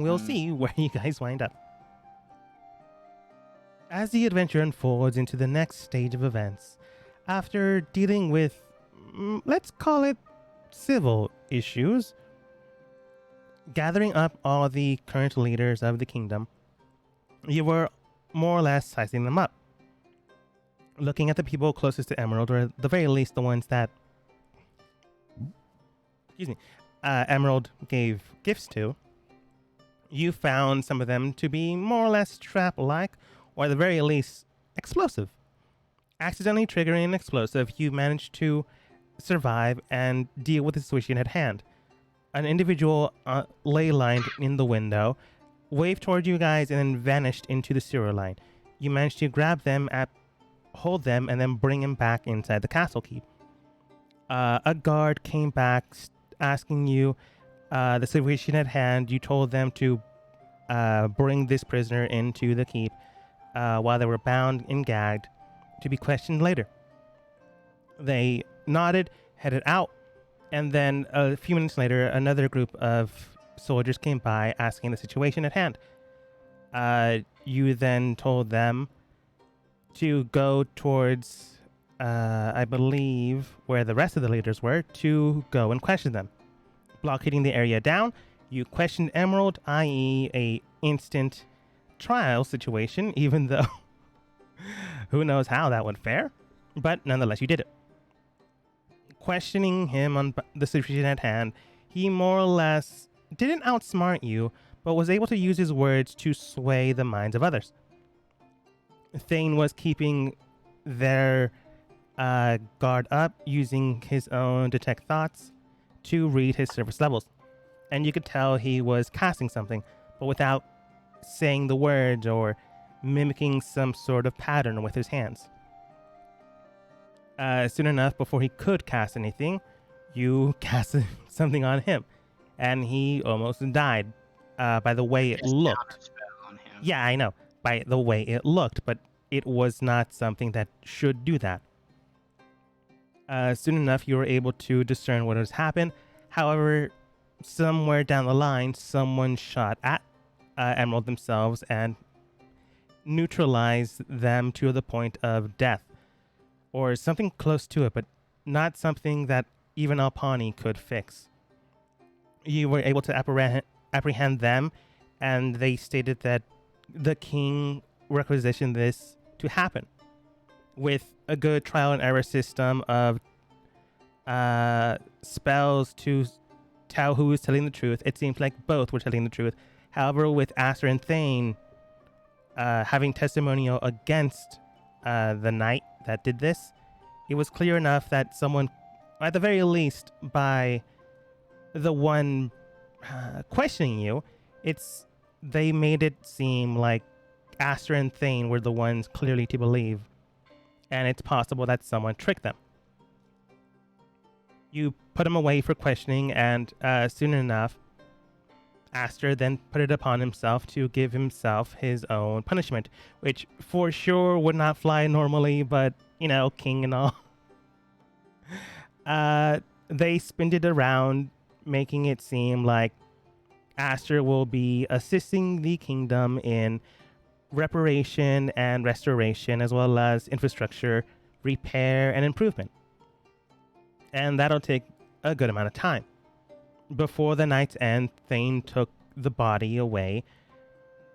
We'll see where you guys wind up. As the adventure unfolds into the next stage of events, after dealing with, let's call it, civil issues, gathering up all the current leaders of the kingdom, you were more or less sizing them up. Looking at the people closest to Emerald, or at the very least the ones that, Emerald gave gifts to, you found some of them to be more or less trap-like, or at the very least, explosive. Accidentally triggering an explosive, you managed to survive and deal with the situation at hand. An individual lay lined in the window, waved toward you guys, and then vanished into the sewer line. You managed to grab them, hold them, and then bring them back inside the castle keep. A guard came back asking you the situation at hand. You told them to bring this prisoner into the keep while they were bound and gagged to be questioned later. They nodded, headed out, and then a few minutes later, another group of soldiers came by asking the situation at hand. You then told them to go towards, I believe, where the rest of the leaders were, to go and question them. Blockading the area down, you questioned Emerald, i.e. a instant trial situation, even though who knows how that would fare, but nonetheless you did it. Questioning him on the situation at hand, he more or less didn't outsmart you, but was able to use his words to sway the minds of others. Thane was keeping their guard up, using his own detect thoughts to read his service levels. And you could tell he was casting something, but without saying the words or mimicking some sort of pattern with his hands. Soon enough, before he could cast anything, you casted something on him, and he almost died by the way it looked. Yeah, I know, by the way it looked, but it was not something that should do that. Soon enough, you were able to discern what has happened. However, somewhere down the line, someone shot at Emerald themselves and neutralized them to the point of death, or something close to it, but not something that even Alpani could fix. You were able to apprehend them, and they stated that the king requisitioned this to happen. With a good trial and error system of spells to tell who is telling the truth, it seems like both were telling the truth. However, with Aster and Thane having testimonial against the knight that did this, it was clear enough that someone, at the very least by the one questioning you, they made it seem like Aster and Thane were the ones clearly to believe, and it's possible that someone tricked them. You put him away for questioning, and soon enough, Aster then put it upon himself to give himself his own punishment, which for sure would not fly normally, but, king and all. They spinned it around, making it seem like Aster will be assisting the kingdom in reparation and restoration, as well as infrastructure, repair, and improvement. And that'll take a good amount of time. Before the night's end, Thane took the body away,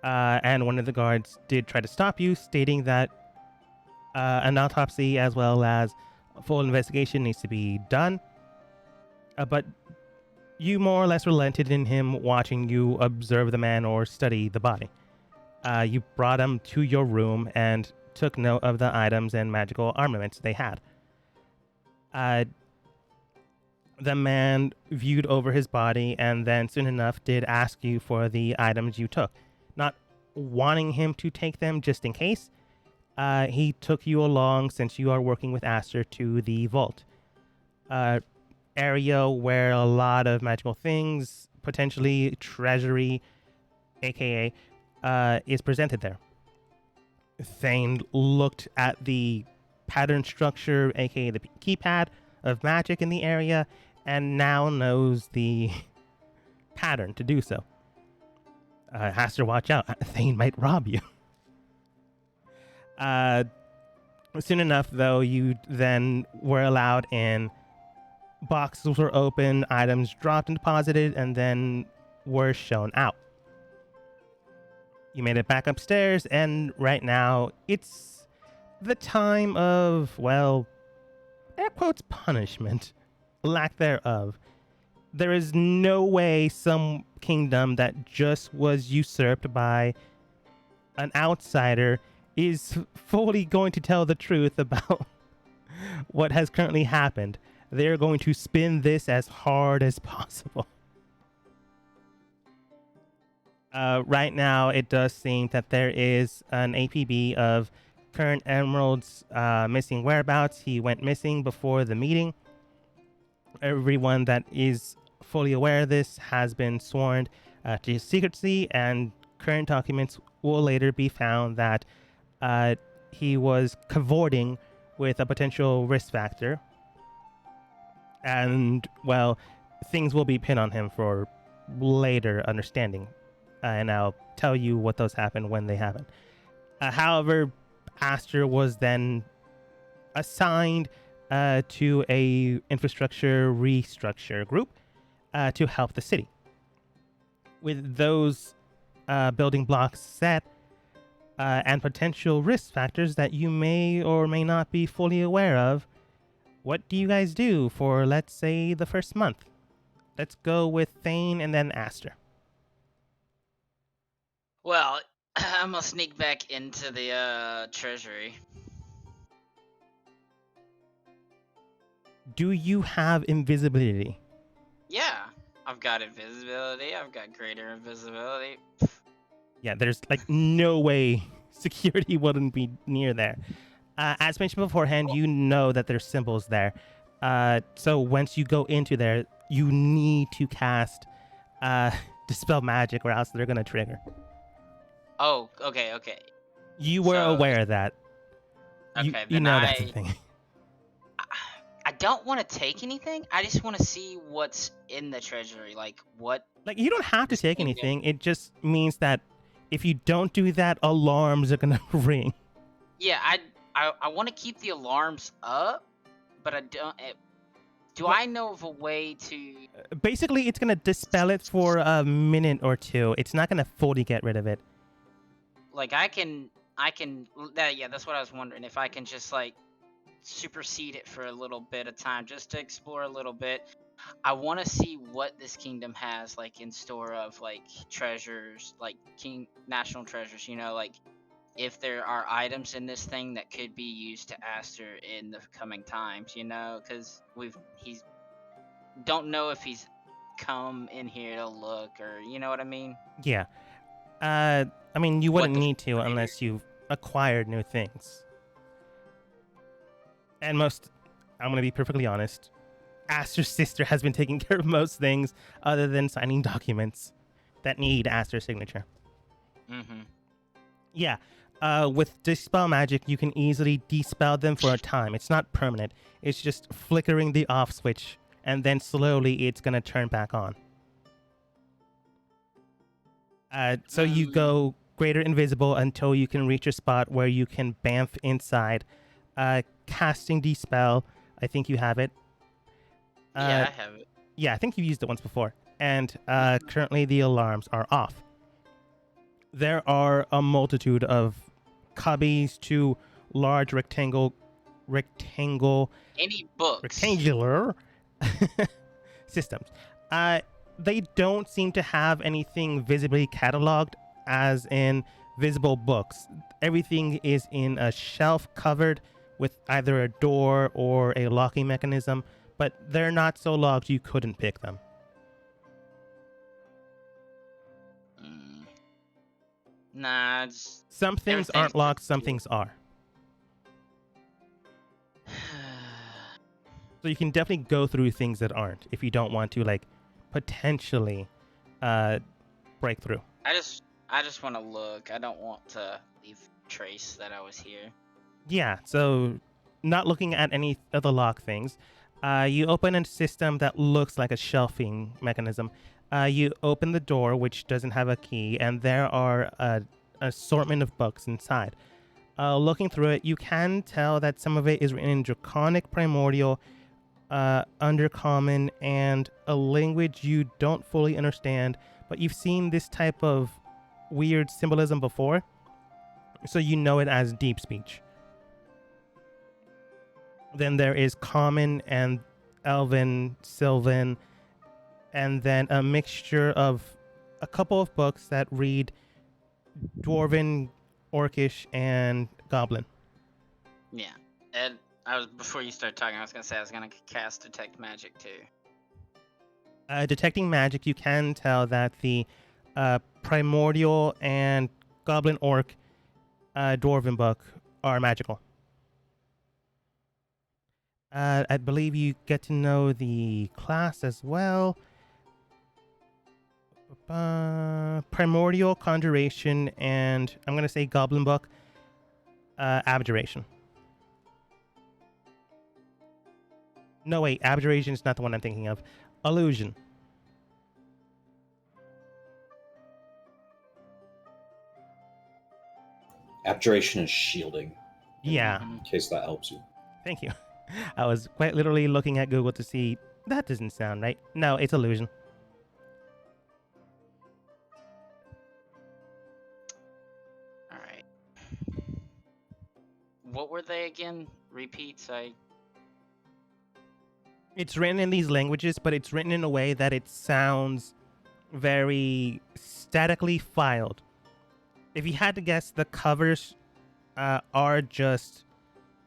and one of the guards did try to stop you, stating that an autopsy as well as a full investigation needs to be done. But you more or less relented in him watching you observe the man or study the body. You brought him to your room and took note of the items and magical armaments they had. The man viewed over his body and then soon enough did ask you for the items you took. Not wanting him to take them just in case, he took you along, since you are working with Aster, to the vault. Area where a lot of magical things, potentially treasury, aka, is presented there. Thane looked at the pattern structure, aka the keypad of magic in the area, and now knows the pattern to do so. Has to watch out. Thane might rob you. Uh, Soon enough, though, you then were allowed in. Boxes were opened, items dropped and deposited, and then were shown out. You made it back upstairs, and right now it's the time of, well, air quotes, punishment. Lack thereof. There is no way some kingdom that just was usurped by an outsider is fully going to tell the truth about what has currently happened. They're going to spin this as hard as possible. Right now, it does seem that there is an APB of current Emerald's missing whereabouts. He went missing before the meeting. Everyone that is fully aware of this has been sworn to secrecy, and current documents will later be found that he was cavorting with a potential risk factor. And, well, things will be pinned on him for later understanding. And I'll tell you what those happen when they happen. However, Aster was then assigned to a infrastructure restructure group to help the city. With those building blocks set and potential risk factors that you may or may not be fully aware of, what do you guys do for, let's say, the first month? Let's go with Thane and then Aster. Well, I'm gonna sneak back into the treasury. Do you have invisibility? Yeah, I've got invisibility. I've got greater invisibility. Yeah, there's like no way security wouldn't be near there. As mentioned beforehand, you know that there's symbols there. So once you go into there, you need to cast Dispel Magic or else they're going to trigger. Oh, okay. You were aware of that. Okay, you know that's the thing. I don't want to take anything. I just want to see what's in the treasury. Like, what? Like, you don't have to take anything. It just means that if you don't do that, alarms are going to ring. Yeah, I want to keep the alarms up, but I don't... I know of a way to... Basically, it's going to dispel it for a minute or two. It's not going to fully get rid of it. Like, I can... Yeah, that's what I was wondering. If I can just, like, supersede it for a little bit of time, just to explore a little bit. I want to see what this kingdom has, like, in store of, like, treasures, like, national treasures, you know, like... if there are items in this thing that could be used to Aster in the coming times, you know, because he's don't know if he's come in here to look, or you know what I mean. Yeah. I mean, you wouldn't need to unless you've acquired new things. And I'm going to be perfectly honest, Aster's sister has been taking care of most things other than signing documents that need Aster's signature. Mm-hmm. Yeah. With Dispel Magic, you can easily dispel them for a time. It's not permanent. It's just flickering the off switch, and then slowly it's going to turn back on. So you go greater invisible until you can reach a spot where you can bamf inside. Casting Dispel, I think you have it. Yeah, I have it. Yeah, I think you've used it once before. And currently the alarms are off. There are a multitude of cubbies to large rectangular systems. They don't seem to have anything visibly cataloged, as in visible books. Everything is in a shelf covered with either a door or a locking mechanism, but they're not so locked you couldn't pick them. Nah, some things aren't locked, some things are. So you can definitely go through things that aren't if you don't want to, like, potentially break through. I just want to look. I don't want to leave trace that I was here. Yeah, so not looking at any of the lock things, you open a system that looks like a shelving mechanism. You open the door, which doesn't have a key, and there are an assortment of books inside. Looking through it, you can tell that some of it is written in Draconic, Primordial, Undercommon, and a language you don't fully understand, but you've seen this type of weird symbolism before, so you know it as deep speech. Then there is Common and Elven, Sylvan, and then a mixture of a couple of books that read Dwarven, Orcish, and Goblin. Yeah. And before you start talking, I was gonna say I was gonna cast Detect Magic too. Detecting magic, you can tell that the Primordial and Goblin Orc Dwarven book are magical. I believe you get to know the class as well. Primordial, Conjuration, and I'm going to say Goblin book, Abjuration. No, wait, Abjuration is not the one I'm thinking of. Illusion. Abjuration is shielding. Yeah. In case that helps you. Thank you. I was quite literally looking at Google to see that doesn't sound right. No, it's illusion. All right. What were they again? Repeats. It's written in these languages, but it's written in a way that it sounds very statically filed. If you had to guess, the covers are just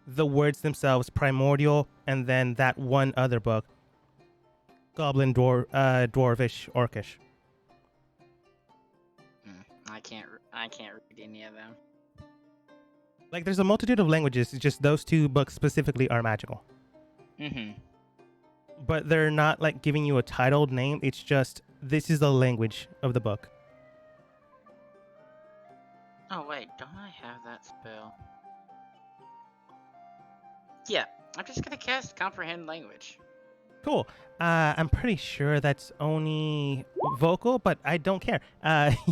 the words themselves, Primordial, and then that one other book, Goblin, Dwarvish, Orcish. I can't read any of them. Like, there's a multitude of languages. It's just those two books specifically are magical. Mm-hmm. But they're not like giving you a titled name. It's just this is the language of the book. Oh wait, don't I have that spell? Yeah, I'm just gonna cast Comprehend Language. Cool. I'm pretty sure that's only vocal, but I don't care.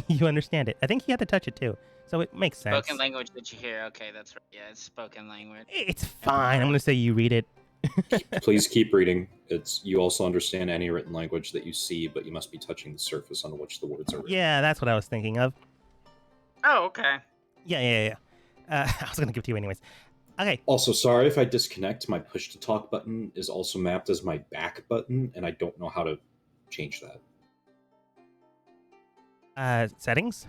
You understand it. I think you have to touch it too, so it makes sense. Spoken language that you hear. Okay, that's right. Yeah, it's spoken language. It's fine. I'm gonna say you read it. Please keep reading. You also understand any written language that you see, but you must be touching the surface on which the words are written. Yeah, that's what I was thinking of. Oh, okay. Yeah. I was gonna give it to you anyways. Okay. Also, sorry if I disconnect. My push to talk button is also mapped as my back button, and I don't know how to change that. Settings?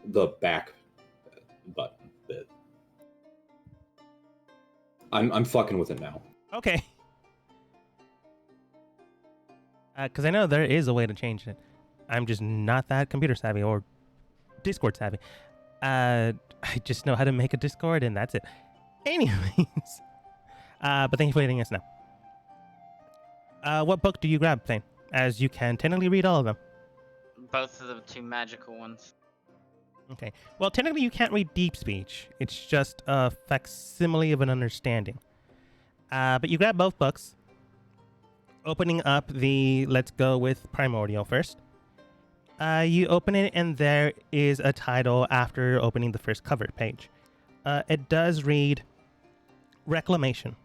The back button bit. I'm fucking with it now. Okay. Because I know there is a way to change it. I'm just not that computer savvy or Discord savvy. I just know how to make a Discord, and that's it. Anyways. But thank you for letting us know. What book do you grab, Thane? As you can technically read all of them. Both of the two magical ones. Okay. Well, technically you can't read deep speech. It's just a facsimile of an understanding. But you grab both books. Opening up let's go with Primordial first. You open it, and there is a title after opening the first cover page. It does read Reclamation.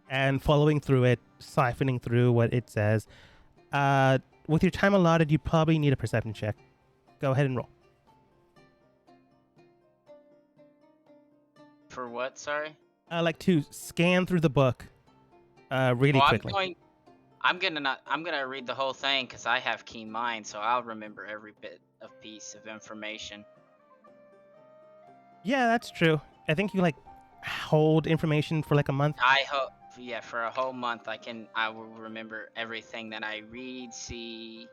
And following through it, siphoning through what it says. With your time allotted, you probably need a perception check. Go ahead and roll. For what? Sorry. Like to scan through the book, really quickly. I'm gonna read the whole thing because I have keen mind, so I'll remember every bit of piece of information. Yeah, that's true. I think you hold information for like a month. I hope, yeah, for a whole month I will remember everything that I read, seen,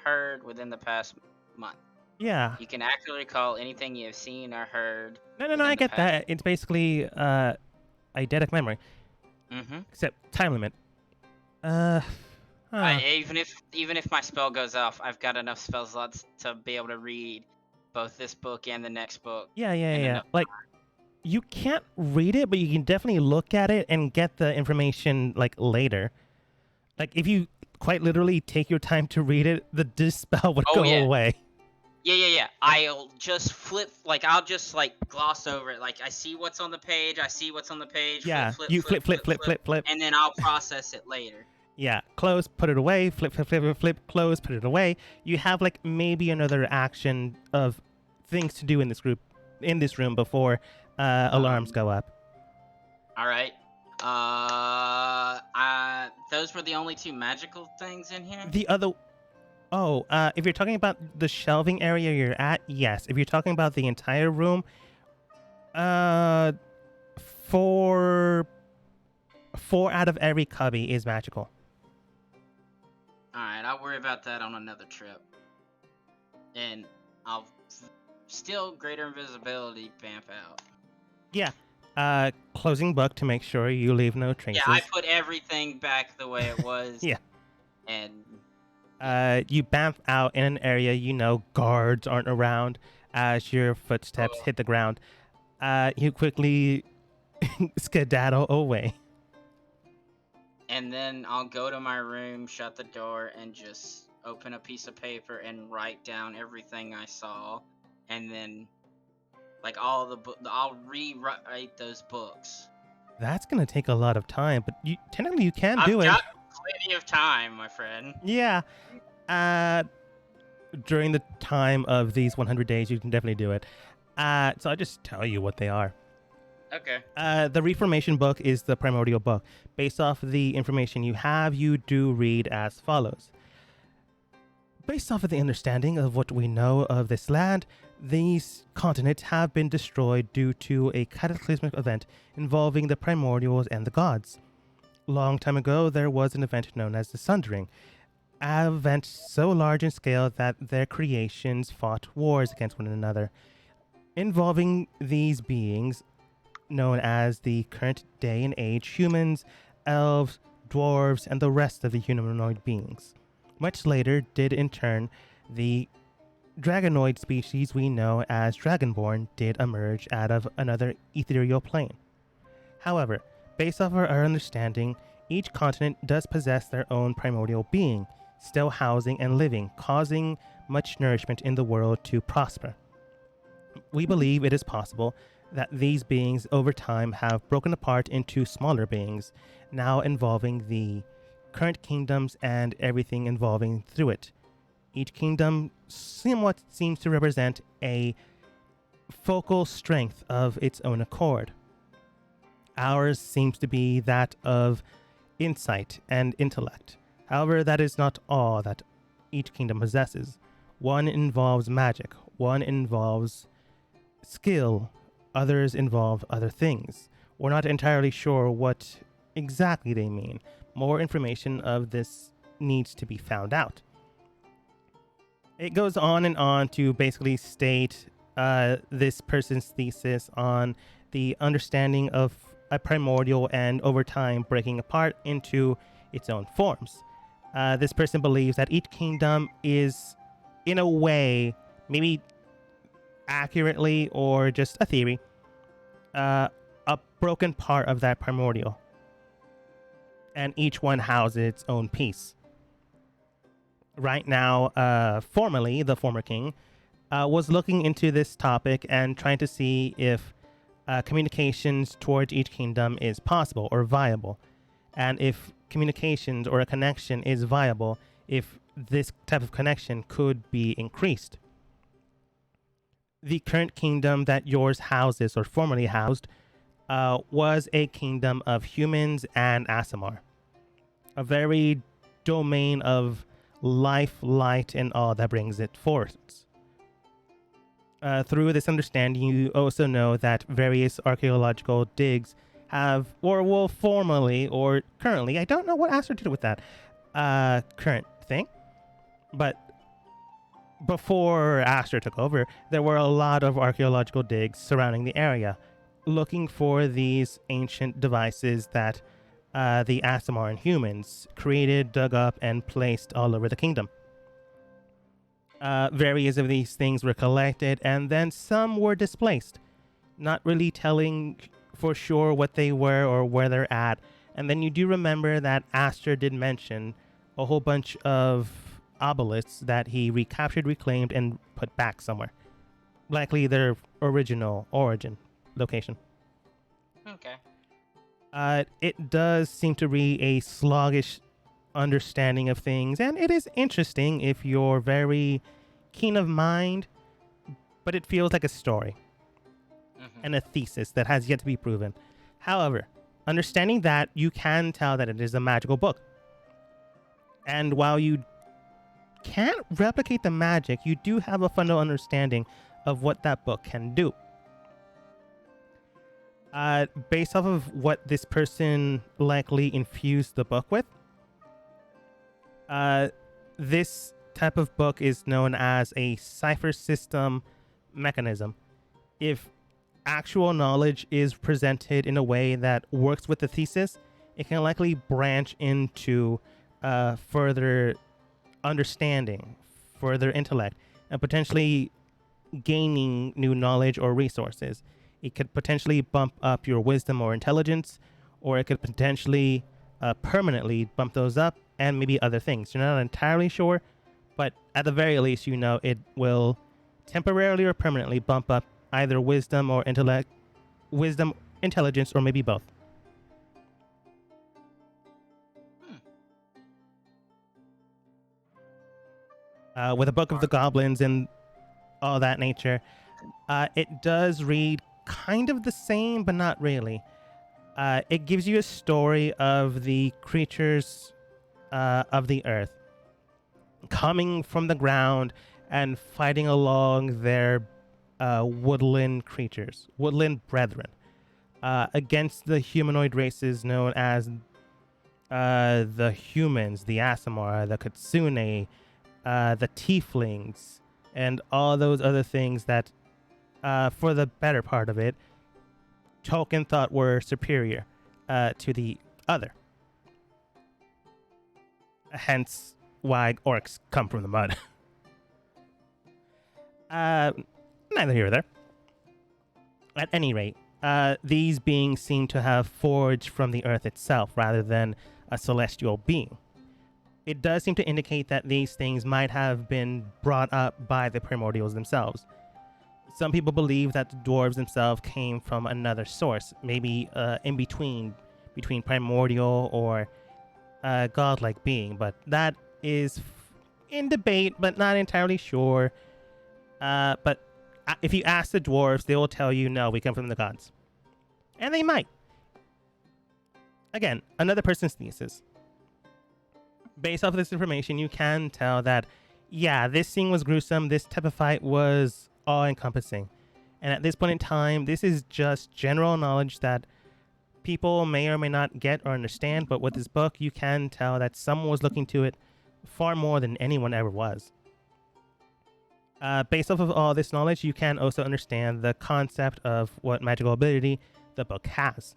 heard within the past month. Yeah. You can accurately recall anything you have seen or heard. No, I get that. It's basically eidetic memory. Mm-hmm. Except time limit. Even if my spell goes off, I've got enough spell slots to be able to read both this book and the next book. Yeah. Like, you can't read it, but you can definitely look at it and get the information later. Like, if you quite literally take your time to read it, the dispel would Oh, go yeah. away. Yeah. I'll just flip, like, I'll just, like, gloss over it. Like, I see what's on the page, Yeah, flip, you flip. and then I'll process it later. Yeah, close, put it away, flip, close, put it away. You have like maybe another action of things to do in this room before alarms go up. All right. Those were the only 2 magical things in here? The other, if you're talking about the shelving area you're at, yes. If you're talking about the entire room, four out of every cubby is magical. Alright, I'll worry about that on another trip. And I'll still greater invisibility vamp out. Yeah. Closing book to make sure you leave no traces. Yeah, I put everything back the way it was. Yeah. And you bamf out in an area you know guards aren't around as your footsteps hit the ground. You quickly skedaddle away. And then I'll go to my room, shut the door, and just open a piece of paper and write down everything I saw. And then, like, I'll rewrite those books. That's gonna take a lot of time, but technically you can I've do it. got plenty of time, my friend. Yeah. During the time of these 100 days, you can definitely do it. So I'll just tell you what they are. Okay. The Reformation book is the primordial book. Based off the information you have, you do read as follows. Based off of the understanding of what we know of this land, these continents have been destroyed due to a cataclysmic event involving the primordials and the gods. Long time ago, there was an event known as the Sundering, an event so large in scale that their creations fought wars against one another, involving these beings known as the current day and age humans, elves, dwarves, and the rest of the humanoid beings. Much later did in turn the dragonoid species we know as Dragonborn did emerge out of another ethereal plane. However, based off our understanding, each continent does possess their own primordial being, still housing and living, causing much nourishment in the world to prosper. We believe it is possible that these beings over time have broken apart into smaller beings, now involving the current kingdoms and everything involving through it. Each kingdom somewhat seems to represent a focal strength of its own accord. Ours seems to be that of insight and intellect. However, that is not all that each kingdom possesses. One involves magic, one involves skill, others involve other things. We're not entirely sure what exactly they mean. More information of this needs to be found out. It goes on and on to basically state this person's thesis on the understanding of a primordial and over time breaking apart into its own forms. This person believes that each kingdom is, in a way, maybe accurately or just a theory, a broken part of that primordial. And each one houses its own piece. Right now, formerly, the former king was looking into this topic and trying to see if communications towards each kingdom is possible or viable. And if communications or a connection is viable, if this type of connection could be increased. The current kingdom that yours houses or formerly housed was a kingdom of humans and Aasimar. A very domain of life, light, and all that brings it forth. Through this understanding, you also know that various archaeological digs have, or will formerly, or currently, I don't know what Aster did with that current thing, but before Aster took over, there were a lot of archaeological digs surrounding the area, looking for these ancient devices that the Aasimar humans created, dug up, and placed all over the kingdom. Various of these things were collected, and then some were displaced, not really telling for sure what they were or where they're at, And then you do remember that Aster did mention a whole bunch of obelisks that he recaptured, reclaimed, and put back somewhere. Likely their original origin location. Okay. It does seem to be a sluggish understanding of things, and it is interesting if you're very keen of mind, but it feels like a story and a thesis that has yet to be proven. However, understanding that, you can tell that it is a magical book. And while you can't replicate the magic, you do have a fundamental understanding of what that book can do. Based off of what this person likely infused the book with, this type of book is known as a cipher system mechanism. If actual knowledge is presented in a way that works with the thesis, it can likely branch into further understanding, further intellect, and potentially gaining new knowledge or resources. It could potentially bump up your wisdom or intelligence, or it could potentially permanently bump those up, and maybe other things. You're not entirely sure, but at the very least, you know it will temporarily or permanently bump up either wisdom or intellect, wisdom, intelligence, or maybe both. With a book of the goblins and all that nature, it does read kind of the same, but not really. It gives you a story of the creatures of the earth coming from the ground and fighting along their woodland creatures, woodland brethren, against the humanoid races known as the humans, the Asimar, the Kitsune, the tieflings, and all those other things that, for the better part of it, Tolkien thought were superior to the other. Hence why orcs come from the mud. Neither here nor there. At any rate, these beings seem to have forged from the earth itself rather than a celestial being. It does seem to indicate that these things might have been brought up by the primordials themselves. Some people believe that the dwarves themselves came from another source, maybe in between primordial or godlike being, but that is in debate, but not entirely sure. But if you ask the dwarves, they will tell you, no, we come from the gods. And they might. Again, another person's thesis. Based off of this information, you can tell that, yeah, this scene was gruesome, this type of fight was all-encompassing. And at this point in time, this is just general knowledge that people may or may not get or understand, but with this book, you can tell that someone was looking to it far more than anyone ever was. Based off of all this knowledge, you can also understand the concept of what magical ability the book has.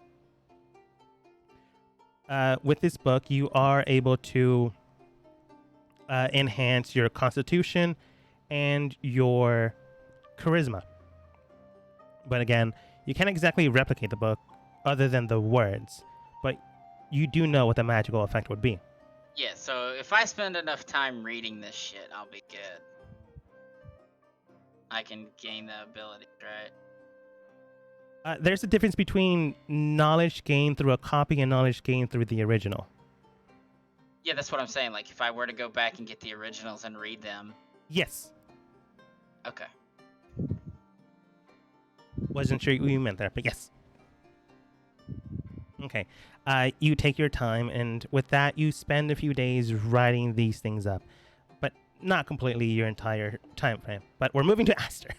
With this book, you are able to enhance your constitution and your charisma. But again, you can't exactly replicate the book other than the words, but you do know what the magical effect would be. Yeah, so if I spend enough time reading this shit, I'll be good. I can gain the ability, right? There's a difference between knowledge gained through a copy and knowledge gained through the original. Yeah, that's what I'm saying. Like, if I were to go back and get the originals and read them. Yes. Okay. Wasn't sure what you meant there, but yes. Okay. You take your time, and with that, you spend a few days writing these things up. But not completely your entire time frame. But we're moving to Aster.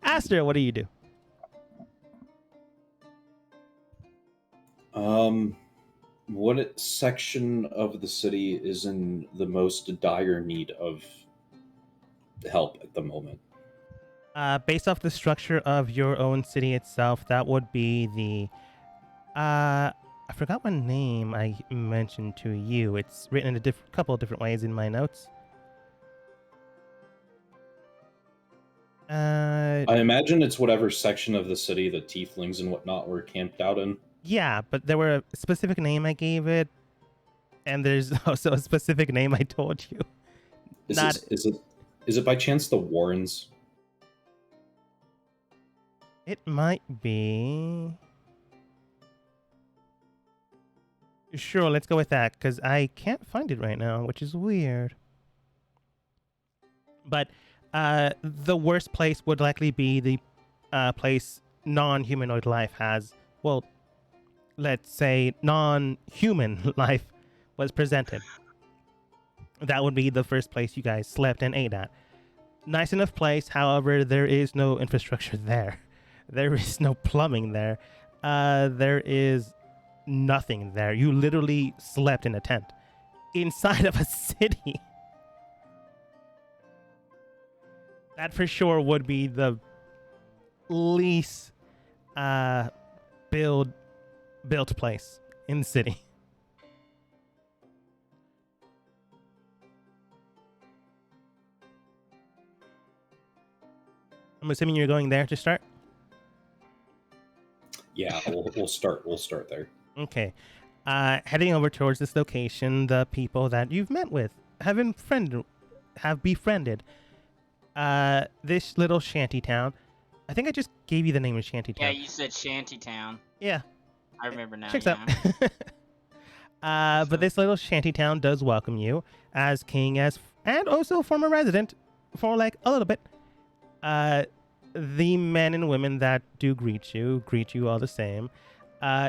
Aster, what do you do? What section of the city is in the most dire need of help at the moment? Based off the structure of your own city itself, that would be the... I forgot what name I mentioned to you. It's written in a couple of different ways in my notes. I imagine it's whatever section of the city the tieflings and whatnot were camped out in. Yeah, but there were a specific name I gave it, and there's also a specific name I told you. Is Not. is it by chance the Warrens? It might be. Sure, let's go with that, because I can't find it right now, which is weird. But the worst place would likely be the place non-humanoid life has. Well, let's say non-human life was presented. That would be the first place you guys slept and ate at. Nice enough place, however, there is no infrastructure there. There is no plumbing there. There is nothing there. You literally slept in a tent inside of a city. That for sure would be the least built place in the city. I'm assuming you're going there to start. Yeah, we'll start there. Okay. Heading over towards this location, the people that you've met with have befriended. This little shanty town. I think I just gave you the name of shanty Yeah, town. you said Shantytown. Yeah. I remember now. Checks Yeah. out. But this little shanty town does welcome you as king, and also former resident for like a little bit. The men and women that do greet you all the same.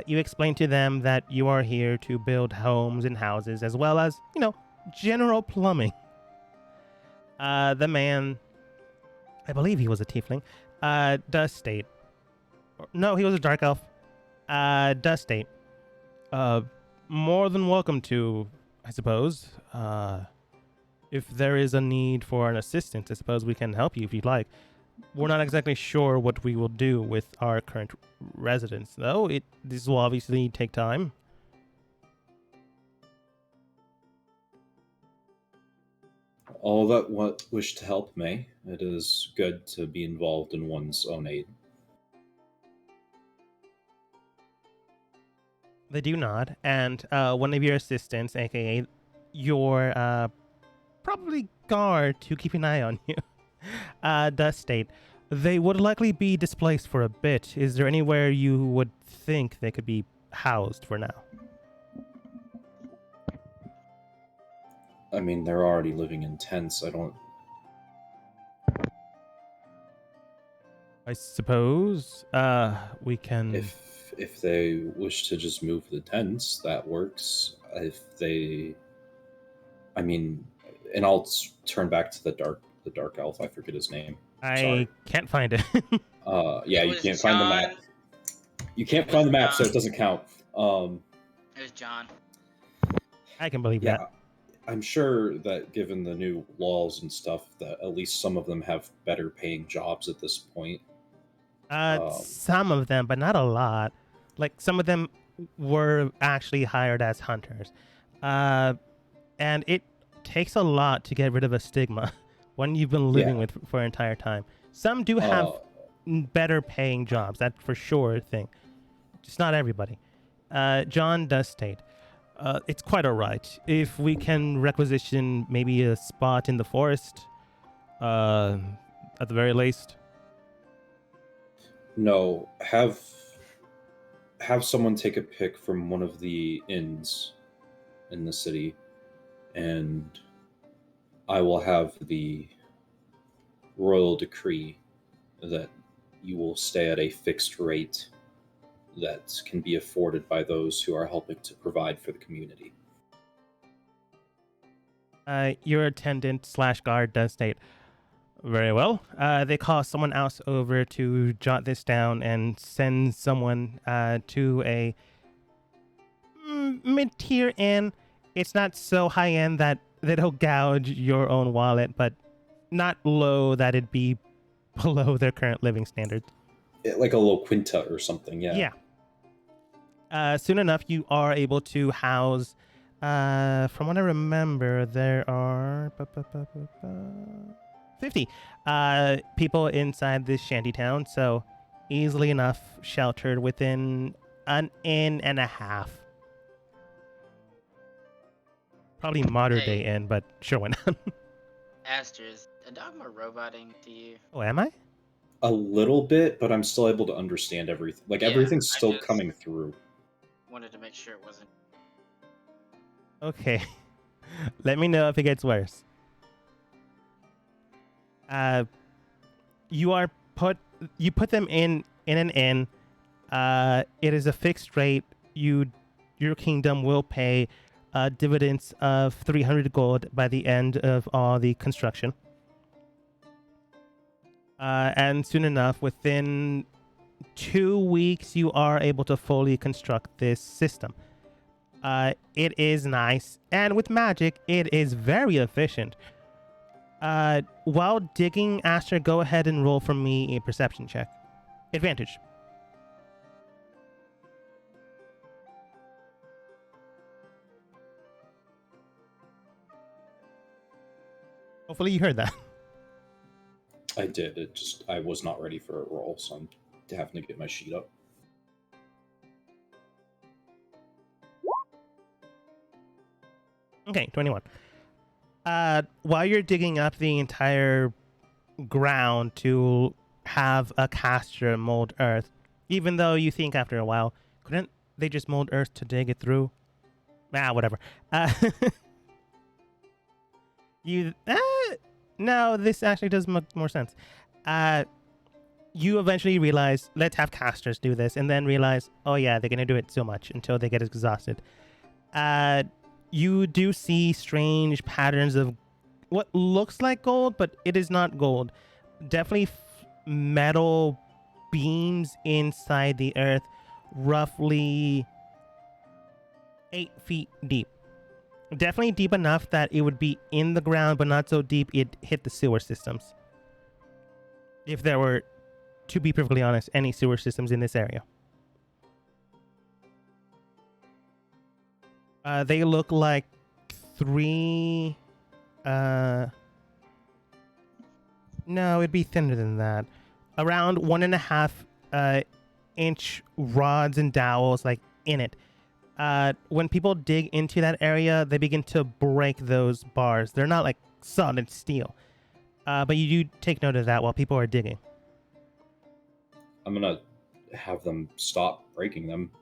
You explain to them that you are here to build homes and houses, as well as, general plumbing. The man, I believe he was a tiefling, does state. No, he was a dark elf. Does state. More than welcome to, I suppose. If there is a need for an assistance, I suppose we can help you if you'd like. We're not exactly sure what we will do with our current residents, though. This will obviously take time. All that wish to help, May. It is good to be involved in one's own aid. They do nod, and one of your assistants, aka your probably guard to keep an eye on you, does state they would likely be displaced for a bit. Is there anywhere you would think they could be housed for now? I mean, they're already living in tents. I suppose we can. If they wish to just move the tents, that works. And I'll turn back to the dark elf. I forget his name. I can't find it. Yeah, you can't find the map. You can't find the map, so it doesn't count. It was John. I can believe that. I'm sure that given the new laws and stuff, that at least some of them have better paying jobs at this point. Some of them, but not a lot. Like, some of them were actually hired as hunters. And it takes a lot to get rid of a stigma one you've been living with for an entire time. Some do have better paying jobs, that for sure thing. Just not everybody. John does state, it's quite all right. If we can requisition maybe a spot in the forest, at the very least. No, have someone take a pick from one of the inns in the city, and I will have the royal decree that you will stay at a fixed rate that can be afforded by those who are helping to provide for the community. Your attendant/guard does state, very well. They call someone else over to jot this down and send someone to a mid-tier inn. It's not so high-end that they'll gouge your own wallet, but not low that it'd be below their current living standards. Like a little quinta or something, yeah. Yeah. Soon enough, you are able to house, from what I remember, there are 50 people inside this shanty town, so easily enough sheltered within an inn and a half. Probably modern Hey. day inn, but sure, why not? Aster, is a dogma roboting to you? Oh, am I? A little bit, but I'm still able to understand everything. Like Yeah, everything's I still just- coming through. Wanted to make sure it wasn't. Okay. Let me know if it gets worse. You put them in an inn. It is a fixed rate. Your kingdom will pay dividends of 300 gold by the end of all the construction. And soon enough, within 2 weeks, you are able to fully construct this system. It is nice, and with magic, it is very efficient. While digging, Aster, go ahead and roll for me a perception check. Advantage. Hopefully you heard that. I did. I was not ready for a roll, so I'm having to get my sheet up. Okay, 21. While you're digging up the entire ground to have a caster mold earth, even though you think after a while, couldn't they just mold earth to dig it through? Whatever. No, this actually does make more sense. You eventually realize, let's have casters do this, and then realize, oh yeah, they're gonna do it so much until they get exhausted. You do see strange patterns of what looks like gold, but it is not gold. Definitely metal beams inside the earth, roughly 8 feet deep. Definitely deep enough that it would be in the ground, but not so deep it hit the sewer systems. If there were, to be perfectly honest, any sewer systems in this area. They look like 3... No, it'd be thinner than that. Around 1.5 inch rods and dowels, like, in it. When people dig into that area, they begin to break those bars. They're not like solid steel. But you do take note of that while people are digging. I'm gonna have them stop breaking them,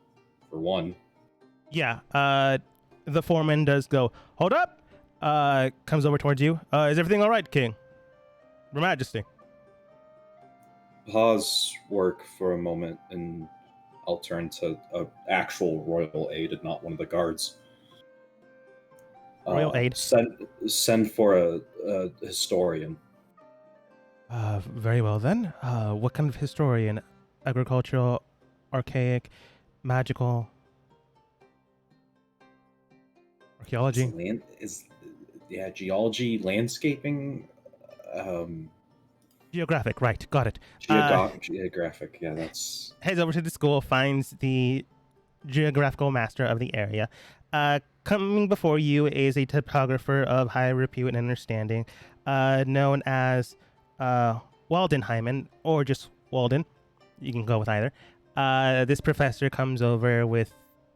for one. Yeah, the foreman does go, hold up! Comes over towards you. Is everything all right, King? Your Majesty. Pause work for a moment, and I'll turn to an actual royal aide and not one of the guards. Royal aide? Send for a historian. Very well then. What kind of historian? Agricultural, archaic, magical, archaeology? Geology, landscaping, Geographic, right, got it. geographic, yeah, that's... Heads over to the school, finds the geographical master of the area. Coming before you is a topographer of high repute and understanding, known as Waldenheimen, or just Walden. You can go with either. This professor comes over with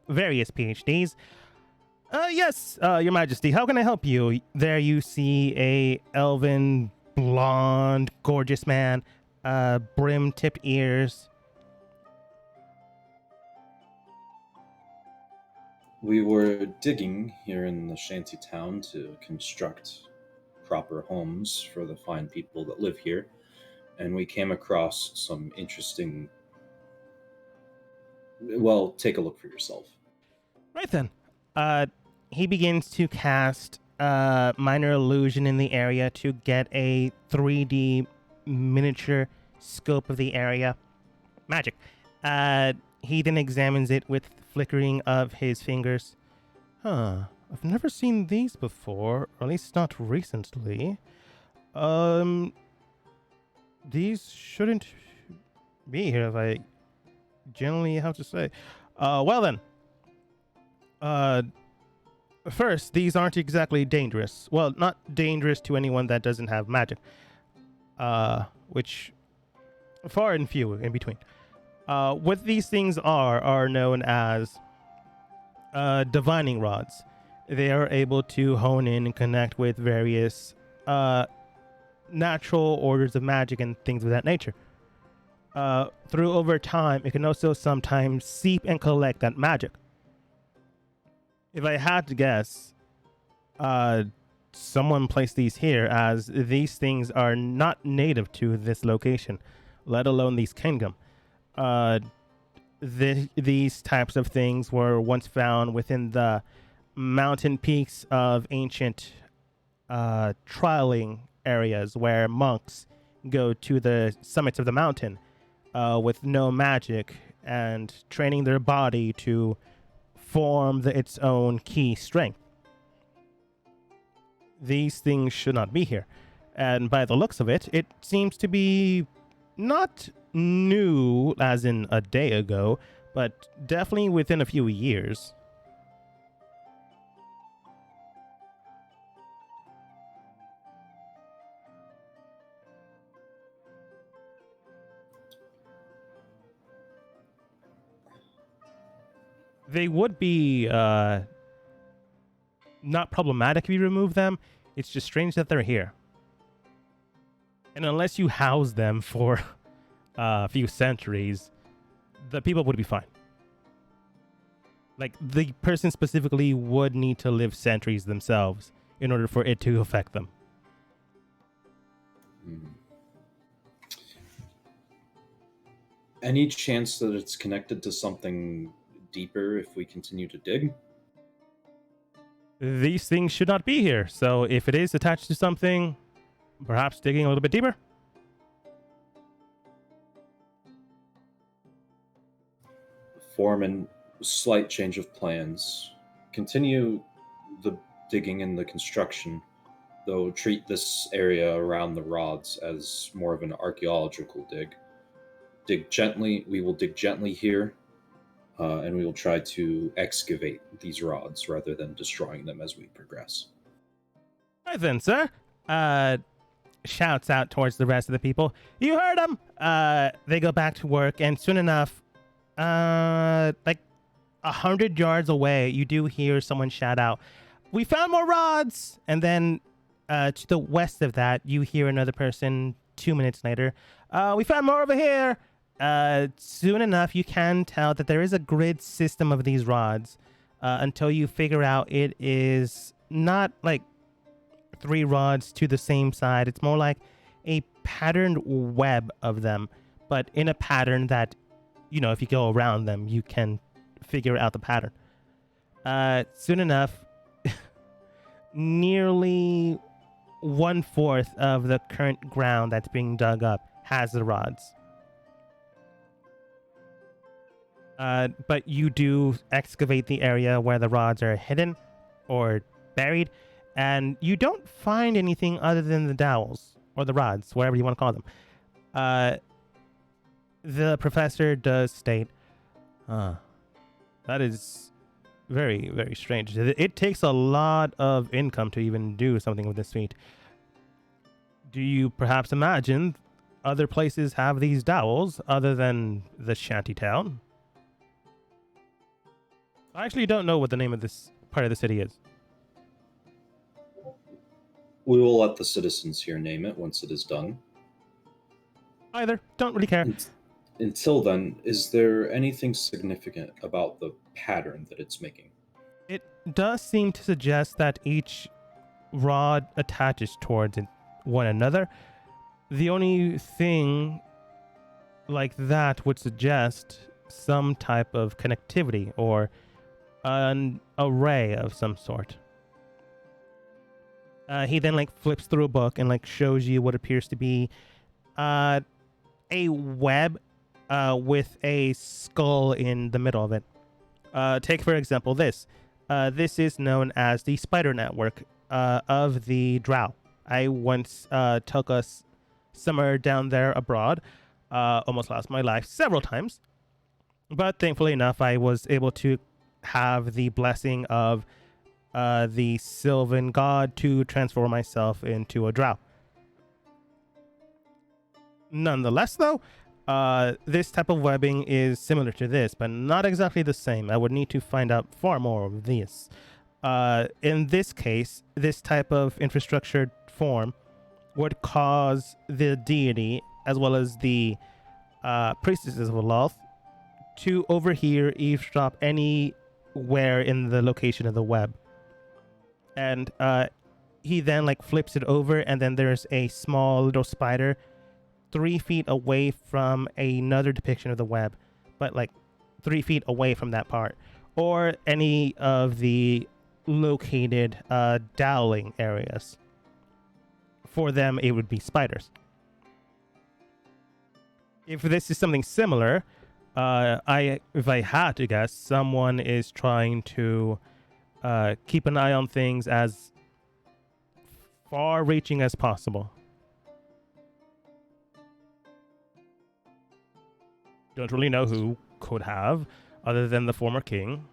various PhDs. Yes, Your Majesty, how can I help you? There you see a elven, blonde, gorgeous man, brim-tipped ears. We were digging here in the shanty town to construct proper homes for the fine people that live here, and we came across some interesting... Well, take a look for yourself. Right then. He begins to cast minor illusion in the area to get a 3D miniature scope of the area. Magic. He then examines it with flickering of his fingers. I've never seen these before, or at least not recently. These shouldn't be here, if I generally have to say. Well then. First, these aren't exactly dangerous. Well, not dangerous to anyone that doesn't have magic. Which, far and few in between. What these things are known as divining rods. They are able to hone in and connect with various natural orders of magic and things of that nature. Through over time, it can also sometimes seep and collect that magic. If I had to guess, someone placed these here, as these things are not native to this location, let alone these kingdom. These types of things were once found within the mountain peaks of ancient trialing areas where monks go to the summits of the mountain with no magic and training their body to form its own key strength. These things should not be here. And by the looks of it, it seems to be not new, as in a day ago, but definitely within a few years. They would be not problematic if you remove them. It's just strange that they're here. And unless you house them for a few centuries, the people would be fine. Like, the person specifically would need to live centuries themselves in order for it to affect them. Any chance that it's connected to something deeper if we continue to dig? These things should not be here, so if it is attached to something, perhaps digging a little bit deeper? Foreman, slight change of plans. Continue the digging and the construction, though treat this area around the rods as more of an archaeological dig. Dig gently. We will dig gently here, and we will try to excavate these rods rather than destroying them as we progress. Right then, sir. Shouts out towards the rest of the people. You heard him. They go back to work, and soon enough, like 100 yards away, you do hear someone shout out, "We found more rods!" And then to the west of that, you hear another person 2 minutes later, "We found more over here!" Soon enough, you can tell that there is a grid system of these rods until you figure out it is not like 3 rods to the same side. It's more like a patterned web of them, but in a pattern that, you know, if you go around them, you can figure out the pattern. Soon enough, nearly 1/4 of the current ground that's being dug up has the rods. But you do excavate the area where the rods are hidden or buried, and you don't find anything other than the dowels or the rods, whatever you want to call them. The professor does state, that is very, very strange. It takes a lot of income to even do something with this feat. Do you perhaps imagine other places have these dowels other than the shanty town? I actually don't know what the name of this part of the city is. We will let the citizens here name it once it is done. Either. Don't really care. Until then, is there anything significant about the pattern that it's making? It does seem to suggest that each rod attaches towards one another. The only thing like that would suggest some type of connectivity or an array of some sort. He then like flips through a book and like shows you what appears to be a web with a skull in the middle of it. Take for example this. This is known as the spider network of the Drow. I once took a summer down there abroad. Almost lost my life several times, but thankfully enough, I was able to have the blessing of the Sylvan god to transform myself into a Drow. Nonetheless, though, This type of webbing is similar to this, but not exactly the same. I would need to find out far more of this. In this case, this type of infrastructured form would cause the deity, as well as the priestesses of Aloth, to overhear, eavesdrop anywhere in the location of the web. And he then like flips it over, and then there's a small little spider 3 feet away from another depiction of the web, but like 3 feet away from that part, or any of the located doweling areas. For them, it would be spiders. If this is something similar, if I had to guess, someone is trying to keep an eye on things as far-reaching as possible. Don't really know who could have, other than the former king,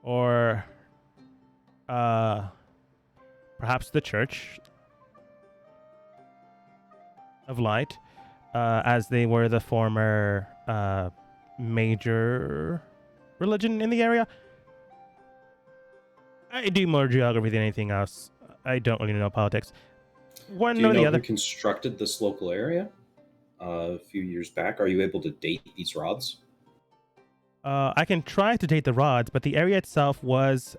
or perhaps the Church of Light, as they were the former major religion in the area. I do more geography than anything else. I don't really know politics. One Do you or know the other. who constructed this local area a few years back? Are you able to date these rods? I can try to date the rods, but the area itself was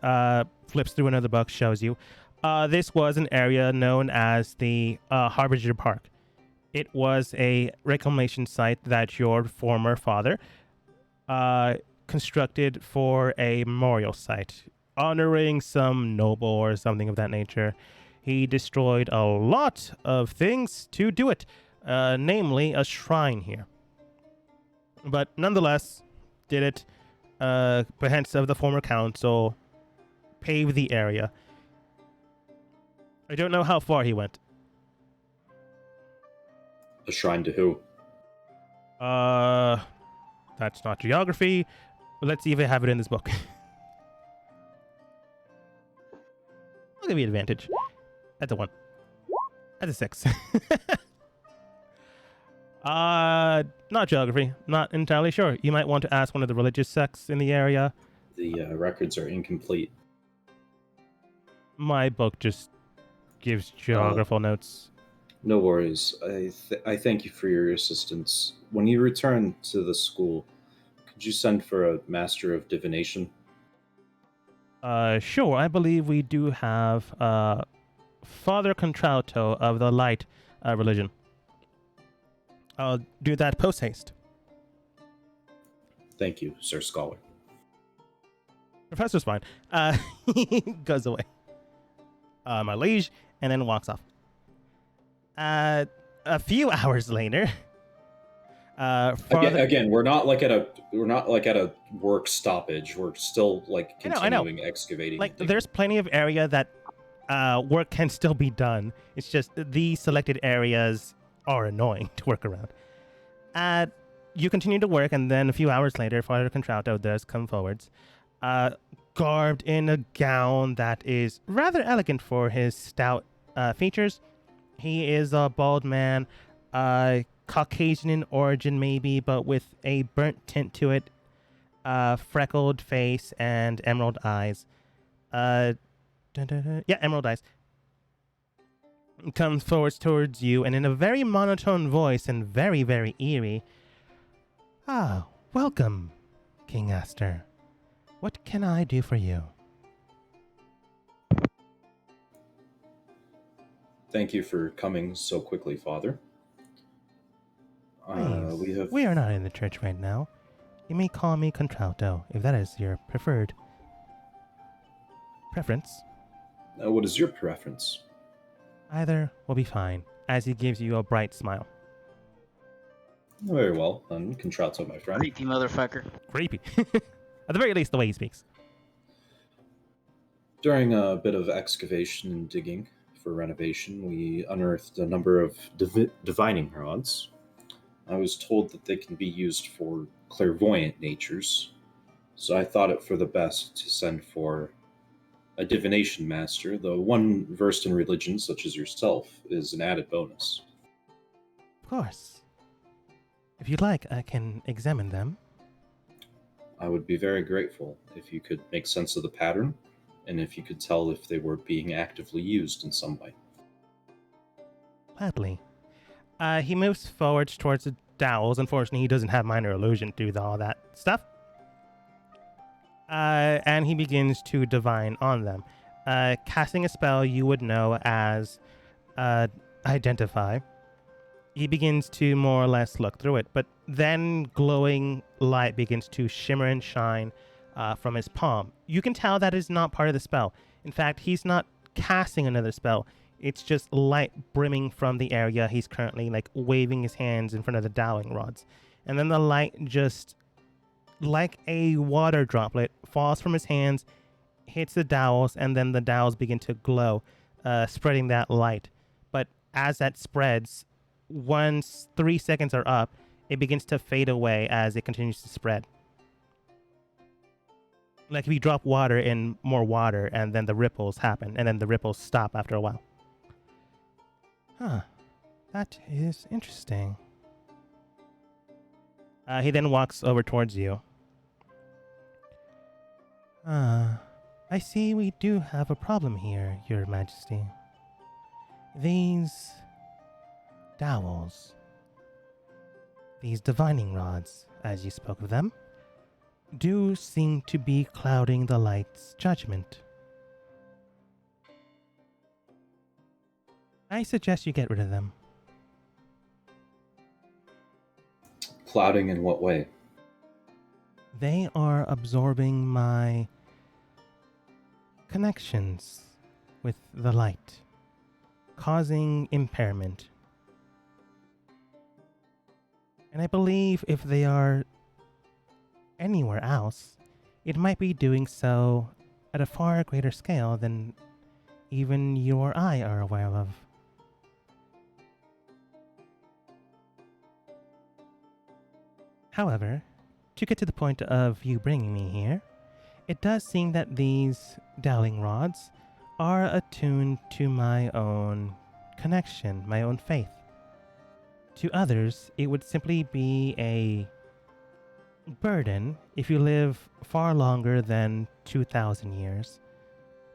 flips through another book, shows you. This was an area known as the Harbinger Park. It was a reclamation site that your former father constructed for a memorial site, honoring some noble or something of that nature. He destroyed a lot of things to do it, namely a shrine here. But nonetheless, did it, behest of the former council, paved the area. I don't know how far he went. A shrine to who? That's not geography. Let's see if I have it in this book. I'll give you advantage. That's a 1. That's a 6. Not geography. Not entirely sure. You might want to ask one of the religious sects in the area. The records are incomplete. My book just gives geographical notes. No worries. I thank you for your assistance. When you return to the school, could you send for a master of divination? Sure. I believe we do have Father Contralto of the Light religion. I'll do that post haste. Thank you, Sir Scholar. Professor's fine. He goes away. My liege, and then walks off. A few hours later, again, we're not like at a work stoppage. We're still like continuing excavating. Like there's plenty of area that work can still be done. It's just these selected areas are annoying to work around. You continue to work, and then a few hours later, Father Contralto does come forwards, garbed in a gown that is rather elegant for his stout features. He is a bald man, Caucasian in origin maybe, but with a burnt tint to it, freckled face, and emerald eyes. Yeah, emerald eyes. Comes forwards towards you, and in a very monotone voice and very, very eerie, welcome, King Aster. What can I do for you? Thank you for coming so quickly, Father. We are not in the church right now. You may call me Contralto, if that is your preference. What is your preference? Either will be fine, as he gives you a bright smile. Very well, then, Contralto, my friend. Creepy motherfucker. Creepy. At the very least, the way he speaks. During a bit of excavation and digging for renovation, we unearthed a number of divining rods. I was told that they can be used for clairvoyant natures, so I thought it for the best to send for a divination master, though one versed in religion such as yourself is an added bonus. Of course. If you'd like, I can examine them. I would be very grateful if you could make sense of the pattern and if you could tell if they were being actively used in some way. Gladly. He moves forwards towards the dowels. Unfortunately, he doesn't have minor illusion to do all that stuff. And he begins to divine on them. Casting a spell you would know as Identify. He begins to more or less look through it, but then glowing light begins to shimmer and shine from his palm. You can tell that is not part of the spell. In fact, he's not casting another spell. It's just light brimming from the area he's currently like waving his hands in front of the dowling rods. And then the light just like a water droplet falls from his hands, hits the dowels, and then the dowels begin to glow, spreading that light. But as that spreads, once 3 seconds are up, it begins to fade away as it continues to spread. Like if you drop water in more water and then the ripples happen, and then the ripples stop after a while. Huh. That is interesting. He then walks over towards you. I see we do have a problem here, Your Majesty. These dowels, these divining rods, as you spoke of them, do seem to be clouding the light's judgment. I suggest you get rid of them. Clouding in what way? They are absorbing my connections with the light, causing impairment. And I believe if they are anywhere else, it might be doing so at a far greater scale than even you or I are aware of. However, to get to the point of you bringing me here, it does seem that these dowling rods are attuned to my own connection, my own faith. To others, it would simply be a burden if you live far longer than 2,000 years,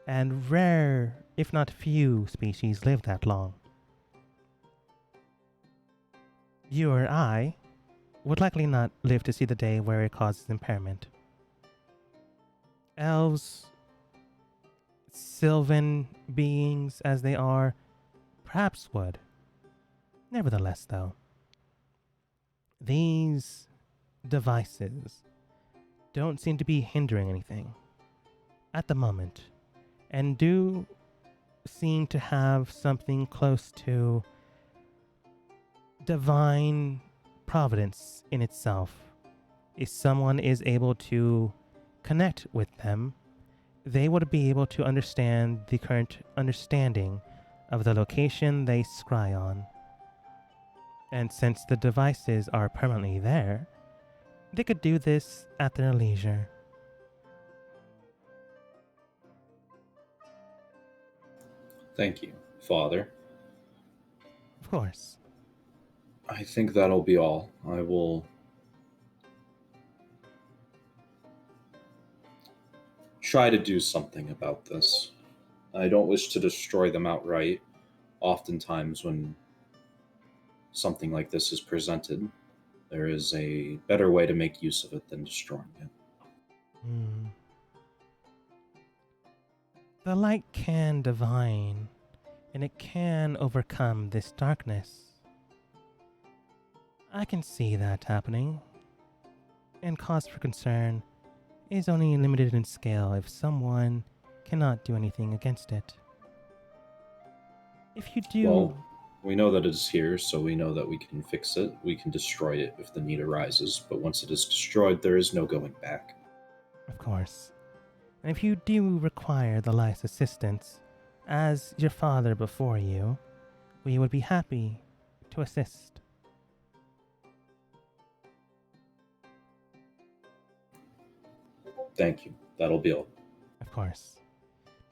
and rare, if not few, species live that long. You or I would likely not live to see the day where it causes impairment. Elves, sylvan beings as they are, perhaps would. Nevertheless, though, these devices don't seem to be hindering anything at the moment, and do seem to have something close to divine providence in itself. If someone is able to connect with them, they would be able to understand the current understanding of the location they scry on. And since the devices are permanently there, they could do this at their leisure. Thank you, Father. Of course. I think that'll be all. I will try to do something about this. I don't wish to destroy them outright. Oftentimes, when something like this is presented, there is a better way to make use of it than destroying it. The light can divine, and it can overcome this darkness. I can see that happening, and cause for concern is only limited in scale if someone cannot do anything against it. If you do... Well, we know that it is here, so we know that we can fix it. We can destroy it if the need arises, but once it is destroyed, there is no going back. Of course. And if you do require the light's assistance, as your father before you, we would be happy to assist. Thank you. That'll be all. Of course.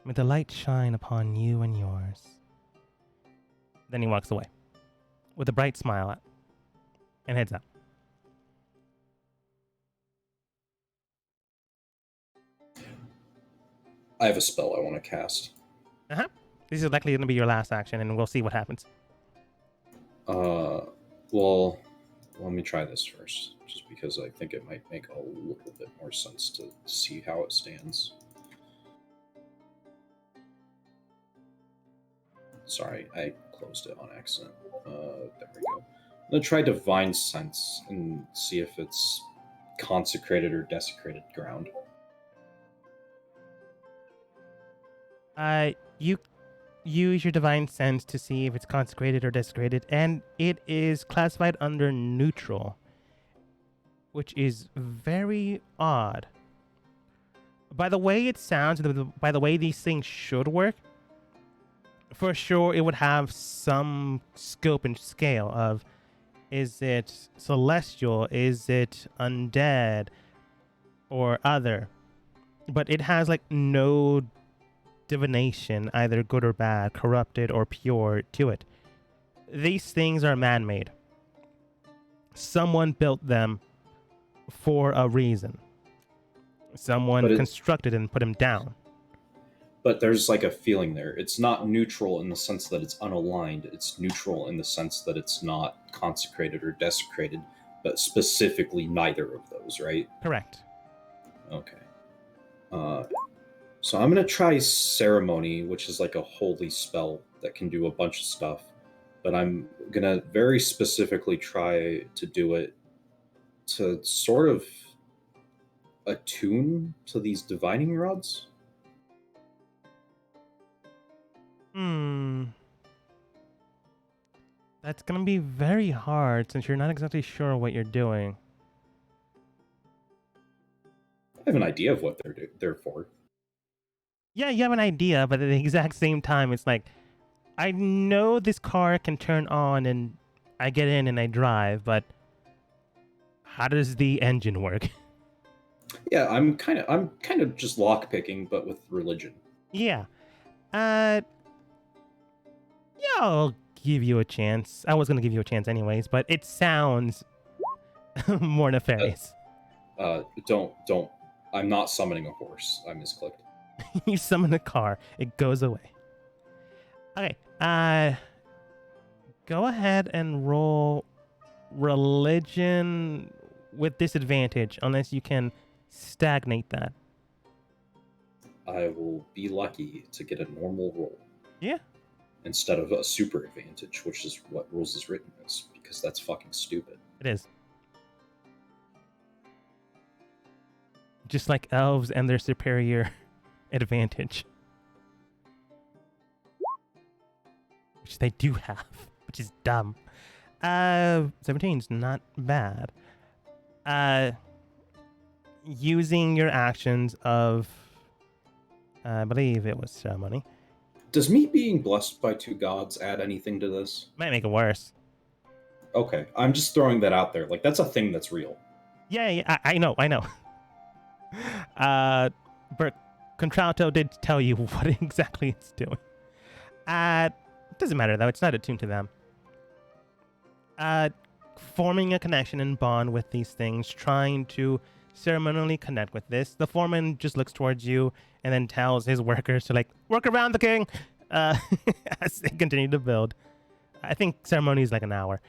May the light shine upon you and yours. Then he walks away with a bright smile and heads out. I have a spell I want to cast. Uh-huh. This is likely going to be your last action, and we'll see what happens. Well, let me try this first, just because I think it might make a little bit more sense to see how it stands. Sorry, I closed it on accident. There we go. I'm going to try Divine Sense and see if it's consecrated or desecrated ground. You use your divine sense to see if it's consecrated or desecrated, and it is classified under neutral, which is very odd. By the way it sounds, by the way these things should work, for sure it would have some scope and scale of, is it celestial, is it undead, or other? But it has like no divination, either good or bad, corrupted or pure, to it. These things are man-made. Someone built them for a reason. Someone constructed and put them down. But there's like a feeling there. It's not neutral in the sense that it's unaligned. It's neutral in the sense that it's not consecrated or desecrated, but specifically neither of those, right? Correct. Okay. So I'm going to try Ceremony, which is like a holy spell that can do a bunch of stuff. But I'm going to very specifically try to do it to sort of attune to these divining rods. That's going to be very hard since you're not exactly sure what you're doing. I have an idea of what they're for. Yeah, you have an idea, but at the exact same time, it's like, I know this car can turn on and I get in and I drive, but how does the engine work? Yeah, I'm kind of just lockpicking, but with religion. Yeah. Yeah, I'll give you a chance. I was going to give you a chance anyways, but it sounds more nefarious. Don't. I'm not summoning a horse. I misclicked. You summon a car. It goes away. Okay. Go ahead and roll religion with disadvantage, unless you can stagnate that. I will be lucky to get a normal roll. Yeah. Instead of a super advantage, which is what rules is written as, because that's fucking stupid. It is. Just like elves and their superior advantage. Which they do have, which is dumb. 17's not bad. Using your actions of, I believe it was ceremony. Does me being blessed by two gods add anything to this? Might make it worse. Okay, I'm just throwing that out there. Like, that's a thing that's real. Yeah, I know. But Contralto did tell you what exactly it's doing. It doesn't matter, though. It's not attuned to them. Forming a connection and bond with these things, trying to ceremonially connect with this. The foreman just looks towards you and then tells his workers to, like, work around the king as they continue to build. I think ceremony is like an hour.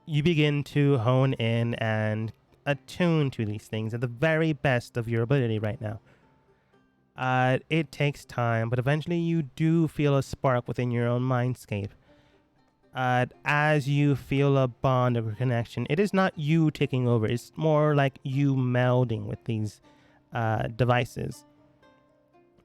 You begin to hone in and attune to these things at the very best of your ability right now. It takes time, but eventually you do feel a spark within your own mindscape. As you feel a bond of connection, it is not you taking over. It's more like you melding with these devices.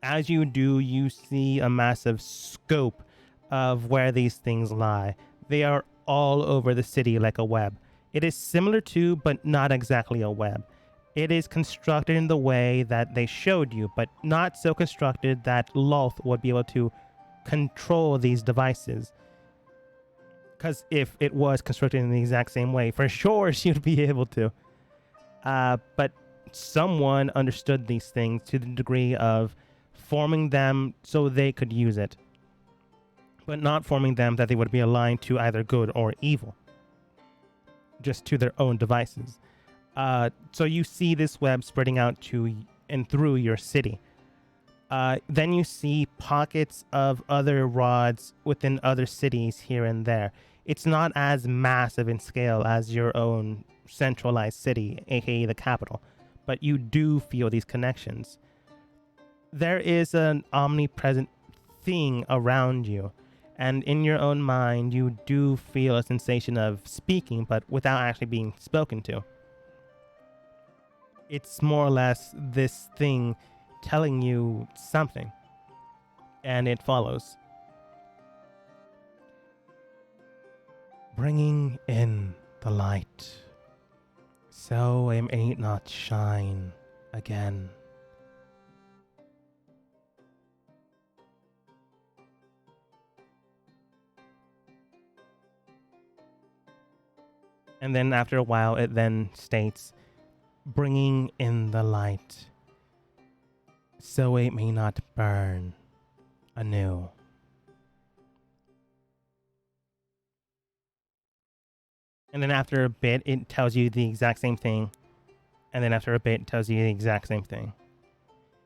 As you do, you see a massive scope of where these things lie. They are all over the city like a web. It is similar to, but not exactly a web. It is constructed in the way that they showed you, but not so constructed that Lolth would be able to control these devices. Because if it was constructed in the exact same way, for sure she'd be able to. But someone understood these things to the degree of forming them so they could use it, but not forming them that they would be aligned to either good or evil, just to their own devices. So you see this web spreading out to and through your city. Then you see pockets of other rods within other cities here and there. It's not as massive in scale as your own centralized city, aka the capital, but you do feel these connections. There is an omnipresent thing around you, and in your own mind, you do feel a sensation of speaking, but without actually being spoken to. It's more or less this thing telling you something, and it follows. Bringing in the light, so it may not shine again. And then after a while, it then states, bringing in the light, so it may not burn anew. And then after a bit, it tells you the exact same thing. And then after a bit, it tells you the exact same thing.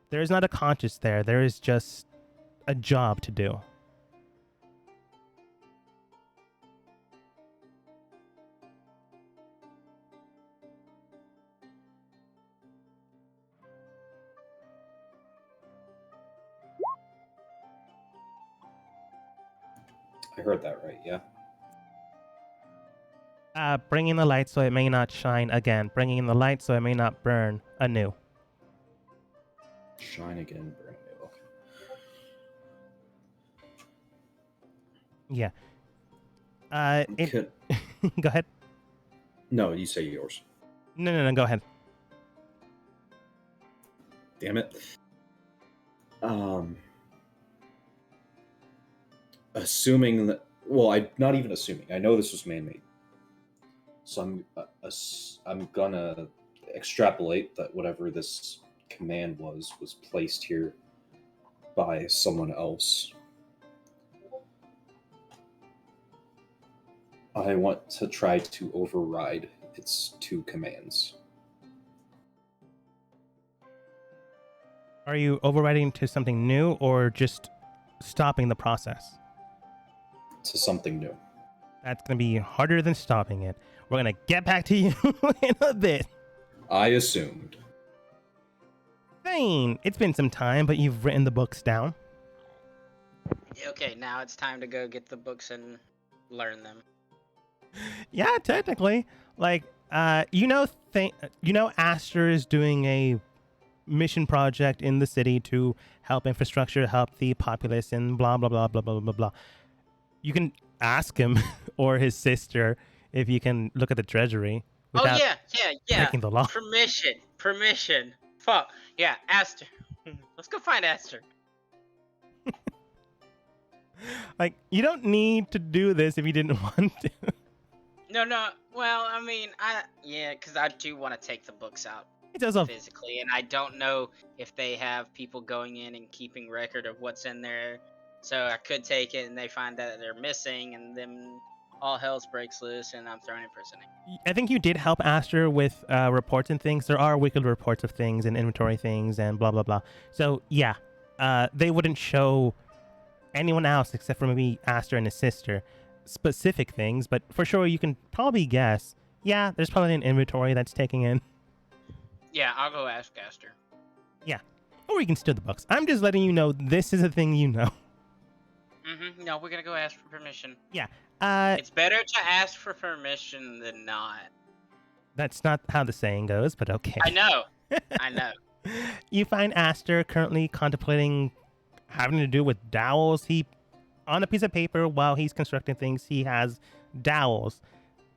There is not a conscience there. There is just a job to do. I heard that right, yeah? Bringing the light so it may not shine again. Bringing in the light so it may not burn anew. Shine again, burn new. Okay. Yeah. Could- Go ahead. No, you say yours. No, go ahead. Damn it. Assuming that, well, I'm not even assuming. I know this was man-made, so I'm gonna extrapolate that whatever this command was placed here by someone else. I want to try to override its two commands. Are you overriding to something new or just stopping the process? To something new. That's going to be harder than stopping it. We're going to get back to you in a bit. I assumed. Fine. It's been some time, but you've written the books down. Okay, now it's time to go get the books and learn them. Yeah, technically. Like, you know, Aster is doing a mission project in the city to help infrastructure, help the populace, and blah, blah, blah, blah, blah, blah, blah. You can ask him or his sister if you can look at the treasury without yeah. breaking the law. Permission. Fuck. Yeah, Aster. Let's go find Aster. Like, you don't need to do this if you didn't want to. No. Well, I mean, because I do want to take the books out It's also physically, and I don't know if they have people going in and keeping record of what's in there. So I could take it, and they find that they're missing, and then all hell breaks loose, and I'm thrown in prison. I think you did help Aster with reports and things. There are weekly reports of things and inventory things and blah, blah, blah. So, yeah, they wouldn't show anyone else except for maybe Aster and his sister specific things, but for sure you can probably guess. Yeah, there's probably an inventory that's taking in. Yeah, I'll go ask Aster. Yeah, or you can steal the books. I'm just letting you know this is a thing you know. No, we're gonna go ask for permission. Yeah. It's better to ask for permission than not. That's not how the saying goes, but okay. I know. You find Aster currently contemplating having to do with dowels. He, on a piece of paper while he's constructing things, he has dowels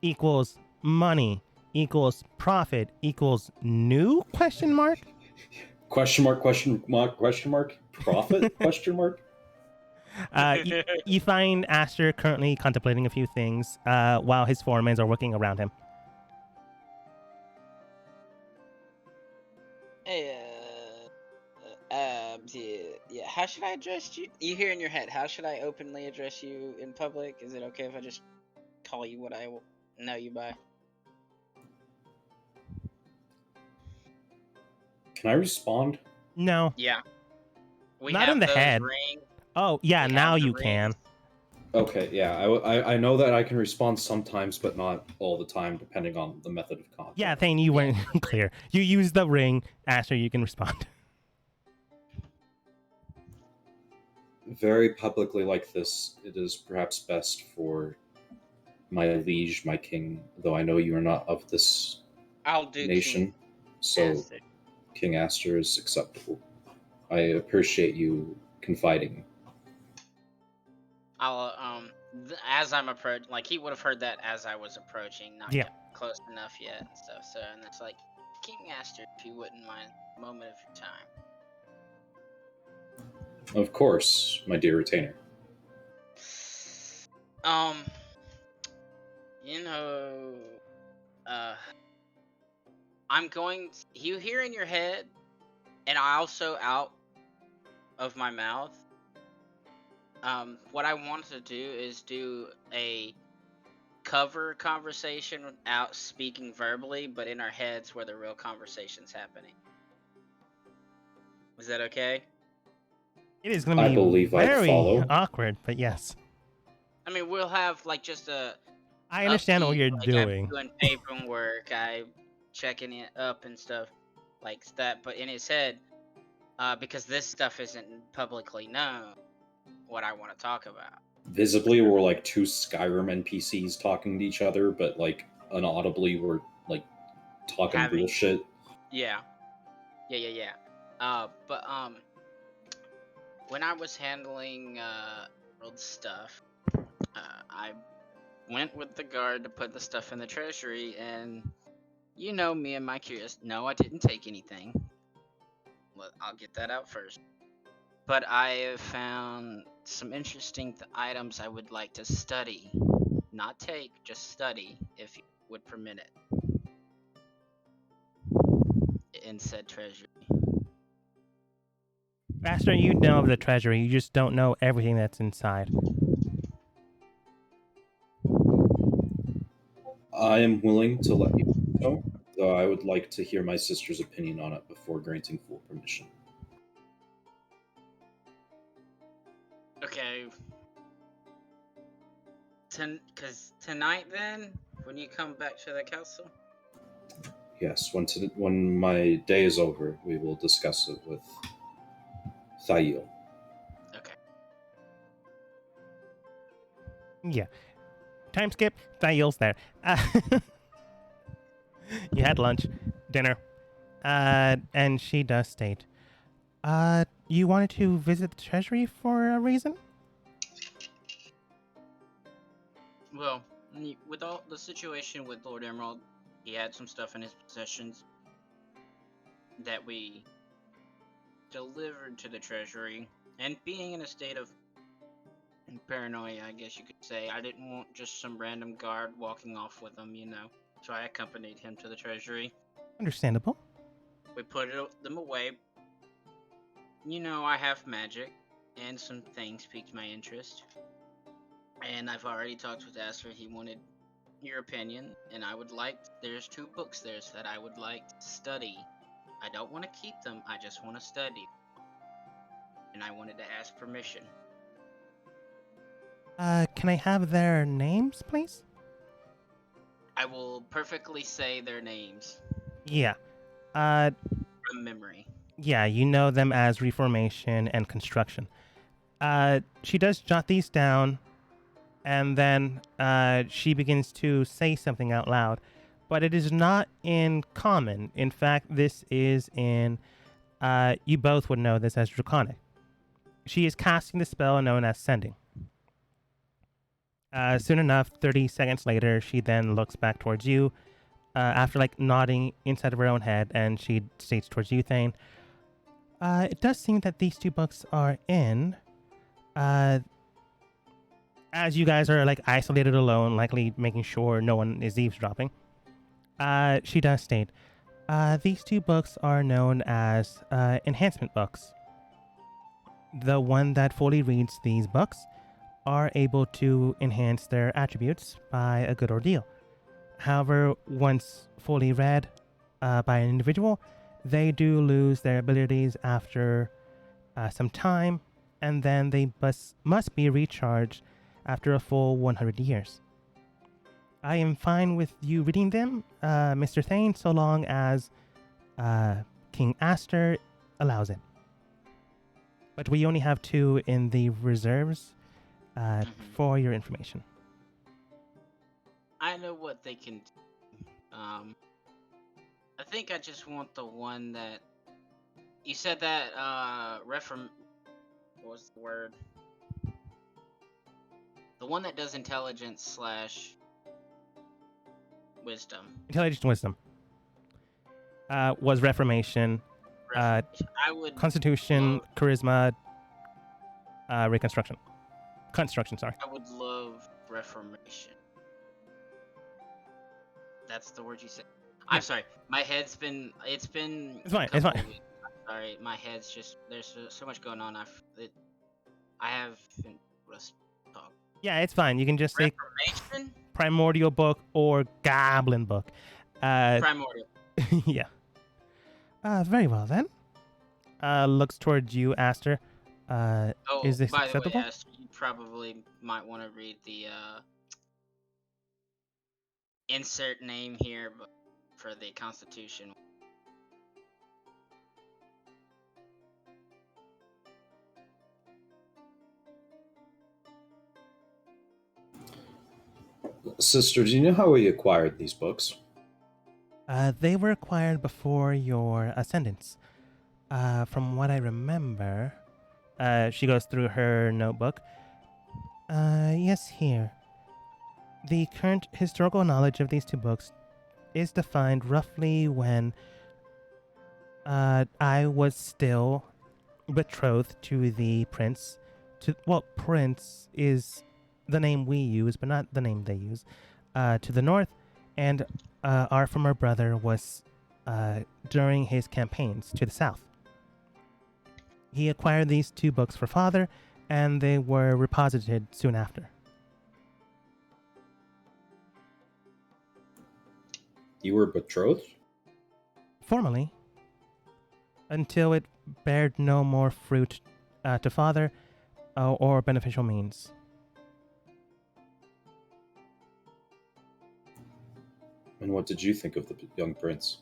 equals money equals profit equals new question mark? Question mark, profit, question mark? You find Aster currently contemplating a few things while his foremans are working around him. Yeah. How should I address you? You hear in your head. How should I openly address you in public? Is it okay if I just call you what I know you by? Can I respond? No. Yeah. We Not have in the those head. rings. Oh, yeah, We now have the you can. rings. Okay, yeah, I know that I can respond sometimes, but not all the time, depending on the method of contact. Yeah, Thane, you weren't clear. You use the ring after you can respond. Very publicly like this, it is perhaps best for my liege, my king, though I know you are not of this I'll do nation, King so Aster. King Aster is acceptable. I appreciate you confiding. I'll as I'm approaching, like he would have heard that as I was approaching, not Yeah. got close enough yet and stuff. So and it's like, King Aster, if you wouldn't mind, a moment of your time. Of course, my dear retainer. You know, I'm going. You hear in your head, and I also out of my mouth. What I want to do is do a cover conversation without speaking verbally, but in our heads where the real conversation's happening. Is that okay? It is going to I be believe I'd very follow. awkward, but yes. I mean, we'll have like just a. I understand what upbeat, you're like, doing. I'm doing paperwork, I checking it up and stuff like that. But in his head, because this stuff isn't publicly known, what I want to talk about. Visibly, we're like two Skyrim NPCs talking to each other, but like unaudibly, we're like talking Having- real shit. Yeah. But when I was handling world stuff, I went with the guard to put the stuff in the treasury, and you know me and my curious. No, I didn't take anything. Well, I'll get that out first. But I have found some interesting items I would like to study. Not take, just study, if you would permit it. In said treasury. Master, you know of the treasury. You just don't know everything that's inside. I am willing to let you know, though I would like to hear my sister's opinion on it before granting full permission. Okay. Because tonight, then, when you come back to the castle? Yes, when my day is over, we will discuss it with Thail. Okay. Yeah. Time skip. Thail's there. You had lunch, dinner, and she does state, you wanted to visit the treasury for a reason? Well, with all the situation with Lord Emerald, he had some stuff in his possessions that we delivered to the treasury, and being in a state of paranoia, I guess you could say, I didn't want just some random guard walking off with him, so I accompanied him to the treasury. Understandable. We put them away. I have magic, and some things piqued my interest. And I've already talked with Aster. He wanted your opinion, and there's 2 books there that I would like to study. I don't want to keep them, I just want to study. And I wanted to ask permission. Can I have their names, please? I will perfectly say their names Yeah. from memory. Yeah, you know them as Reformation and Construction. She does jot these down, and then she begins to say something out loud, but it is not in common. In fact, this is in, you both would know this as Draconic. She is casting the spell known as Sending. Soon enough, 30 seconds later, she then looks back towards you, after nodding inside of her own head, and she states towards you, Thane, it does seem that these 2 books are in, as you guys are isolated alone, likely making sure no one is eavesdropping, she does state, these 2 books are known as enhancement books. The one that fully reads these books are able to enhance their attributes by a good ordeal. However, once fully read by an individual, they do lose their abilities after some time, and then they must be recharged after a full 100 years. I am fine with you reading them, Mr. Thane, so long as King Aster allows it. But we only have 2 in the reserves for your information. I know what they can do. I think I just want the one that you said that what was the word? The one that does intelligence / wisdom. Intelligence and wisdom was Reformation, I would Constitution, love, Charisma, Reconstruction. Construction, sorry. I would love Reformation. That's the word you said. Yeah. I'm sorry. My head's been. It's fine. It's fine. Weeks. I'm sorry. My head's just. There's so much going on. I haven't talk. Yeah, it's fine. You can just say Reformation. Primordial Book or Goblin Book. Primordial. Yeah. Very well then. Looks towards you, Aster. Is this by acceptable? the way, Aster, you probably might want to read the insert name here, but for the Constitution. Sister, do you know how we acquired these books? They were acquired before your ascendance. From what I remember, she goes through her notebook. Yes, here. The current historical knowledge of these 2 books is defined roughly when I was still betrothed to the prince. Prince is the name we use, but not the name they use. To the north, and our former brother was during his campaigns to the south. He acquired these 2 books for father, and they were reposited soon after. You were betrothed? Formally, until it bared no more fruit to father or beneficial means. And what did you think of the young prince?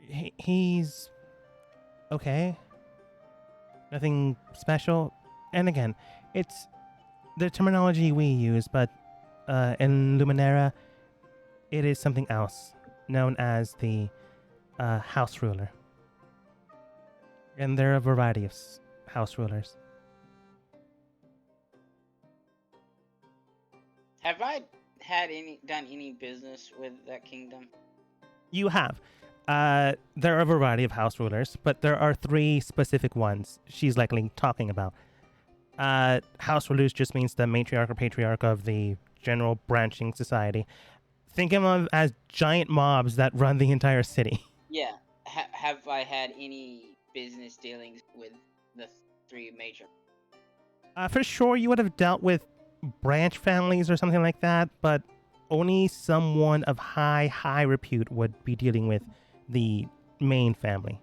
He's okay. Nothing special. And again, it's the terminology we use, but in Luminera, it is something else, known as the house ruler. And there are a variety of house rulers. Have I done any business with that kingdom? You have. There are a variety of house rulers, but there are 3 specific ones she's likely talking about. House rulers just means the matriarch or patriarch of the general branching society. Think of them as giant mobs that run the entire city. Yeah. Have I had any business dealings with the 3 major? For sure, you would have dealt with branch families or something like that, but only someone of high repute would be dealing with the main family.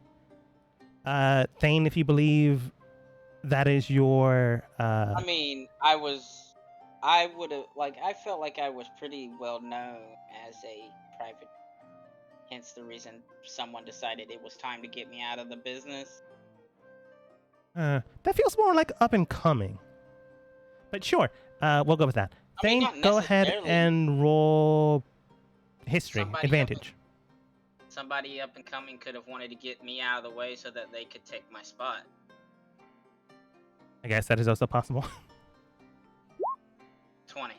Thane, if you believe that is your... I mean, I felt like I was pretty well known as a private, hence the reason someone decided it was time to get me out of the business. that feels more like up and coming. But sure, we'll go with that. I mean, Thane, go ahead and roll history advantage. Somebody up and coming could have wanted to get me out of the way so that they could take my spot. I guess that is also possible. 20.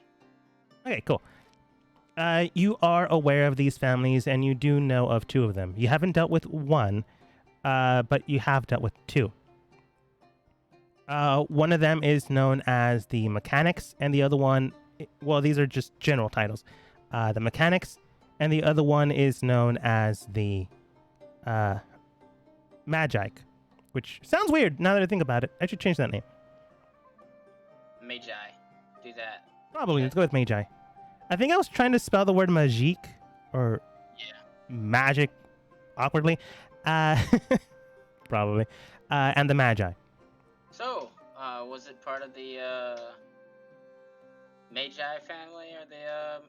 Okay, cool. You are aware of these families, and you do know of 2 of them. You haven't dealt with one, but you have dealt with 2. One of them is known as the Mechanics, and the other one, well, these are just general titles. The Mechanics, and the other one is known as the Magic, which sounds weird now that I think about it. I should change that name. Magi. Do that. Probably. Let's go with Magi. I think I was trying to spell the word magique or Yeah. magic awkwardly. Probably. And the Magi. So, was it part of the Magi family or the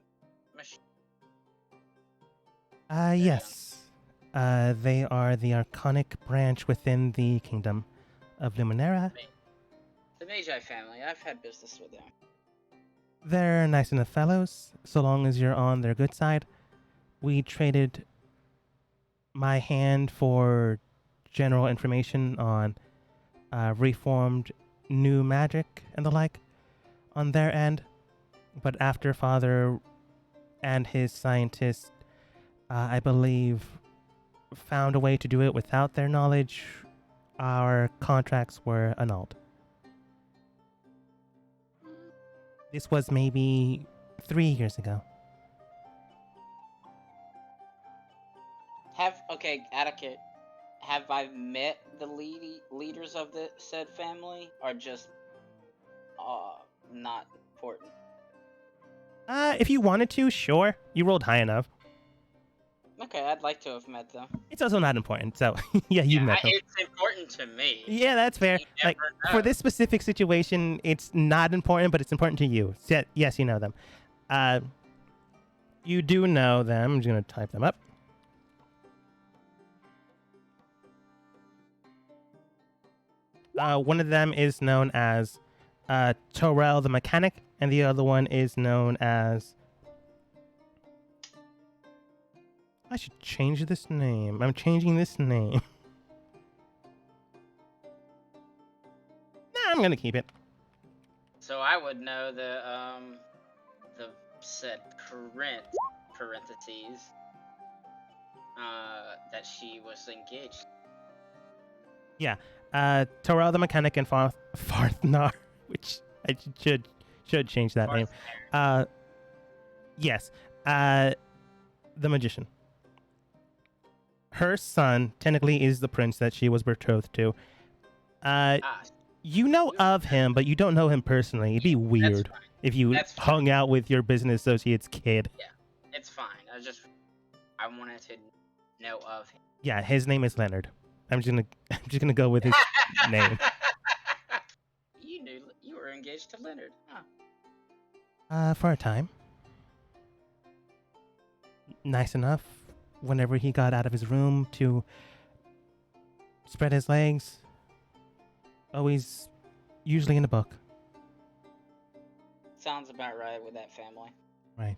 machine? Yes. They are the archonic branch within the kingdom of Luminera. The Magi family. I've had business with them. They're nice enough fellows, so long as you're on their good side. We traded my hand for general information on reformed new magic and the like on their end. But after Father and his scientists, I believe, found a way to do it without their knowledge, our contracts were annulled. This was maybe 3 years ago. Attica, have I met the leaders of the said family, or just not important? If you wanted to, sure. You rolled high enough. Okay, I'd like to have met them. It's also not important, so yeah, you met them. It's important to me. Yeah, that's fair. You Like, never for know. this specific situation, it's not important, but it's important to you. So, yes, you know them. You do know them. I'm just going to type them up. One of them is known as Torel the Mechanic, and the other one is known as... I should change this name. I'm changing this name. Nah, I'm going to keep it. So I would know the said parentheses that she was engaged. Torel the Mechanic and Farthnar, which I should change that name. Yes. The Magician. Her son technically is the prince that she was betrothed to. You know of him, but you don't know him personally. It'd be weird if you hung out with your business associate's kid. Yeah, it's fine. I wanted to know of him. Yeah, his name is Leonard. I'm just gonna go with his name. You knew you were engaged to Leonard, huh? For a time. Nice enough. Whenever he got out of his room to spread his legs. Always, usually in a book. Sounds about right with that family. Right.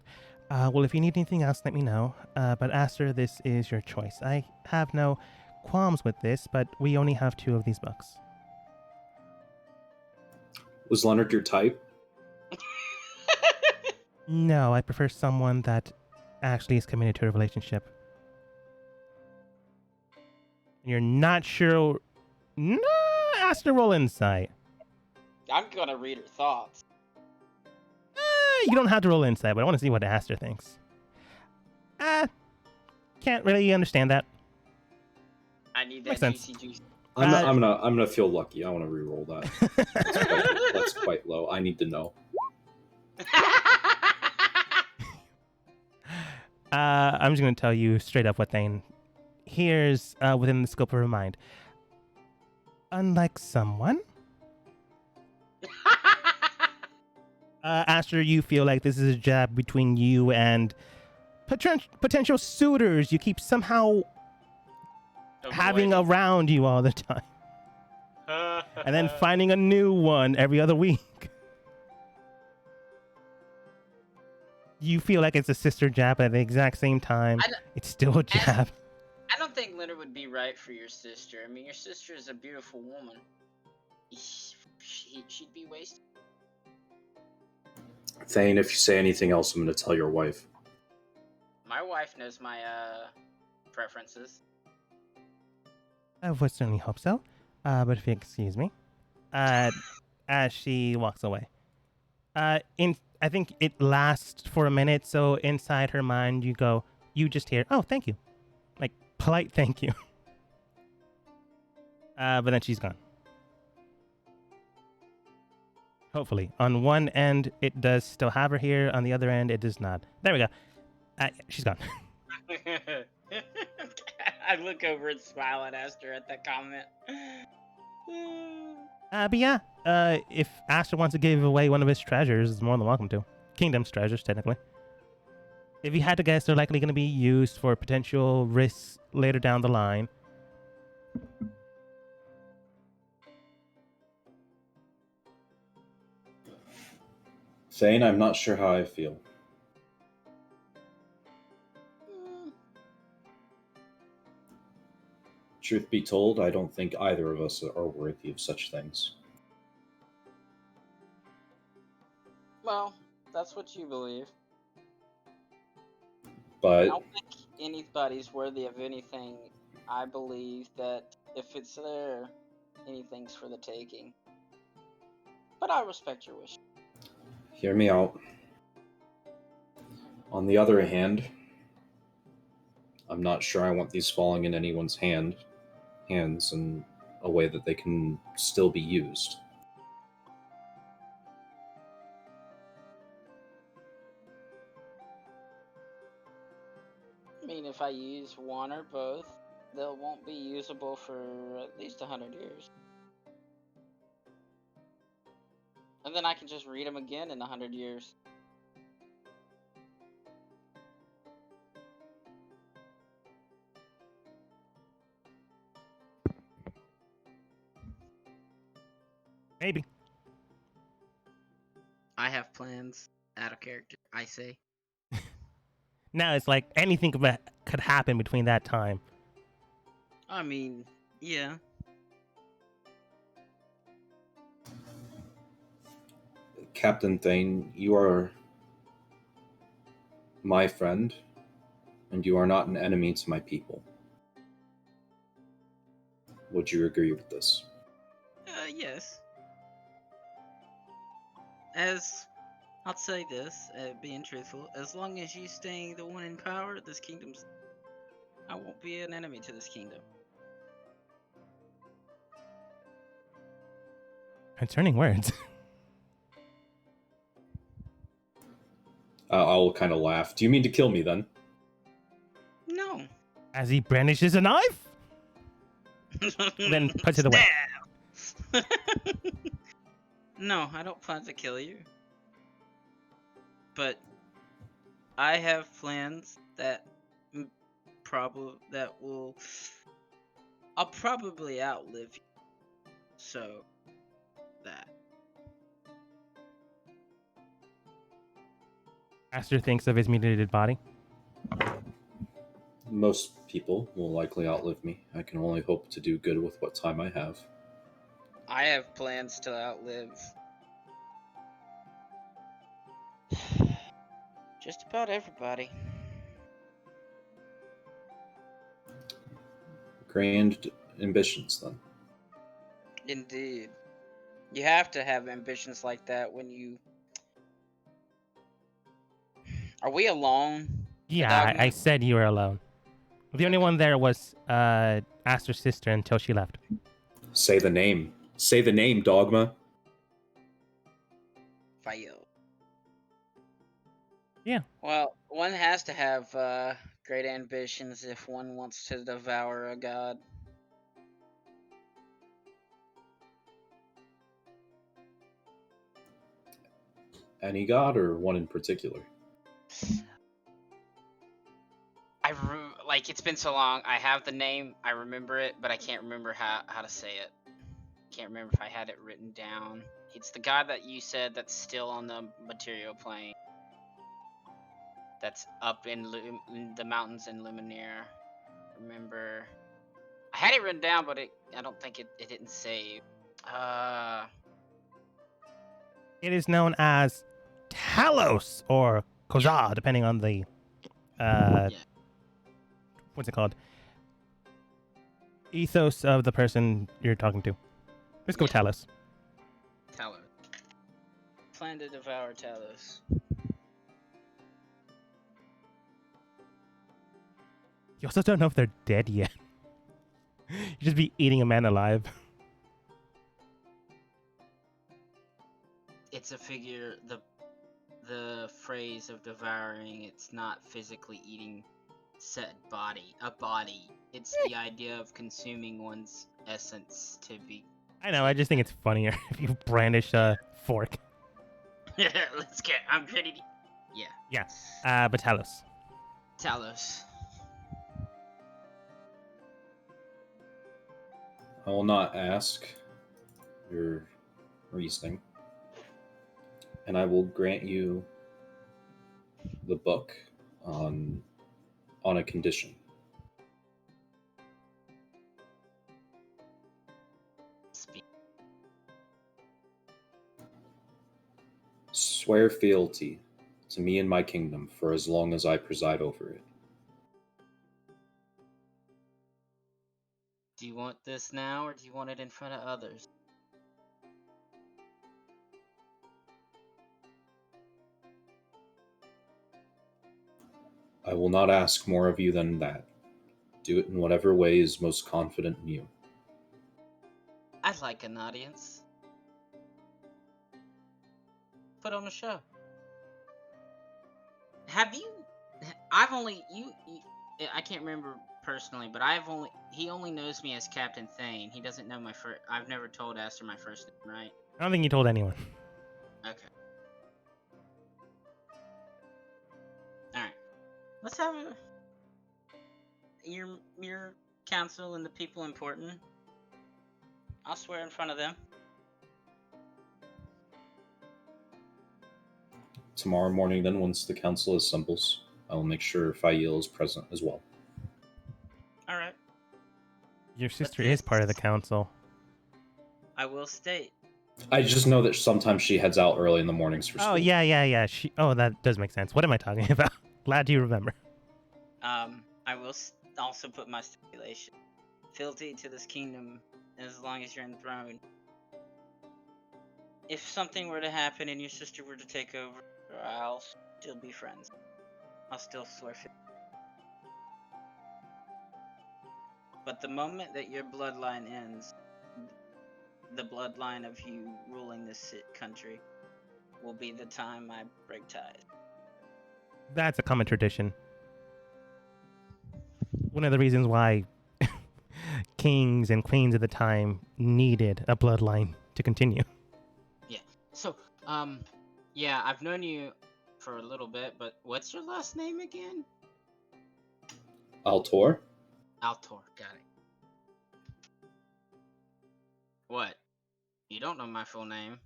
Well, if you need anything else, let me know. But Aster, this is your choice. I have no qualms with this, but we only have 2 of these books. Was Leonard your type? No, I prefer someone that actually is committed to a relationship. You're not sure... No, Aster, roll insight. I'm gonna read her thoughts. You don't have to roll insight, but I want to see what Aster thinks. Can't really understand that. I need Makes that sense. juicy. I'm gonna feel lucky. I want to re-roll that. That's quite low. I need to know. I'm just going to tell you straight up what Thane hears within the scope of her mind. Unlike someone, Aster, you feel like this is a jab between you and potential suitors you keep somehow having around you all the time. And then finding a new one every other week. You feel like it's a sister jab, but at the exact same time, it's still a jab. I don't think Leonard would be right for your sister. I mean, your sister is a beautiful woman. She'd be wasted. Thane, if you say anything else, I'm going to tell your wife. My wife knows my preferences. I would certainly hope so. But if you excuse me, as she walks away. I think it lasts for a minute, so inside her mind you just hear, oh, thank you. Like, polite thank you. But then she's gone. Hopefully. On one end, it does still have her here. On the other end, it does not. There we go. She's gone. I I look over and smile at Aster at that comment. But yeah, if Aster wants to give away one of his treasures, is more than welcome to. Kingdom's treasures, technically. If you had to guess, they're likely going to be used for potential risks later down the line. Thane, I'm not sure how I feel. Truth be told, I don't think either of us are worthy of such things. Well, that's what you believe. I But don't think anybody's worthy of anything. I believe that if it's there, anything's for the taking. But I respect your wish. hear me out. On the other hand, I'm not sure I want these falling in anyone's hands in a way that they can still be used. I mean, if I use one or both, they won't be usable for at least 100 years. And then I can just read them again in 100 years. Maybe. I have plans out of character, I say. Now it's like anything could happen between that time. I mean, yeah. Captain Thane, you are my friend, and you are not an enemy to my people. Would you agree with this? Yes. As I'll say this, being truthful, as long as you staying the one in power, this kingdom's. I won't be an enemy to this kingdom. Concerning words. I'll kind of laugh. Do you mean to kill me then? No. As he brandishes a knife, then puts it away. No, I don't plan to kill you. But I have plans that I'll probably outlive you. So that. Aster thinks of his mutilated body. Most people will likely outlive me. I can only hope to do good with what time I have. I have plans to outlive just about everybody. Grand ambitions, then. Indeed. You have to have ambitions like that when you. Are we alone? Yeah, I said you were alone. The only one there was Aster's sister until she left. Say the name. Say the name, Dogma. Fail. Yeah. Well, one has to have great ambitions if one wants to devour a god. Any god or one in particular? Like, it's been so long. I have the name, I remember it, but I can't remember how to say it. Can't remember if I had it written down. It's the god that you said that's still on the material plane. That's up in the mountains in Lumineer. Remember, I had it written down, but I don't think it didn't save. It is known as Talos or Kozar, depending on the what's it called? Ethos of the person you're talking to. Let's go with Talos. Talos. Plan to devour Talos. You also don't know if they're dead yet. You just be eating a man alive. It's a figure. The phrase of devouring. It's not physically eating said body, a body. It's the idea of consuming one's essence to be. I know. I just think it's funnier if you brandish a fork. Let's get. I'm ready to. Yeah. But Talos. Talos. I will not ask your reasoning, and I will grant you the book on a condition. Speak. Swear fealty to me and my kingdom for as long as I preside over it. Do you want this now, or do you want it in front of others? I will not ask more of you than that. Do it in whatever way is most confident in you. I'd like an audience. Put on a show. Have you? I've only you. I can't remember personally, but he only knows me as Captain Thane. He doesn't know my first. I've never told Aster my first name, right? I don't think you told anyone. Okay. All right. Let's have your council and the people important. I'll swear in front of them. Tomorrow morning, then, once the council assembles, I will make sure Fael is present as well. All right. Your sister is part of the council. I will state. I just know that sometimes she heads out early in the mornings for school. Oh, yeah. That does make sense. What am I talking about? Glad you remember. I will also put my stipulation. Fealty to this kingdom as long as you're enthroned. If something were to happen and your sister were to take over, I'll still be friends. I'll still swear fealty. But the moment that your bloodline ends, the bloodline of you ruling this country will be the time I break ties. That's a common tradition. One of the reasons why kings and queens at the time needed a bloodline to continue. Yeah. So, yeah, I've known you for a little bit, but what's your last name again? Altor? Altor, got it. What? You don't know my full name.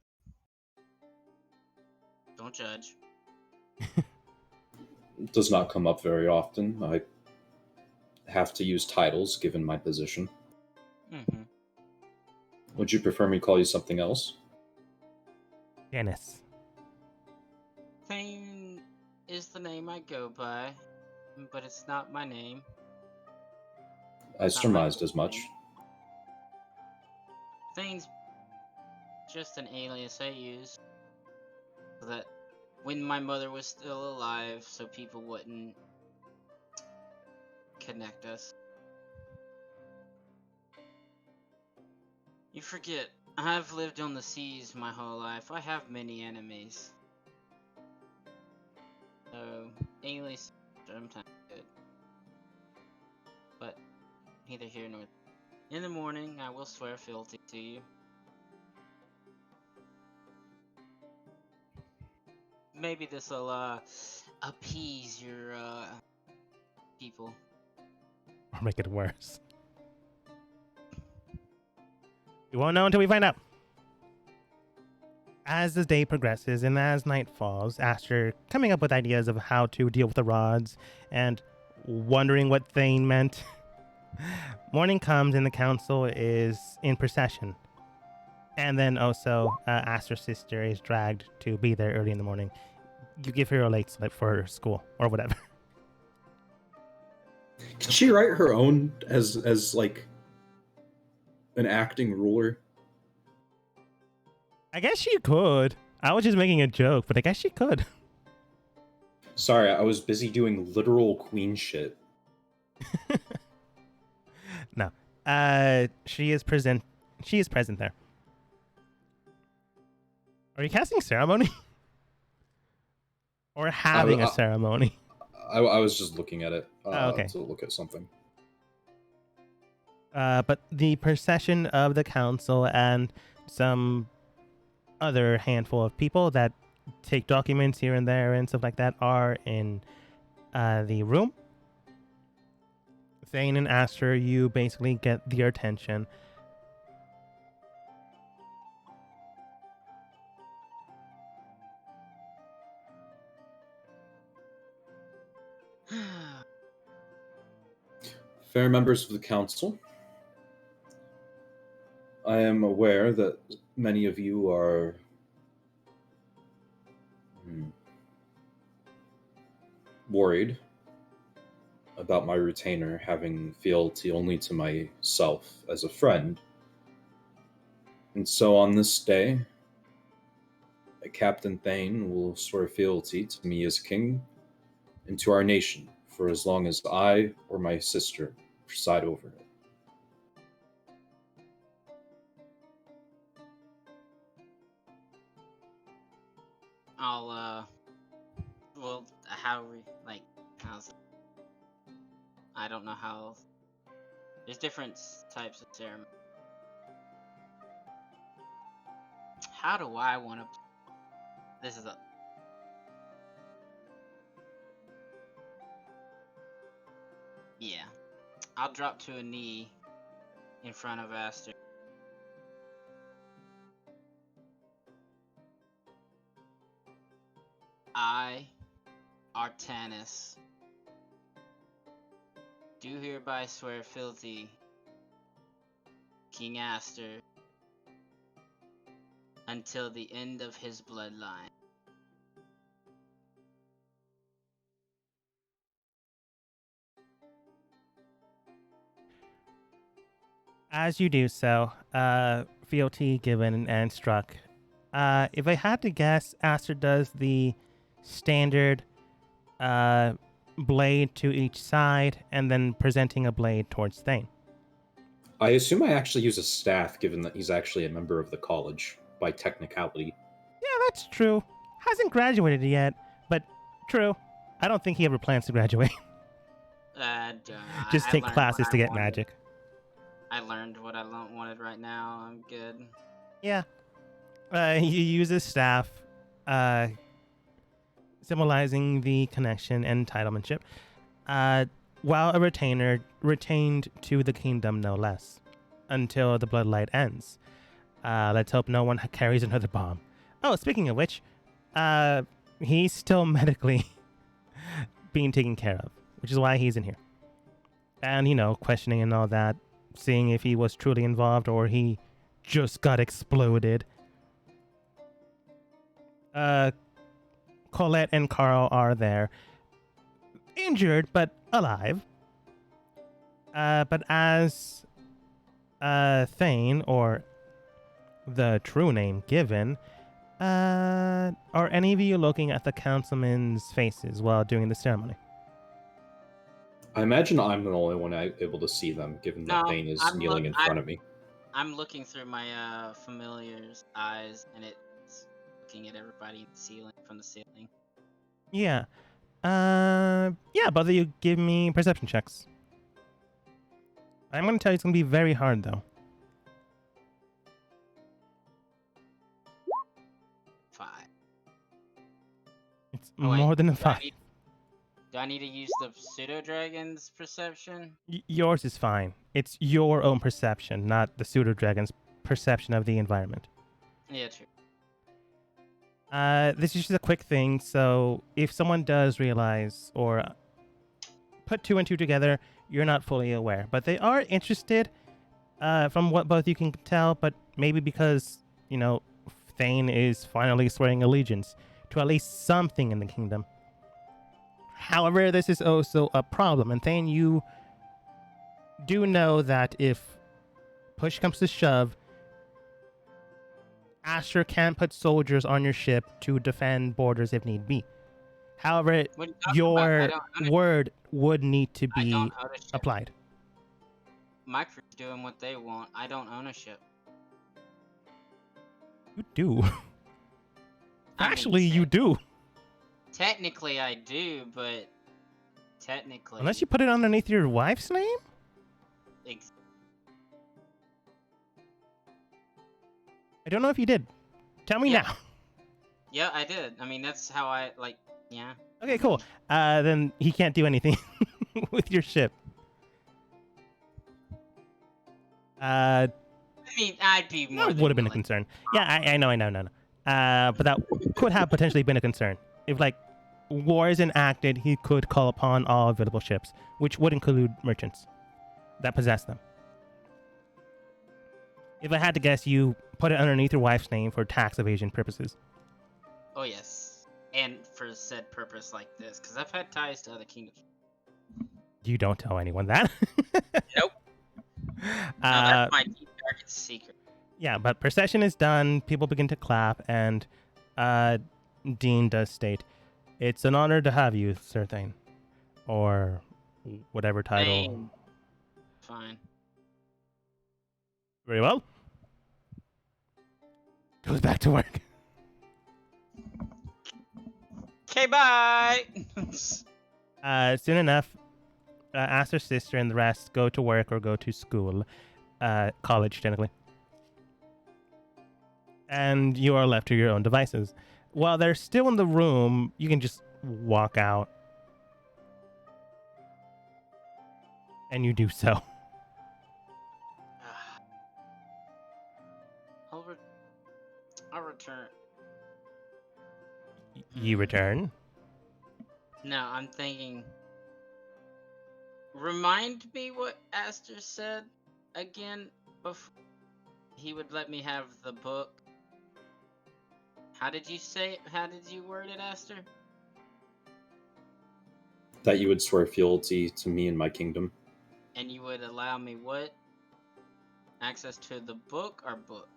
Don't judge. It does not come up very often. I have to use titles given my position. Mm-hmm. Would you prefer me call you something else? Dennis. Thane is the name I go by, but it's not my name. I surmised as much. Thane's just an alias I use so that when my mother was still alive, so people wouldn't connect us. You forget, I've lived on the seas my whole life. I have many enemies. So, alias sometimes good. But, neither here nor there. In the morning, I will swear fealty to you. Maybe this'll, appease your, people. Or make it worse. You won't know until we find out. As the day progresses and as night falls, Aster coming up with ideas of how to deal with the rods and wondering what Thane meant. Morning comes and the council is in procession. And then also, Aster's sister is dragged to be there early in the morning. You give her a late slip for school or whatever. Can she write her own as like an acting ruler? I guess she could. I was just making a joke, but I guess she could. Sorry, I was busy doing literal queen shit. No. She is present there. Are you casting ceremony? Or having a ceremony? I was just looking at it Okay. to look at something. But the procession of the council and some other handful of people that take documents here and there and stuff like that are in the room. Thane and Aster, you basically get their attention. Fair members of the council, I am aware that many of you are worried about my retainer having fealty only to myself as a friend. And so on this day, Captain Thane will swear fealty to me as king and to our nation for as long as I or my sister preside over it. Well, how we, like, how's it? I don't know how, there's different types of ceremony. How do I want to, this is a, yeah, I'll drop to a knee in front of Aster. I, Artanis, do hereby swear fealty, King Aster, until the end of his bloodline. As you do so, fealty given and struck. If I had to guess, Aster does the standard blade to each side and then presenting a blade towards Thane. I assume I actually use a staff, given that he's actually a member of the college, by technicality. Yeah, that's true. Hasn't graduated yet, but true. I don't think he ever plans to graduate. Just take classes to get magic. I learned what I wanted right now. I'm good. Yeah. You use a staff, symbolizing the connection and entitlementship, while a retainer retained to the kingdom, no less, until the bloodlight ends. Let's hope no one carries another bomb. Oh, speaking of which, he's still medically being taken care of, which is why he's in here. And, questioning and all that, seeing if he was truly involved or he just got exploded. Colette and Carl are there. Injured, but alive. But as Thane, or the true name given, are any of you looking at the councilmen's faces while doing the ceremony? I imagine I'm the only one able to see them, given that Thane is kneeling in front of me. I'm looking through my familiar's eyes, and it's looking at everybody from the ceiling. Yeah. Both of you give me perception checks. I'm going to tell you it's going to be very hard, though. 5. It's more than a 5. Do I need to use the pseudo-dragon's perception? Yours is fine. It's your own perception, not the pseudo-dragon's perception of the environment. Yeah, true. This is just a quick thing, so if someone does realize or put 2 and 2 together, you're not fully aware. But they are interested, from what both you can tell, but maybe because, Thane is finally swearing allegiance to at least something in the kingdom. However, this is also a problem, and Thane, you do know that if push comes to shove, Aster can put soldiers on your ship to defend borders if need be. However, your word would need to be applied. My crew's doing what they want. I don't own a ship. You do. Actually, you do. Technically, I do, but technically. Unless you put it underneath your wife's name? Ex- I don't know if you did. Tell me Yeah. now. Yeah, I did. I mean, that's how I like. Yeah. Okay, cool. Then he can't do anything with your ship. I mean, I'd be more That than would have been a willing. concern. Yeah, I know. But that could have potentially been a concern. If, like, war is enacted, he could call upon all available ships, which would include merchants that possess them. If I had to guess, you put it underneath your wife's name for tax evasion purposes. Oh yes, and for said purpose like this, because I've had ties to other kingdoms. You don't tell anyone that. Nope. No, that's my deep darkest secret. Yeah, but procession is done. People begin to clap, and Dean does state, "It's an honor to have you, Sir Thane," or whatever title. Thane. Fine. Very well. Goes back to work. Okay, bye. Soon enough, Aster's sister and the rest go to work or go to school, college technically, and you are left to your own devices. While they're still in the room, you can just walk out, and you do so. I'll return. You return. No, I'm thinking. Remind me what Aster said again before he would let me have the book. How did you say it? How did you word it, Aster? That you would swear fealty to me and my kingdom. And you would allow me what? Access to the book or book?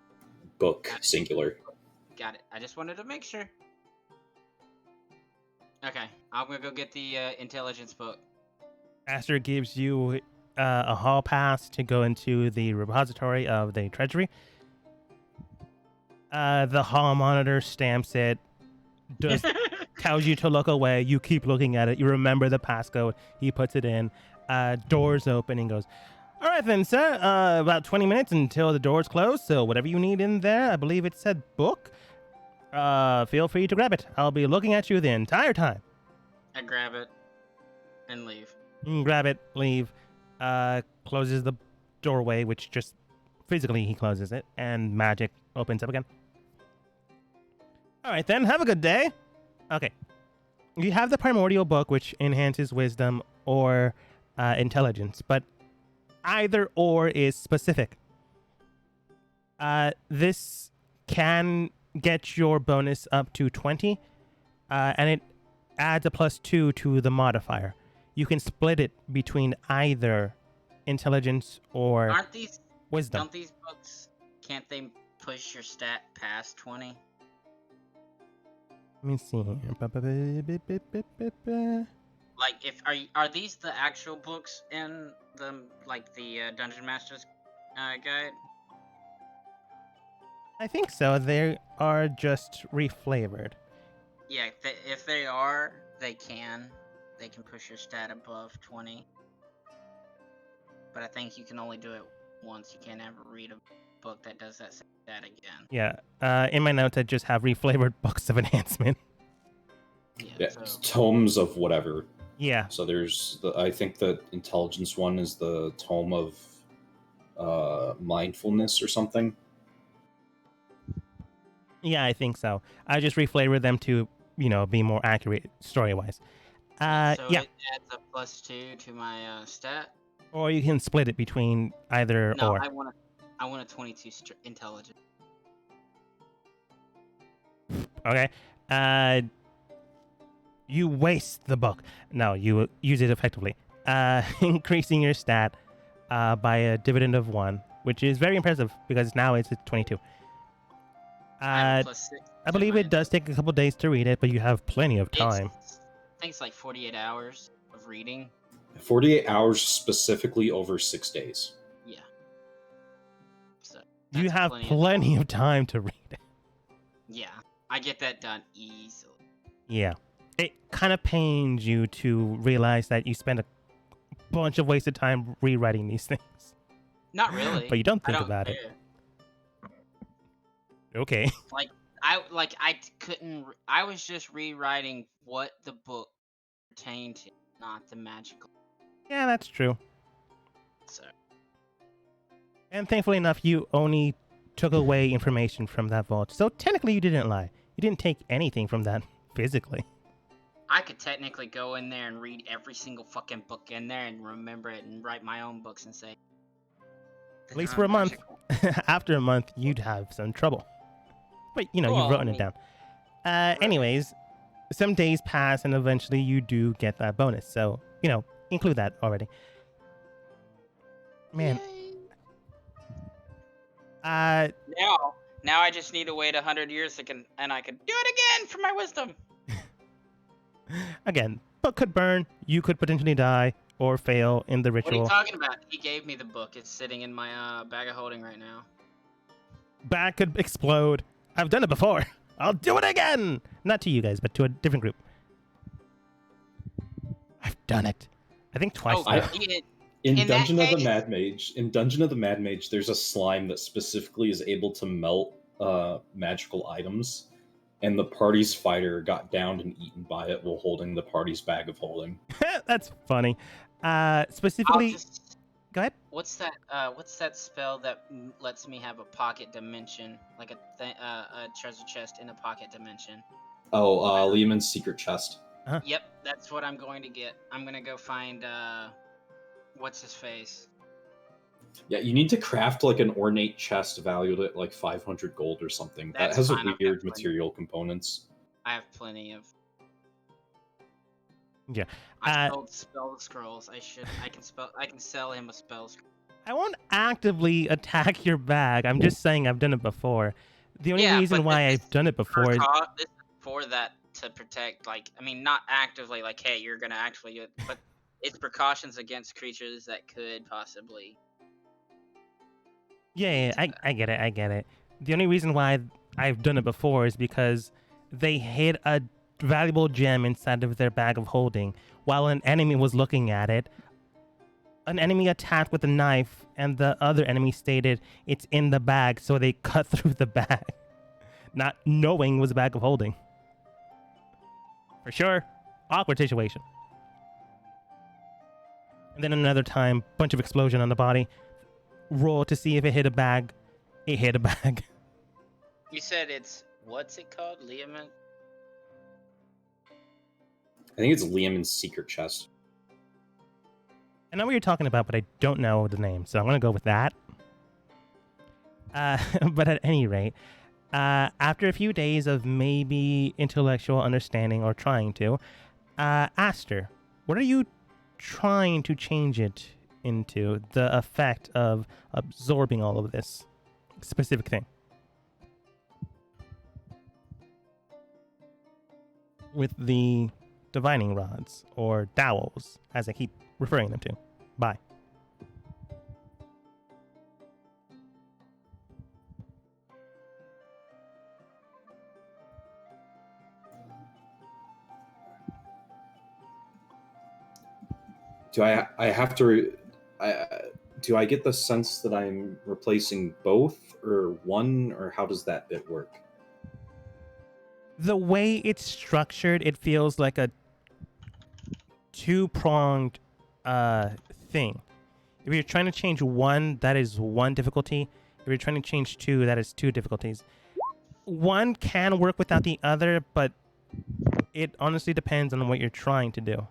Book, singular. Got it. I just wanted to make sure. Okay, I'm gonna go get the intelligence book. Aster gives you a hall pass to go into the repository of the treasury. The hall monitor stamps it, tells you to look away. You keep looking at it. You remember the passcode. He puts it in. Doors open and goes, "All right then, sir. About 20 minutes until the doors close. So whatever you need in there, I believe it said book. Feel free to grab it. I'll be looking at you the entire time." I grab it and leave. Grab it, leave. Closes the doorway, which just physically he closes it, and magic opens up again. All right then, have a good day. Okay. You have the primordial book, which enhances wisdom or intelligence, but either or is specific. This can get your bonus up to 20, and it adds a +2 to the modifier. You can split it between either intelligence or Aren't these wisdom. Don't these books? Can't they push your stat past 20? Let me see here. Like, are these the actual books in the Dungeon Master's guide? I think so. They are just reflavored. Yeah, if they are, they can push your stat above 20. But I think you can only do it once. You can't ever read a book that does that stat again. Yeah. In my notes, I just have reflavored books of enhancement. Yeah, So, tomes of whatever. Yeah. So there's I think the intelligence one is the tome of mindfulness or something. Yeah, I think so. I just reflavored them to, be more accurate story-wise. so Yeah. it adds a +2 to my stat. Or you can split it between either No, or. I want a 22 intelligence. Okay. You waste the book. No, you use it effectively. Increasing your stat by a dividend of 1, which is very impressive because now it's at 22. I have a +6. I believe it does take a couple days to read it, but you have plenty of time. I think it's like 48 hours of reading. 48 hours specifically over 6 days. Yeah. So You that's have plenty of time to read it. Yeah, I get that done easily. Yeah. it kind of pains you to realize that you spent a bunch of wasted time rewriting these things. Not really. But you don't I think don't about it. care. Okay. I was just rewriting what the book pertained to, not the magical. Yeah, that's true. So And thankfully enough, you only took away information from that vault. So technically you didn't lie. You didn't take anything from that physically. I could technically go in there and read every single fucking book in there and remember it and write my own books and say. At least for a month. After a month, you'd have some trouble. But, you've written it down. Anyways, some days pass and eventually you do get that bonus. So, include that already. Man. Now I just need to wait 100 years and I could do it again for my wisdom. Again, book could burn. You could potentially die or fail in the ritual. What are you talking about? He gave me the book. It's sitting in my bag of holding right now. Bag could explode. I've done it before. I'll do it again. Not to you guys, but to a different group. I've done it. I think twice. In Dungeon of the Mad Mage, there's a slime that specifically is able to melt magical items, and the party's fighter got downed and eaten by it while holding the party's bag of holding. That's funny. Specifically, go ahead. What's that spell that lets me have a pocket dimension, like a treasure chest in a pocket dimension? Oh, Lehman's secret chest. Uh-huh. Yep, that's what I'm going to get. I'm gonna go find what's his face. Yeah, you need to craft like an ornate chest valued at like 500 gold or something. That has a weird material components. I have plenty of. Yeah. I sold spell scrolls. I can sell him a spell scroll. I won't actively attack your bag. I'm just saying I've done it before. The only reason why I've done it before is this is for that to protect. Not actively. Like, hey, you're gonna actually do it, but it's precautions against creatures that could possibly. Yeah, I get it. The only reason why I've done it before is because they hid a valuable gem inside of their bag of holding while an enemy was looking at it. An enemy attacked with a knife, and the other enemy stated it's in the bag, so they cut through the bag, not knowing it was a bag of holding. For sure, awkward situation. And then another time, bunch of explosion on the body. Roll to see if it hit a bag. It hit a bag. You said what's it called? Liaman? I think it's Liaman's secret chest. I know what you're talking about, but I don't know the name, so I'm going to go with that. But at any rate, after a few days of maybe intellectual understanding or trying to, Aster, what are you trying to change it into, the effect of absorbing all of this specific thing? With the divining rods, or dowels, as I keep referring them to. Bye. Do I have to? Do I get the sense that I'm replacing both or one, or how does that bit work? The way it's structured, it feels like a two-pronged thing. If you're trying to change one, that is one difficulty. If you're trying to change two, that is two difficulties. One can work without the other, but it honestly depends on what you're trying to do.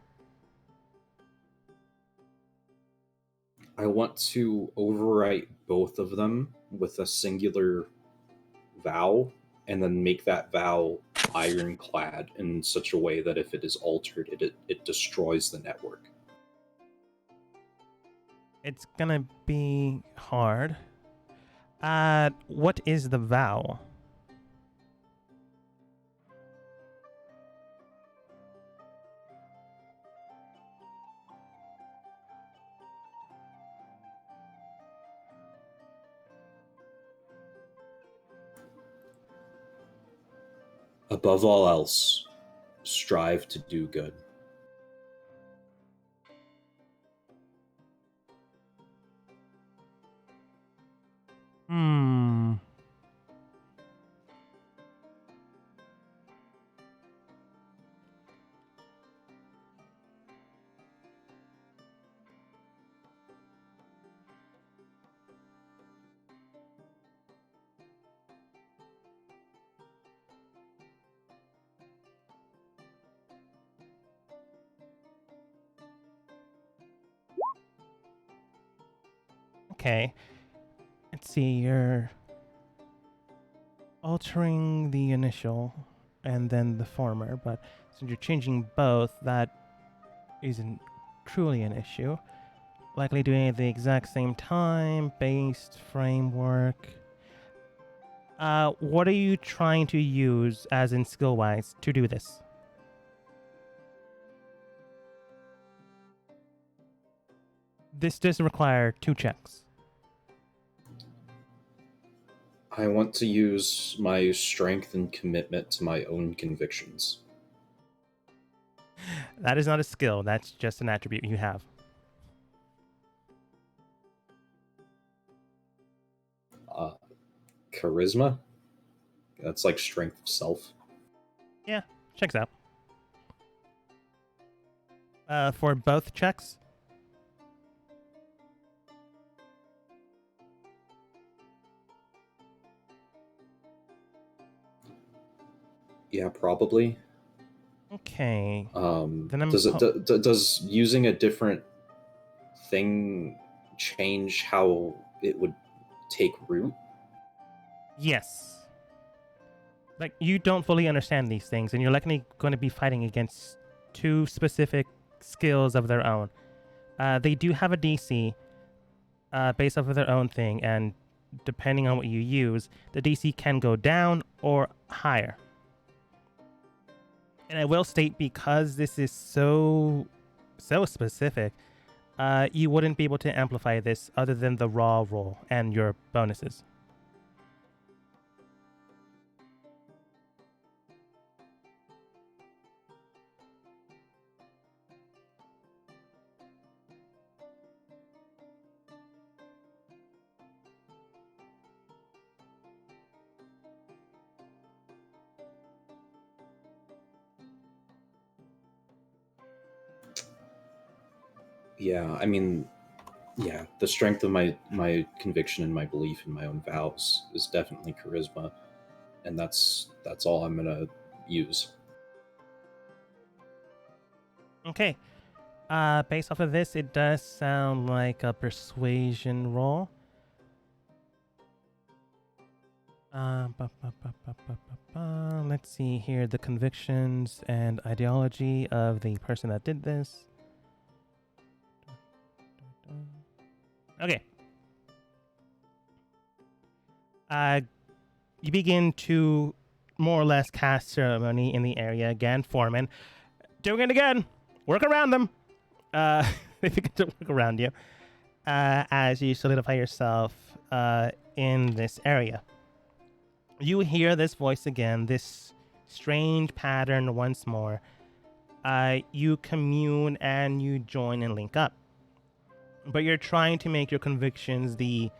I want to overwrite both of them with a singular vow, and then make that vow ironclad in such a way that if it is altered, it destroys the network. It's gonna be hard. What is the vow? Above all else, strive to do good. Hmm. Okay. Let's see, you're altering the initial and then the former, but since you're changing both, that isn't truly an issue. Likely doing it at the exact same time, based framework. What are you trying to use, as in skill-wise, to do this? This does require 2 checks. I want to use my strength and commitment to my own convictions. That is not a skill, that's just an attribute you have. Charisma? That's like strength of self. Yeah, checks out. For both checks? Yeah, probably. Okay. Then I'm Does using a different thing change how it would take root? Yes. Like, you don't fully understand these things, and you're likely going to be fighting against 2 specific skills of their own. They do have a DC based off of their own thing, and depending on what you use, the DC can go down or higher. And I will state, because this is so specific, you wouldn't be able to amplify this other than the raw roll and your bonuses. Yeah, I mean, yeah, the strength of my conviction and my belief in my own vows is definitely charisma, and that's all I'm gonna use. Okay. Based off of this, it does sound like a persuasion roll. Let's see here, the convictions and ideology of the person that did this. Okay. You begin to more or less cast ceremony in the area again. Foreman, doing it again. Work around them. They begin to work around you as you solidify yourself in this area. You hear this voice again, this strange pattern once more. You commune and you join and link up. But you're trying to make your convictions the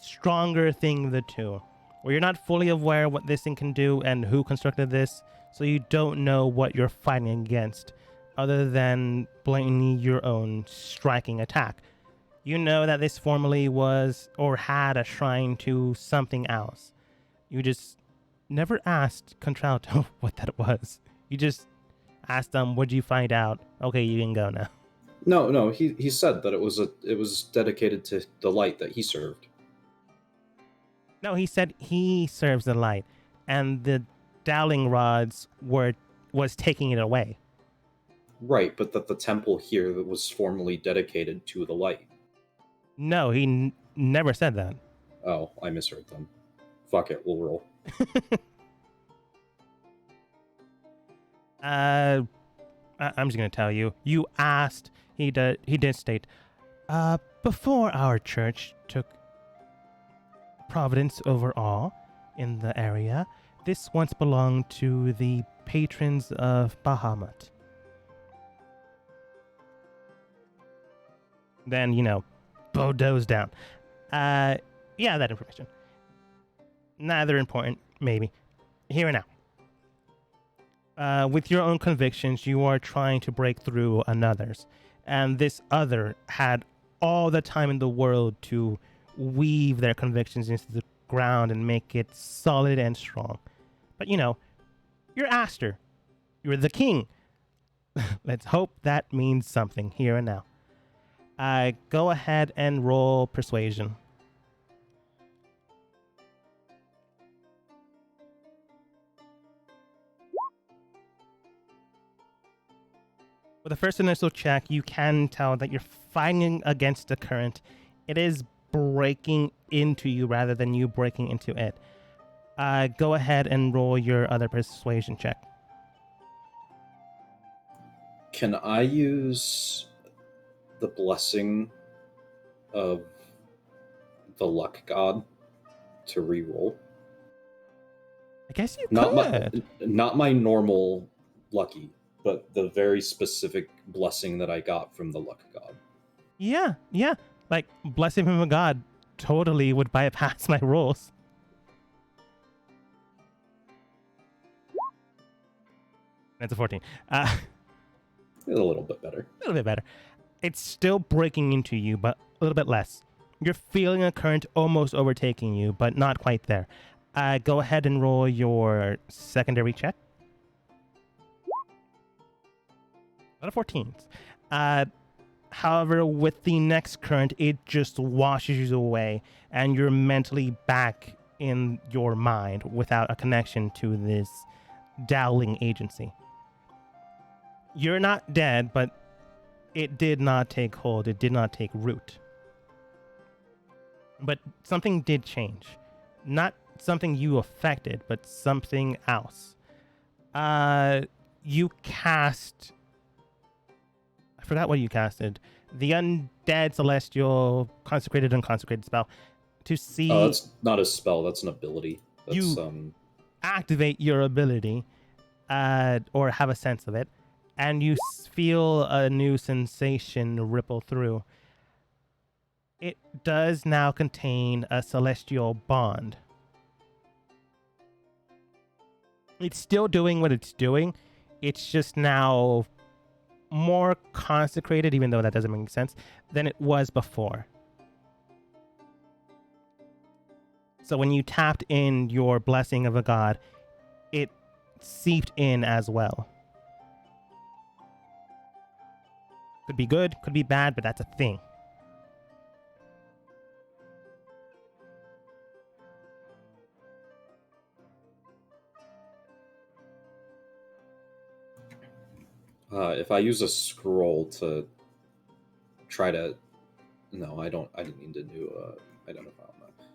stronger thing of the two, where you're not fully aware what this thing can do and who constructed this, so you don't know what you're fighting against, other than blatantly your own striking attack. You know that this formerly was or had a shrine to something else. You just never asked Contralto what that was. You just asked them, "What'd you find out?" Okay, you can go now. No, he said that it was dedicated to the light that he served. No, he said he serves the light, and the dowling rods was taking it away. Right, but that the temple here that was formerly dedicated to the light. No, he never said that. Oh, I misheard them. Fuck it, we'll roll. I'm just gonna tell you. You asked. He did state. Before our church took providence over all in the area, This once belonged to the patrons of Bahamut. Then, Bodo's down. Yeah, that information. Neither important, maybe. Here and now. With your own convictions, you are trying to break through another's. And this other had all the time in the world to weave their convictions into the ground and make it solid and strong. But, you're Aster. You're the king. Let's hope that means something here and now. Go ahead and roll persuasion. With the first initial check, you can tell that you're fighting against the current. It is breaking into you rather than you breaking into it. Go ahead and roll your other persuasion check. Can I use the blessing of the luck god to re-roll? I guess you could. Not my normal lucky, but the very specific blessing that I got from the luck god. Yeah. Like, blessing from a god totally would bypass my rolls. That's a 14. A little bit better. A little bit better. It's still breaking into you, but a little bit less. You're feeling a current almost overtaking you, but not quite there. Go ahead and roll your secondary check. A lot of 14s. However, with the next current, it just washes you away, and you're mentally back in your mind without a connection to this dowling agency. You're not dead, but it did not take hold. It did not take root. But something did change. Not something you affected, but something else. You cast... I forgot what you casted. The Undead Celestial Consecrated Unconsecrated spell. To see... Oh, that's not a spell. That's an ability. That's, you activate your ability, or have a sense of it, and you feel a new sensation ripple through. It does now contain a celestial bond. It's still doing what it's doing. It's just now more consecrated, even though that doesn't make sense, than it was before. So when you tapped in your blessing of a god, it seeped in as well. Could be good, could be bad, but that's a thing. If I use a scroll to try to... No, I didn't mean to do identify on that.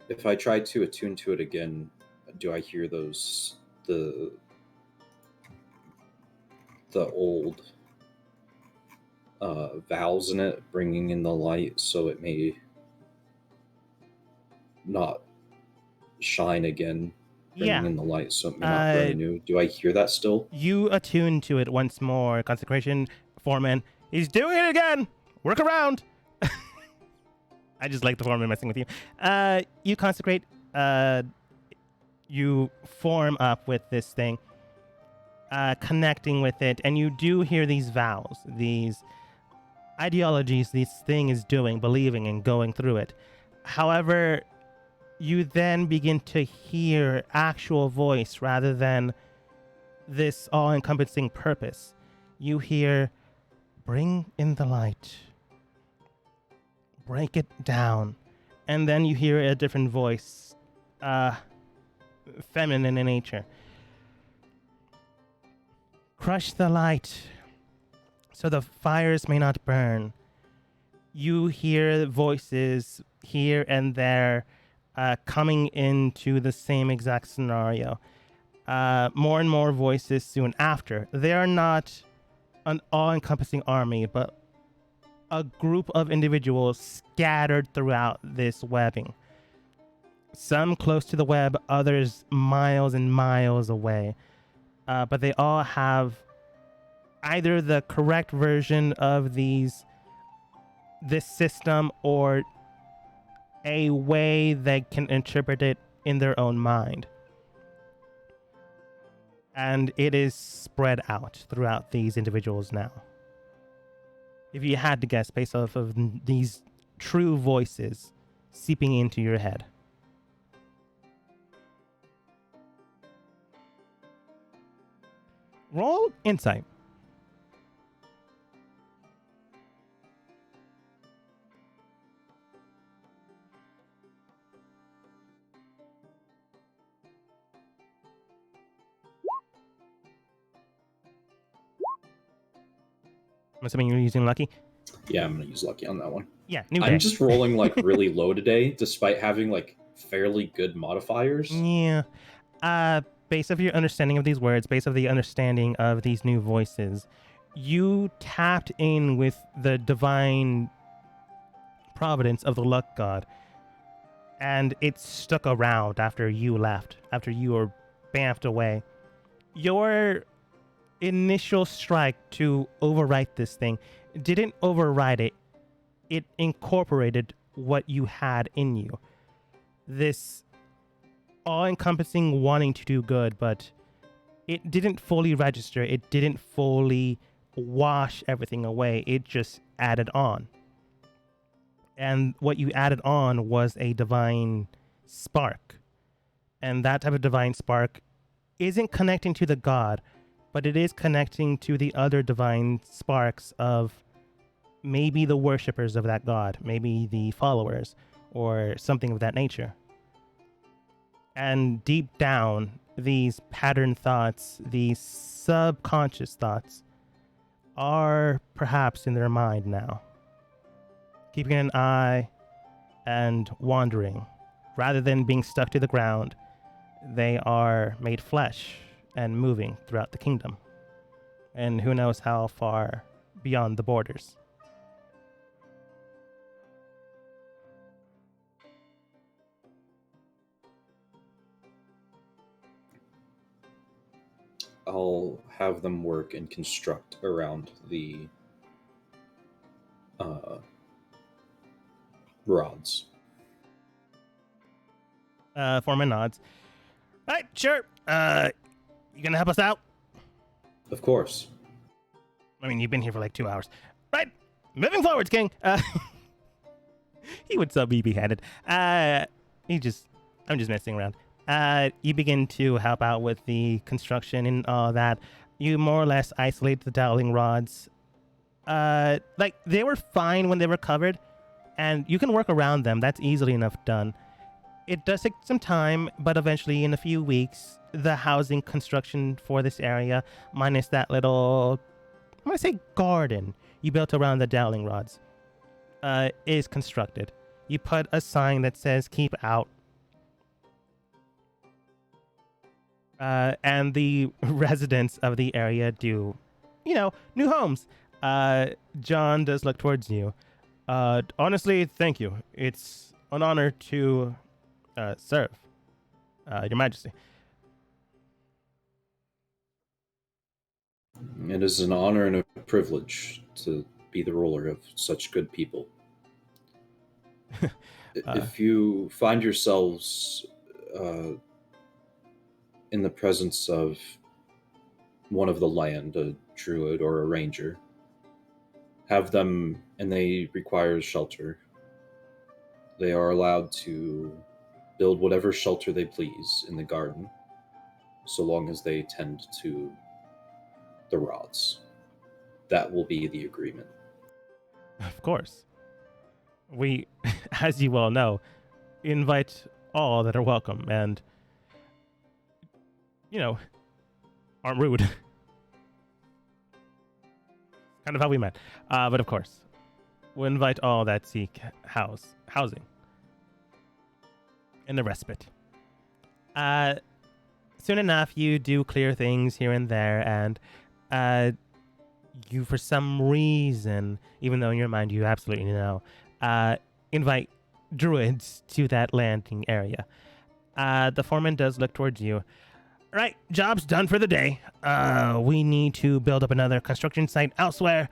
If I try to attune to it again, do I hear those... the old vows in it, bringing in the light so it may not shine again, bringing in the light so it may not burn anew? Do I hear that still? You attune to it once more. Consecration, Foreman. He's doing it again! Work around! I just like the Foreman messing with you. You consecrate, you form up with this thing, connecting with it, and you do hear these vows, these ideologies this thing is doing, believing, and going through it. However, you then begin to hear actual voice rather than this all-encompassing purpose. You hear, bring in the light. Break it down. And then you hear a different voice, feminine in nature. Crush the light so the fires may not burn. You hear voices here and there coming into the same exact scenario. More and more voices soon after. They are not an all-encompassing army, but a group of individuals scattered throughout this webbing. some close to the web, others miles and miles away. But they all have either the correct version of this system or a way they can interpret it in their own mind. And it is spread out throughout these individuals now. If you had to guess based off of these true voices seeping into your head. Roll insight. I'm assuming you're using lucky? Yeah, I'm going to use lucky on that one. Yeah, new day. I'm just rolling like really low today, despite having like fairly good modifiers. Yeah. Based off your understanding of these words, based off the understanding of these new voices, you tapped in with the divine providence of the luck god. And it stuck around after you left, after you were bamfed away. Your initial strike to overwrite this thing didn't override it. It incorporated what you had in you. This all-encompassing wanting to do good, but it didn't fully register. It didn't fully wash everything away. It just added on. And what you added on was a divine spark. And that type of divine spark isn't connecting to the god, but it is connecting to the other divine sparks of maybe the worshippers of that god, maybe the followers, or something of that nature. And deep down, these pattern thoughts, these subconscious thoughts, are perhaps in their mind now, keeping an eye and wandering. Rather than being stuck to the ground, they are made flesh and moving throughout the kingdom. And who knows how far beyond the borders. I'll have them work and construct around the rods. Foreman nods. Right, sure. You gonna help us out? Of course. I mean, you've been here for like 2 hours. Right, moving forwards, King. He would so be beheaded. I'm just messing around. You begin to help out with the construction and all that. You more or less isolate the dowling rods. Like, they were fine when they were covered, and you can work around them. That's easily enough done. It does take some time, but eventually, in a few weeks, the housing construction for this area, minus that little, I'm going to say garden you built around the dowling rods, is constructed. You put a sign that says, keep out. And the residents of the area do, new homes. John does look towards you. Honestly, thank you. It's an honor to serve Your Majesty. It is an honor and a privilege to be the ruler of such good people. If you find yourselves in the presence of one of the land, a druid or a ranger, have them, and they require shelter, they are allowed to build whatever shelter they please in the garden, so long as they tend to the rods. That will be the agreement. Of course. We, as you well know, invite all that are welcome and, aren't rude. Kind of how we met. But of course, we'll invite all that seek housing and the respite. Soon enough, you do clear things here and there, and you, for some reason, even though in your mind you absolutely know, invite druids to that landing area. The foreman does look towards you. Right, job's done for the day. We need to build up another construction site elsewhere.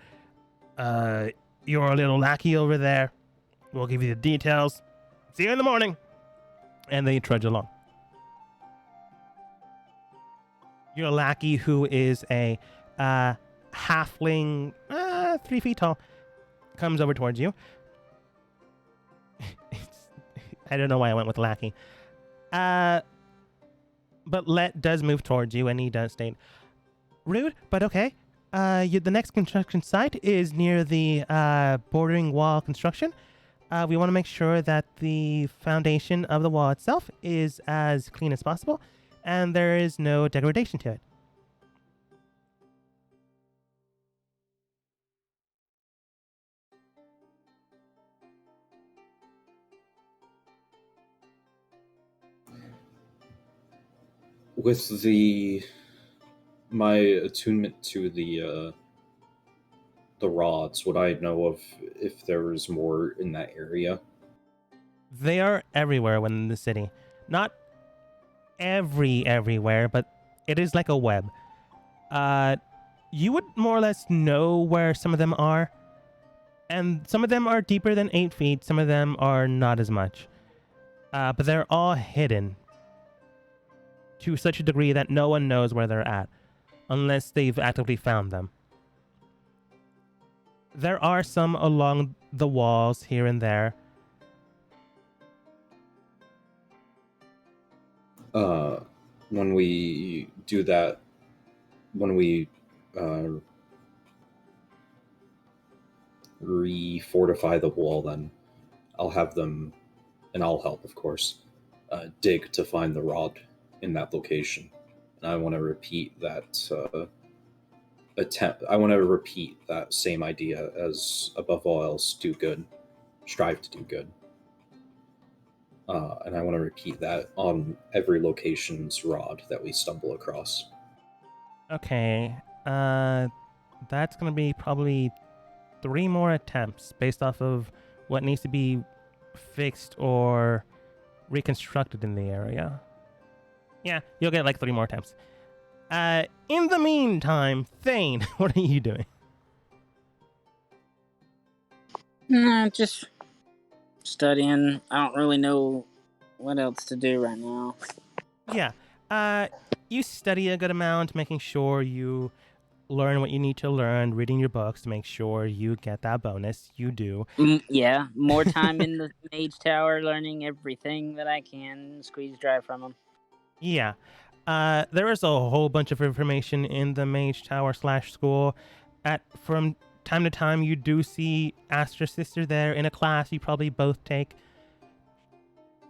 Your little lackey over there. We'll give you the details. See you in the morning. And they trudge along. Your lackey, who is a halfling, 3 feet tall, comes over towards you. I don't know why I went with lackey. But Let does move towards you, and he does state, rude, but okay. The next construction site is near the bordering wall construction. We want to make sure that the foundation of the wall itself is as clean as possible, and there is no degradation to it. With my attunement to the rods, would I know of if there was more in that area? They are everywhere within the city. Not everywhere, but it is like a web. You would more or less know where some of them are, and some of them are deeper than 8 feet, some of them are not as much. But they're all hidden to such a degree that no one knows where they're at, unless they've actively found them. There are some along the walls here and there. When we do that, when we refortify the wall, then I'll have them, and I'll help, of course, dig to find the rod in that location. And I want to repeat that I want to repeat that same idea as above all else, do good, strive to do good. And I want to repeat that on every location's rod that we stumble across. Okay, that's going to be probably 3 more attempts based off of what needs to be fixed or reconstructed in the area. Yeah, you'll get like 3 more attempts. In the meantime, Thane, what are you doing? Nah, just studying. I don't really know what else to do right now. Yeah, you study a good amount, making sure you learn what you need to learn, reading your books to make sure you get that bonus. You do. Yeah, more time in the Mage Tower, learning everything that I can, squeeze dry from them. Yeah. There is a whole bunch of information in the Mage Tower / school. From time to time, you do see Astra's sister there in a class you probably both take.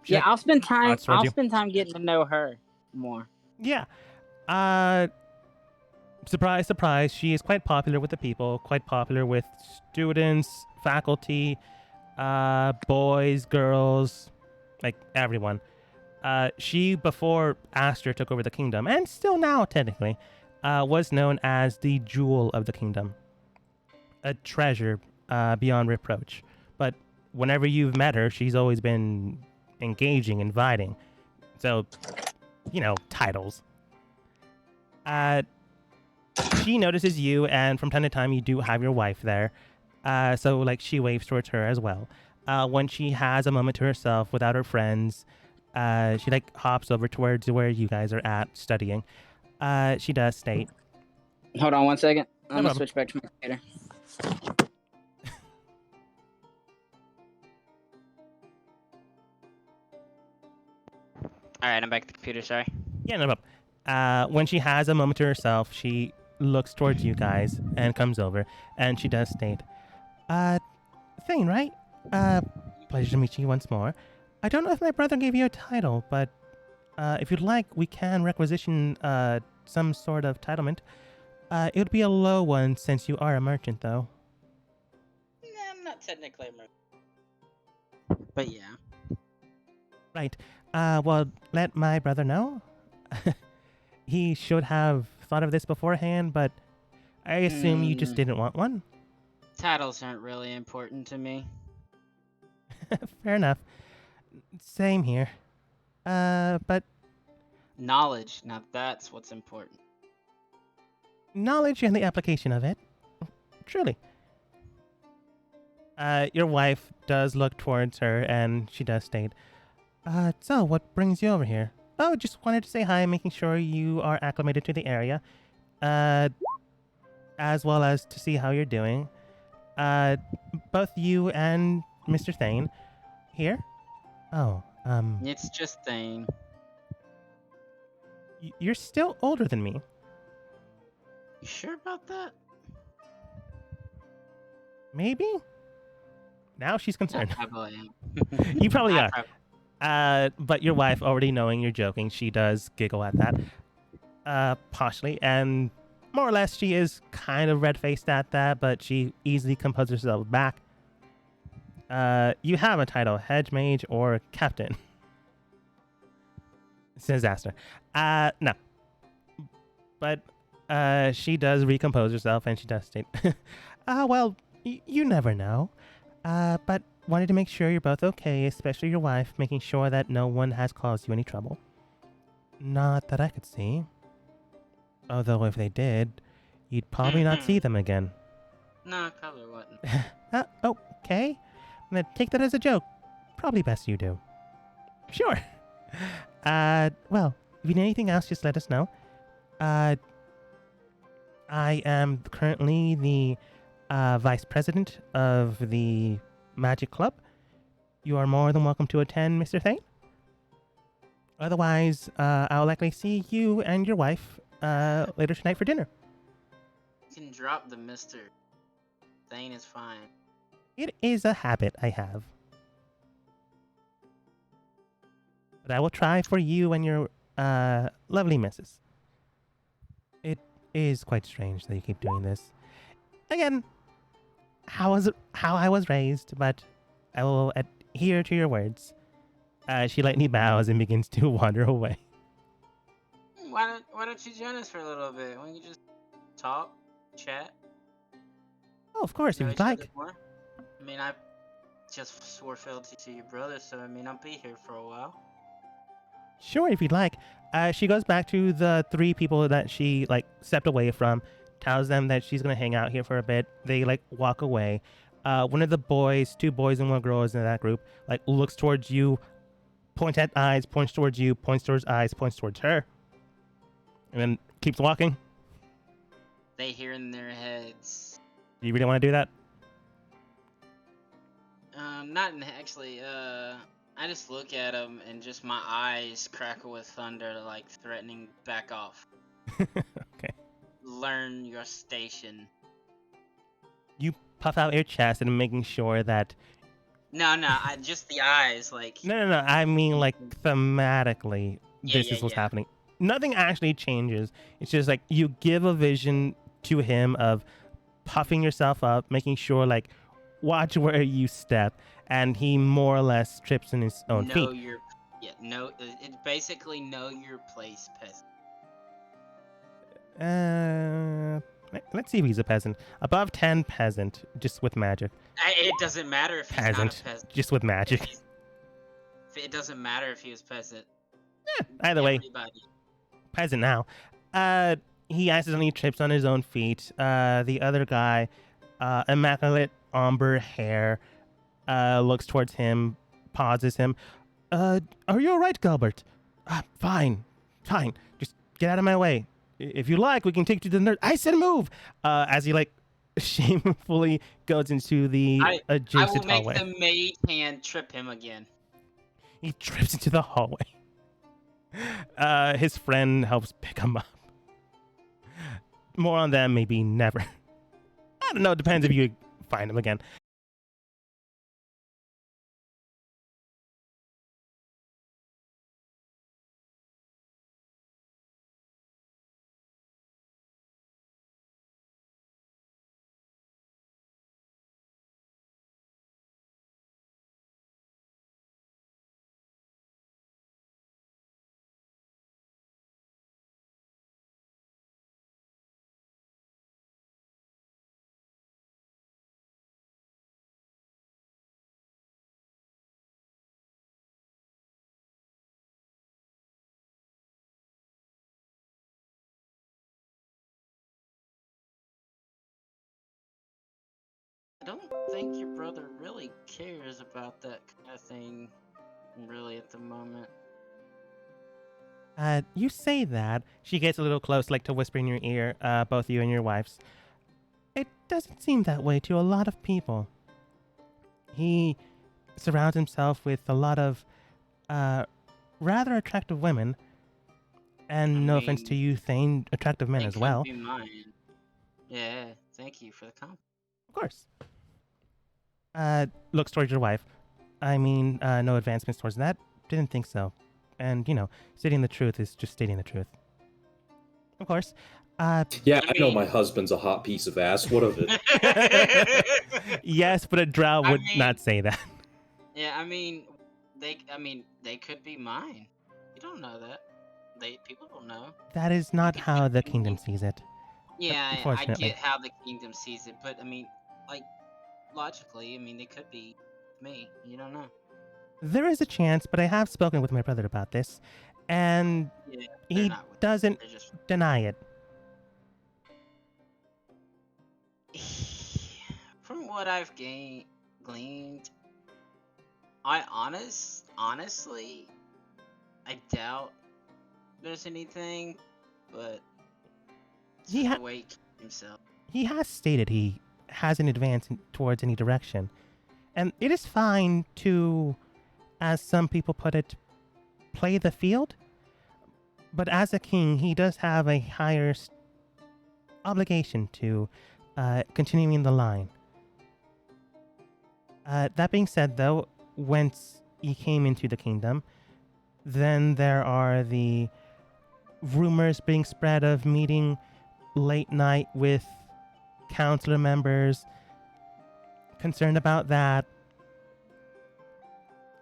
Yeah, I'll spend time. Odds towards I'll you. spend time getting to know her more. Yeah. Surprise, surprise. She is quite popular with the people, quite popular with students, faculty, boys, girls, like everyone. She, before Astra took over the kingdom, and still now technically, was known as the Jewel of the Kingdom. A treasure beyond reproach. But whenever you've met her, she's always been engaging, inviting. So, titles. She notices you, and from time to time, you do have your wife there. So, she waves towards her as well. When she has a moment to herself without her friends, she, hops over towards where you guys are at studying. She does state. Hold on 1 second. I'm No gonna switch back to my computer. All right, I'm back at the computer. Sorry. Yeah, no problem. When she has a moment to herself, she looks towards you guys and comes over, and she does state, Thane, right? Pleasure to meet you once more. I don't know if my brother gave you a title, but if you'd like, we can requisition some sort of titlement. It would be a low one since you are a merchant, though. Nah, I'm not technically a merchant. But yeah. Right. Well, let my brother know. He should have thought of this beforehand, but I assume you just didn't want one. Titles aren't really important to me. Fair enough. Same here. But Knowledge. Now that's what's important. knowledge and the application of it, truly. Your wife does look towards her, and she does state, so what brings you over here? Oh, just wanted to say hi, making sure you are acclimated to the area, as well as to see how you're doing. Both you and Mr. Thane here. Oh, It's just Thane. you're still older than me. You sure about that? Maybe? Now she's I concerned. probably am. You probably I are. But your wife, already knowing you're joking, she does giggle at that. Partially. And more or less, she is kind of red-faced at that, but she easily composes herself back. You have a title, Hedge Mage or Captain. Says Aster. No. But she does recompose herself, and she does state, well, you never know. But wanted to make sure you're both okay, especially your wife, making sure that no one has caused you any trouble. Not that I could see. Although if they did, you'd probably not see them again. No, I probably wouldn't. Okay. I'm gonna take that as a joke. Probably best you do. Sure. Well, if you need anything else, just let us know. I am currently the vice president of the Magic Club. You are more than welcome to attend, Mr. Thane. Otherwise, I'll likely see you and your wife later tonight for dinner. You can drop the Mr. Thane is fine. It is a habit I have. But I will try for you and your lovely missus. It is quite strange that you keep doing this. Again, how I was raised, but I will adhere to your words. She lightly bows and begins to wander away. Why don't you join us for a little bit? Why don't you just talk, chat? Oh, of course, know if each you'd other like. more? I mean, I just swore fealty to your brother, so I mean, I'll be here for a while. Sure, if you'd like. She goes back to the three people that she stepped away from, tells them that she's gonna hang out here for a bit. They walk away. One of the boys, two boys and one girl is in that group, looks towards you, points at eyes, points towards you, points towards eyes, points towards her, and then keeps walking. They hear in their heads. Do you really want to do that? Actually, I just look at him and just my eyes crackle with thunder, threatening back off. Okay. Learn your station. You puff out your chest and making sure that... No, just the eyes, No. I mean, thematically, this is what's yeah. happening. Nothing actually changes. It's just you give a vision to him of puffing yourself up, making sure, watch where you step, and he more or less trips in his own feet. It's basically know your place, peasant. Let's see if he's a peasant. Above 10 peasant, just with magic. It doesn't matter if he's Peasant, not a peasant. just with magic. It doesn't matter if he was peasant. Either way, Everybody. peasant now. He accidentally trips on his own feet. The other guy, immaculate amber hair, looks towards him, pauses him. Are you alright, Gilbert? Fine. Just get out of my way. If you like, we can take you to the nurse. I said move! As he, shamefully goes into the adjacent hallway. I will make the maid hand trip him again. He trips into the hallway. His friend helps pick him up. More on that, maybe never. I don't know. It depends if you find him again. don't think your brother really cares about that kind of thing, really, at the moment. You say that. She gets a little close, like to whisper in your ear, both you and your wife's. It doesn't seem that way to a lot of people. He surrounds himself with a lot of rather attractive women, and no offense to you, Thane, attractive men They as could well. be mine. Yeah, thank you for the compliment. Of course. Looks towards your wife. I mean, no advancements towards that. Didn't think so. And, stating the truth is just stating the truth. Of course. Yeah, I know my husband's a hot piece of ass. What of it? Yes, but a drow would not say that. Yeah, they could be mine. You don't know that. People don't know. That is not how the kingdom sees it. Yeah, I Unfortunately. get how the kingdom sees it, but logically, they could be me. You don't know. There is a chance, but I have spoken with my brother about this, and Yeah, he doesn't deny it. From what I've gleaned, honestly, I doubt there's anything, but it's He just ha- the way he keeps himself. He has stated he hasn't advanced towards any direction, and it is fine to, as some people put it, play the field. But as a king, he does have a higher obligation to continuing the line. That being said, though, once he came into the kingdom, then there are the rumors being spread of meeting late night with councilor members, concerned about that.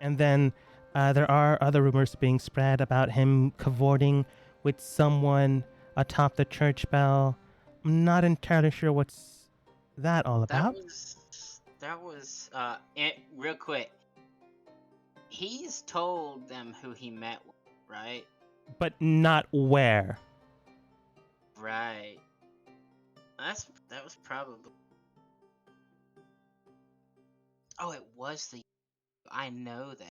And then there are other rumors being spread about him cavorting with someone atop the church bell. I'm not entirely sure what's that all about. Real quick. He's told them who he met with, right? But not where. Right. That was probably. Oh, it was the. I know that.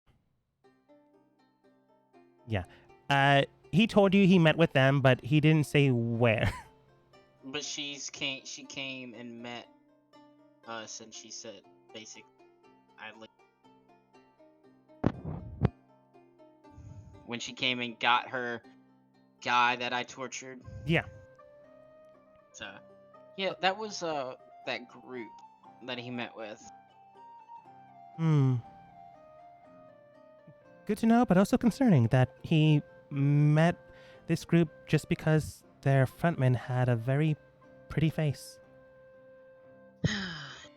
Yeah. He told you he met with them, but he didn't say where. But she came and met us, and she said basically, when she came and got her guy that I tortured. Yeah. So, yeah, that was that group that he met with. Good to know, but also concerning that he met this group just because their frontman had a very pretty face.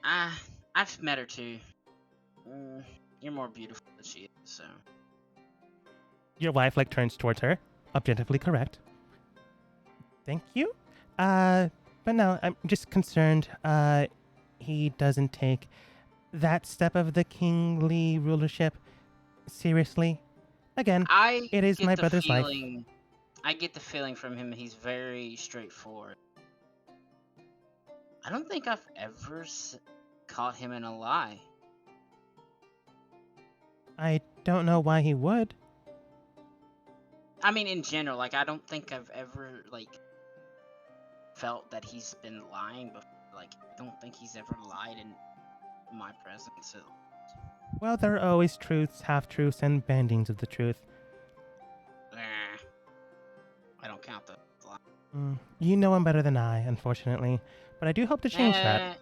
I've met her too. You're more beautiful than she is, so. Your wife turns towards her, objectively correct. Thank you. But no, I'm just concerned. He doesn't take that step of the kingly rulership seriously. Again, it is my brother's life. I get the feeling from him he's very straightforward. I don't think I've ever caught him in a lie. I don't know why he would. I mean, in general, I don't think I've ever, felt that he's been lying before. I don't think he's ever lied in my presence. So. Well, there are always truths, half-truths, and bendings of the truth. I don't count that. You know him better than I, unfortunately. But I do hope to change that.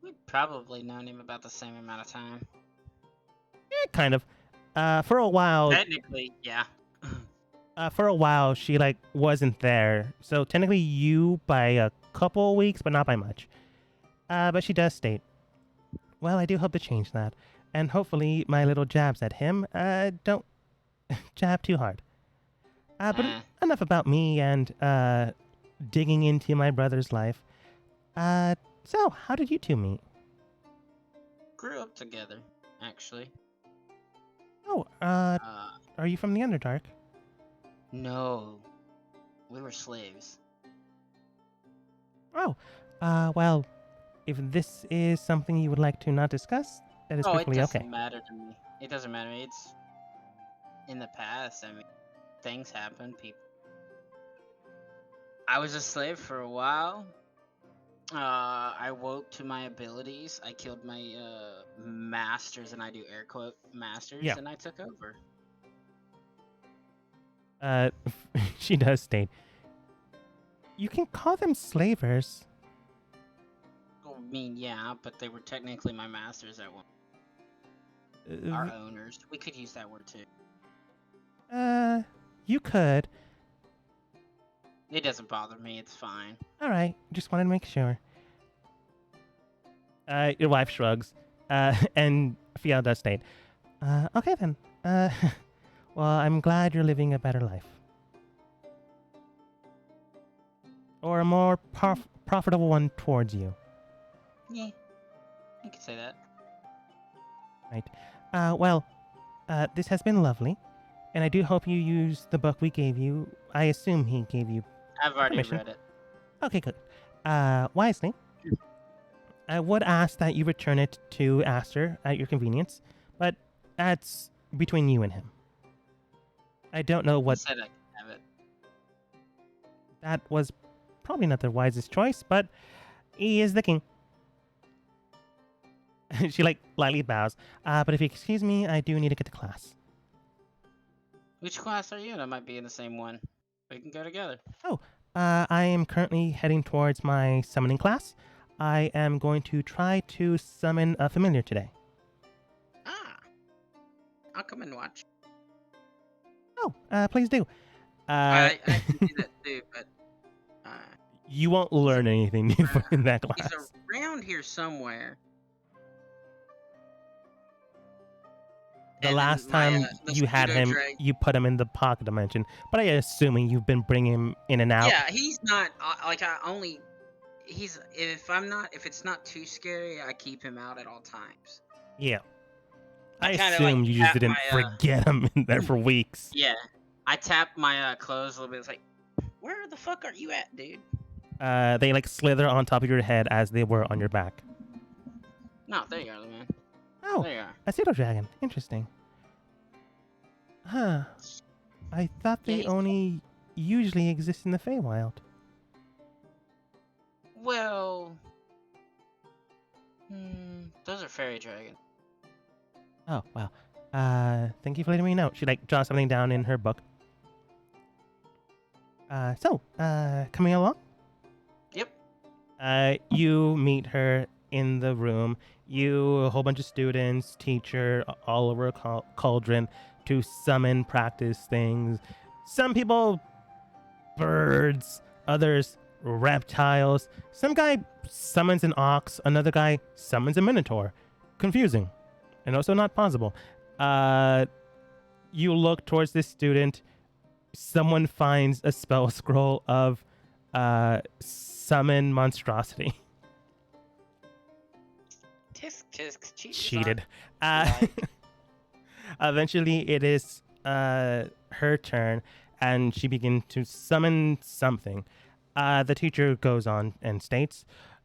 We've probably known him about the same amount of time. Kind of. For a while... Technically, yeah. For a while, she, wasn't there. So technically you by a couple weeks, but not by much. But she does state, well, I do hope to change that. And hopefully my little jabs at him, don't jab too hard. But enough about me and, digging into my brother's life. So, how did you two meet? Grew up together, actually. Oh, are you from the Underdark? No. We were slaves. Oh, well, if this is something you would like to not discuss, that is Oh, it perfectly doesn't okay. matter to me. It doesn't matter. It's in the past. I mean, things happen. People. I was a slave for a while. I woke to my abilities. I killed my masters, and I do air quote masters, Yeah. and I took over. She does state, you can call them slavers. I mean, yeah, but they were technically my masters at one. Uh, Our owners. We could use that word too. you could. It doesn't bother me. It's fine. All right, just wanted to make sure. Your wife shrugs, and Fiel does state, okay then. Well, I'm glad you're living a better life. Or a more profitable one towards you. Yeah, you could say that. Well, this has been lovely, and I do hope you use the book we gave you. I assume he gave you. I've already Permission. read it. Okay, good. Wisely, I would ask that you return it to Aster at your convenience, but that's between you and him. I don't know He what. said I could have it. That was probably not the wisest choice, but he is the king. She lightly bows. But if you excuse me, I do need to get to class. Which class are you in? I might be in the same one. We can go together. I am currently heading towards my summoning class. I am going to try to summon a familiar today. Ah, I'll come and watch. Oh, please do. I can do that too, but You won't learn anything new in that class. he's around here somewhere. The And then last my, time the you had him, pseudo-drag- you put him in the pocket dimension. But I assuming you've been bringing him in and out. Yeah, he's not like I only. He's if it's not too scary, I keep him out at all times. Yeah. I I kinda, assume like, you just tap didn't my, forget him in there for weeks. Yeah, I tap my clothes a little bit. It's like, where the fuck are you at, dude? They slither on top of your head as they were on your back. No, there you are, man. Oh, There you are. a pseudo dragon. Interesting. Huh. I thought they Yeah, only usually exist in the Feywild. Well, those are fairy dragons. Oh, wow. Thank you for letting me know. She draws something down in her book. Coming along? Yep. You meet her in the room. A whole bunch of students, teacher, all over a cauldron to summon, practice things. Some people, birds. Others, reptiles. Some guy summons an ox. Another guy summons a minotaur. Confusing. And also not possible. You look towards this student. Someone finds a spell scroll of summon monstrosity. Tisk, Cheated. Like- Eventually, it is her turn, and she begins to summon something. The teacher goes on and states,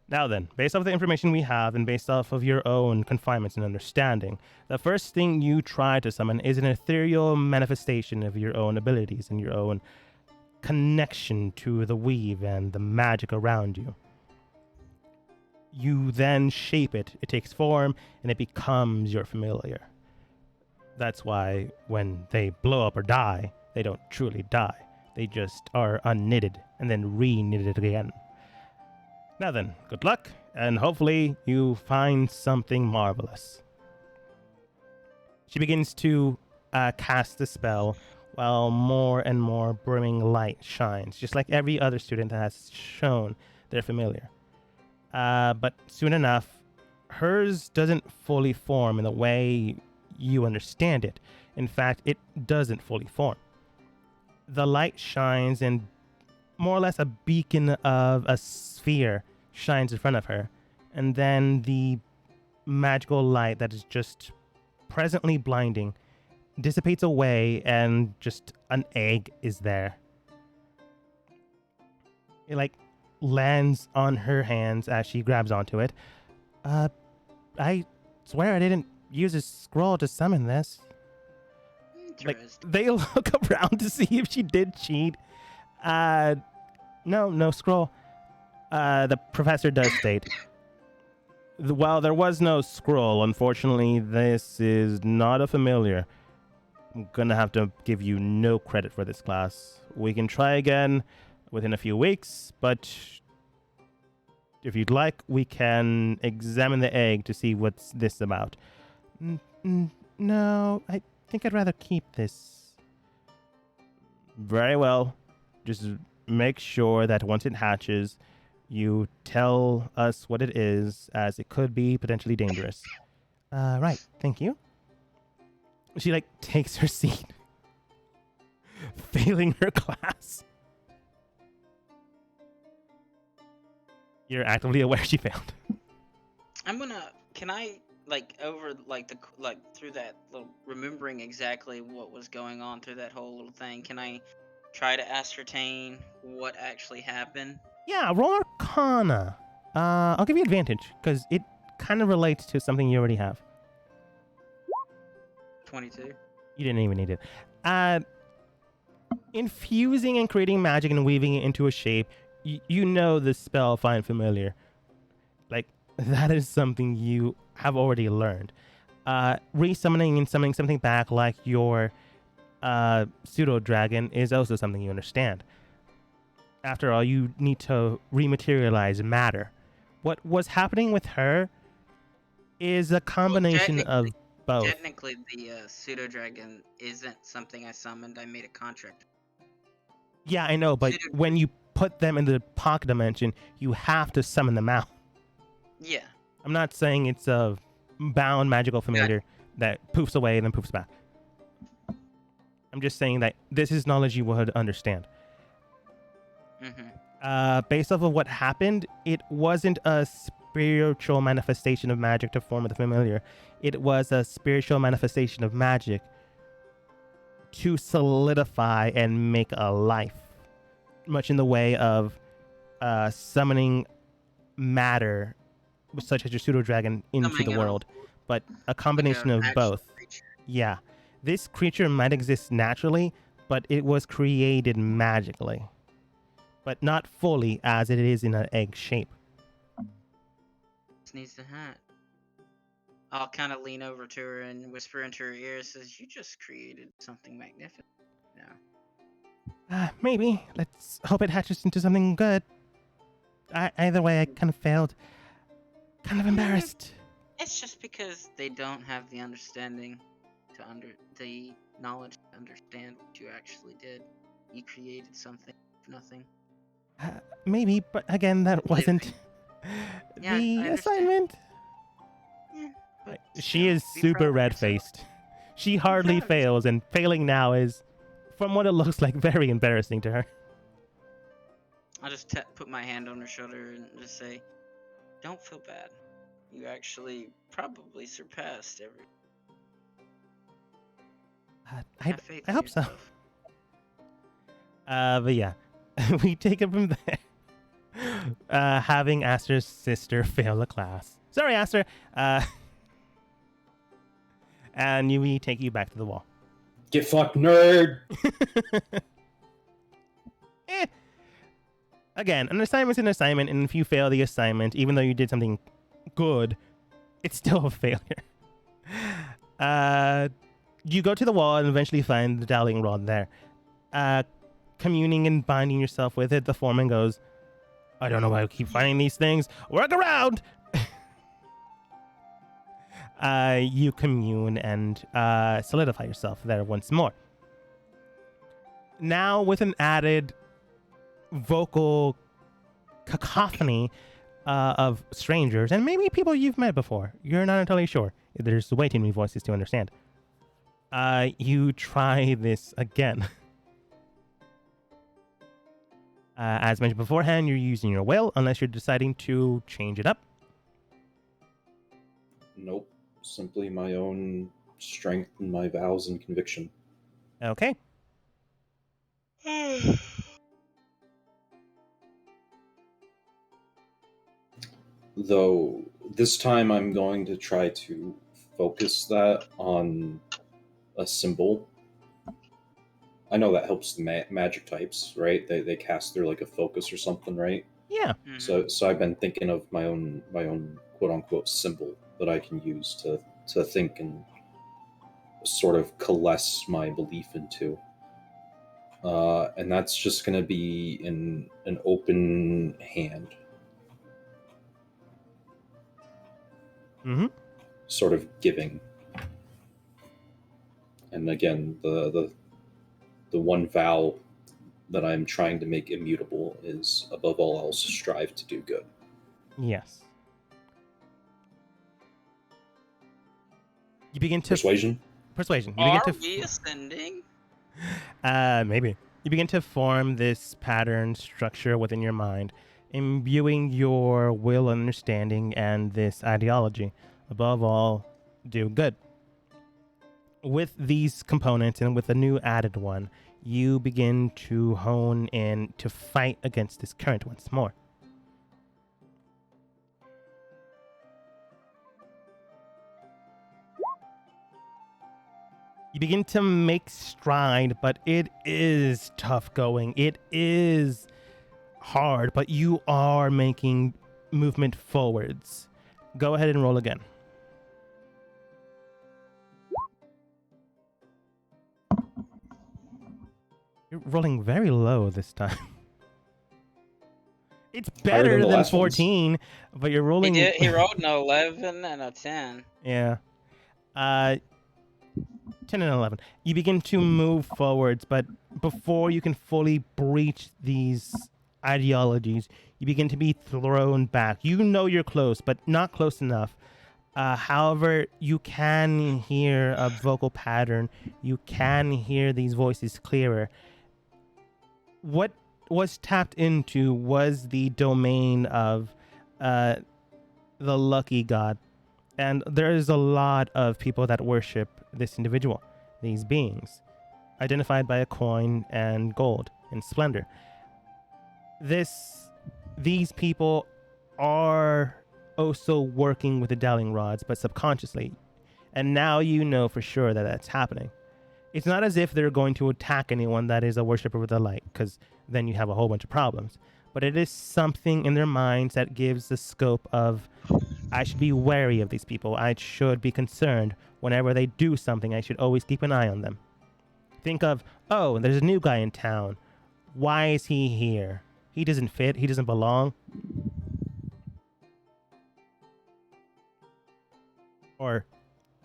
now then, based off the information we have and based off of your own confinements and understanding, the first thing you try to summon is an ethereal manifestation of your own abilities and your own connection to the weave and the magic around you. You then shape it. It takes form, and it becomes your familiar. That's why when they blow up or die, they don't truly die. They just are unknitted and then re-knitted again. Now then, good luck, and hopefully you find something marvelous. She begins to cast the spell while more and more brimming light shines, just like every other student that has shown their familiar. But soon enough, hers doesn't fully form in the way you understand it. In fact, it doesn't fully form. The light shines, and more or less a beacon of a sphere shines in front of her. And then the magical light that is just presently blinding dissipates away, and just an egg is there. You're like, lands on her hands as she grabs onto it. I swear I didn't use a scroll to summon this. Like, Interesting. they look around to see if she did cheat. No scroll. The professor does state, while there was no scroll, unfortunately, this is not a familiar. I'm gonna have to give you no credit for this class. We can try again within a few weeks, but if you'd like, we can examine the egg to see what's this about. No, I think I'd rather keep this. Very well. Just make sure that once it hatches, you tell us what it is, as it could be potentially dangerous. Right. Thank you. She, like, takes her seat, failing her class. You're actively aware she failed. Can I, through that little, remembering exactly what was going on through that whole little thing, can I try to ascertain what actually happened? Yeah, roll Arcana. I'll give you advantage, because it kind of relates to something you already have. 22. You didn't even need it. Infusing and creating magic and weaving it into a shape, you know the spell Find Familiar. Like, that is something you have already learned. Resummoning and summoning something back like your pseudo-dragon is also something you understand. After all, you need to rematerialize matter. What was happening with her is a combination of both. Technically, the pseudo-dragon isn't something I summoned. I made a contract. Yeah, I know, but when you put them in the pocket dimension, you have to summon them out. Yeah. I'm not saying it's a bound magical familiar that poofs away and then poofs back. I'm just saying that this is knowledge you would understand. Based off of what happened, it wasn't a spiritual manifestation of magic to form the familiar. It was a spiritual manifestation of magic to solidify and make a life, much in the way of summoning matter, such as your pseudo-dragon, into the world, but a combination of both. Creature. Yeah. This creature might exist naturally, but it was created magically. But not fully as it is in an egg shape. This needs the hat. I'll kind of lean over to her and whisper into her ear, says, "You just created something magnificent." No. Maybe. Let's hope it hatches into something good. Either way, I kind of failed. Kind of embarrassed. It's just because they don't have the understanding the knowledge to understand what you actually did. You created something, nothing. Maybe, but again, that wasn't the assignment. Yeah, but She is be super proud of red-faced. She hardly fails, and failing now is, from what it looks like, very embarrassing to her. I'll just put my hand on her shoulder and just say, "Don't feel bad. You actually probably surpassed every." I hope so. But yeah, we take it from there. Having Aster's sister fail a class. Sorry, Aster. And we take you back to the wall. Get fucked, nerd! Again, an assignment's an assignment, and if you fail the assignment, even though you did something good, it's still a failure. You go to the wall and eventually find the dowling rod there. Communing and binding yourself with it, the foreman goes, "I don't know why I keep finding these things. Work around!" You commune and solidify yourself there once more. Now with an added vocal cacophony of strangers and maybe people you've met before. You're not entirely sure. There's way too many voices to understand. You try this again. As mentioned beforehand, you're using your will unless you're deciding to change it up. Nope. Simply my own strength and my vows and conviction. Okay. Though this time I'm going to try to focus that on a symbol. I know that helps the magic types, right? They cast through like a focus or something, right? Yeah. Mhm. So I've been thinking of my own quote unquote symbol that I can use to think and sort of coalesce my belief into. And that's just going to be in an open hand, Mm-hmm. sort of giving. And again, the one vow that I'm trying to make immutable is, above all else, strive to do good. Yes. You begin to Persuasion. persuasion. You begin Are to we ascending? maybe you begin to form this pattern structure within your mind, imbuing your will, understanding, and this ideology. Above all, do good. With these components and with a new added one, you begin to hone in to fight against this current once more. You begin to make stride, but it is tough going. It is hard, but you are making movement forwards. Go ahead and roll again. You're rolling very low this time. It's Higher than better the than last ones. 14, but you're rolling. He rolled an 11 and a 10. Yeah. 10 and 11. You begin to move forwards, but before you can fully breach these ideologies, you begin to be thrown back. You know you're close, but not close enough. However, you can hear a vocal pattern. You can hear these voices clearer. What was tapped into was the domain of the lucky god. And there is a lot of people that worship this individual, these beings, identified by a coin and gold and splendor. These people are also working with the Dowling rods, but subconsciously. And now you know for sure that that's happening. It's not as if they're going to attack anyone that is a worshiper of the light, because then you have a whole bunch of problems. But it is something in their minds that gives the scope of, I should be wary of these people. I should be concerned whenever they do something. I should always keep an eye on them. Think of, oh, there's a new guy in town. Why is he here? He doesn't fit. He doesn't belong. Or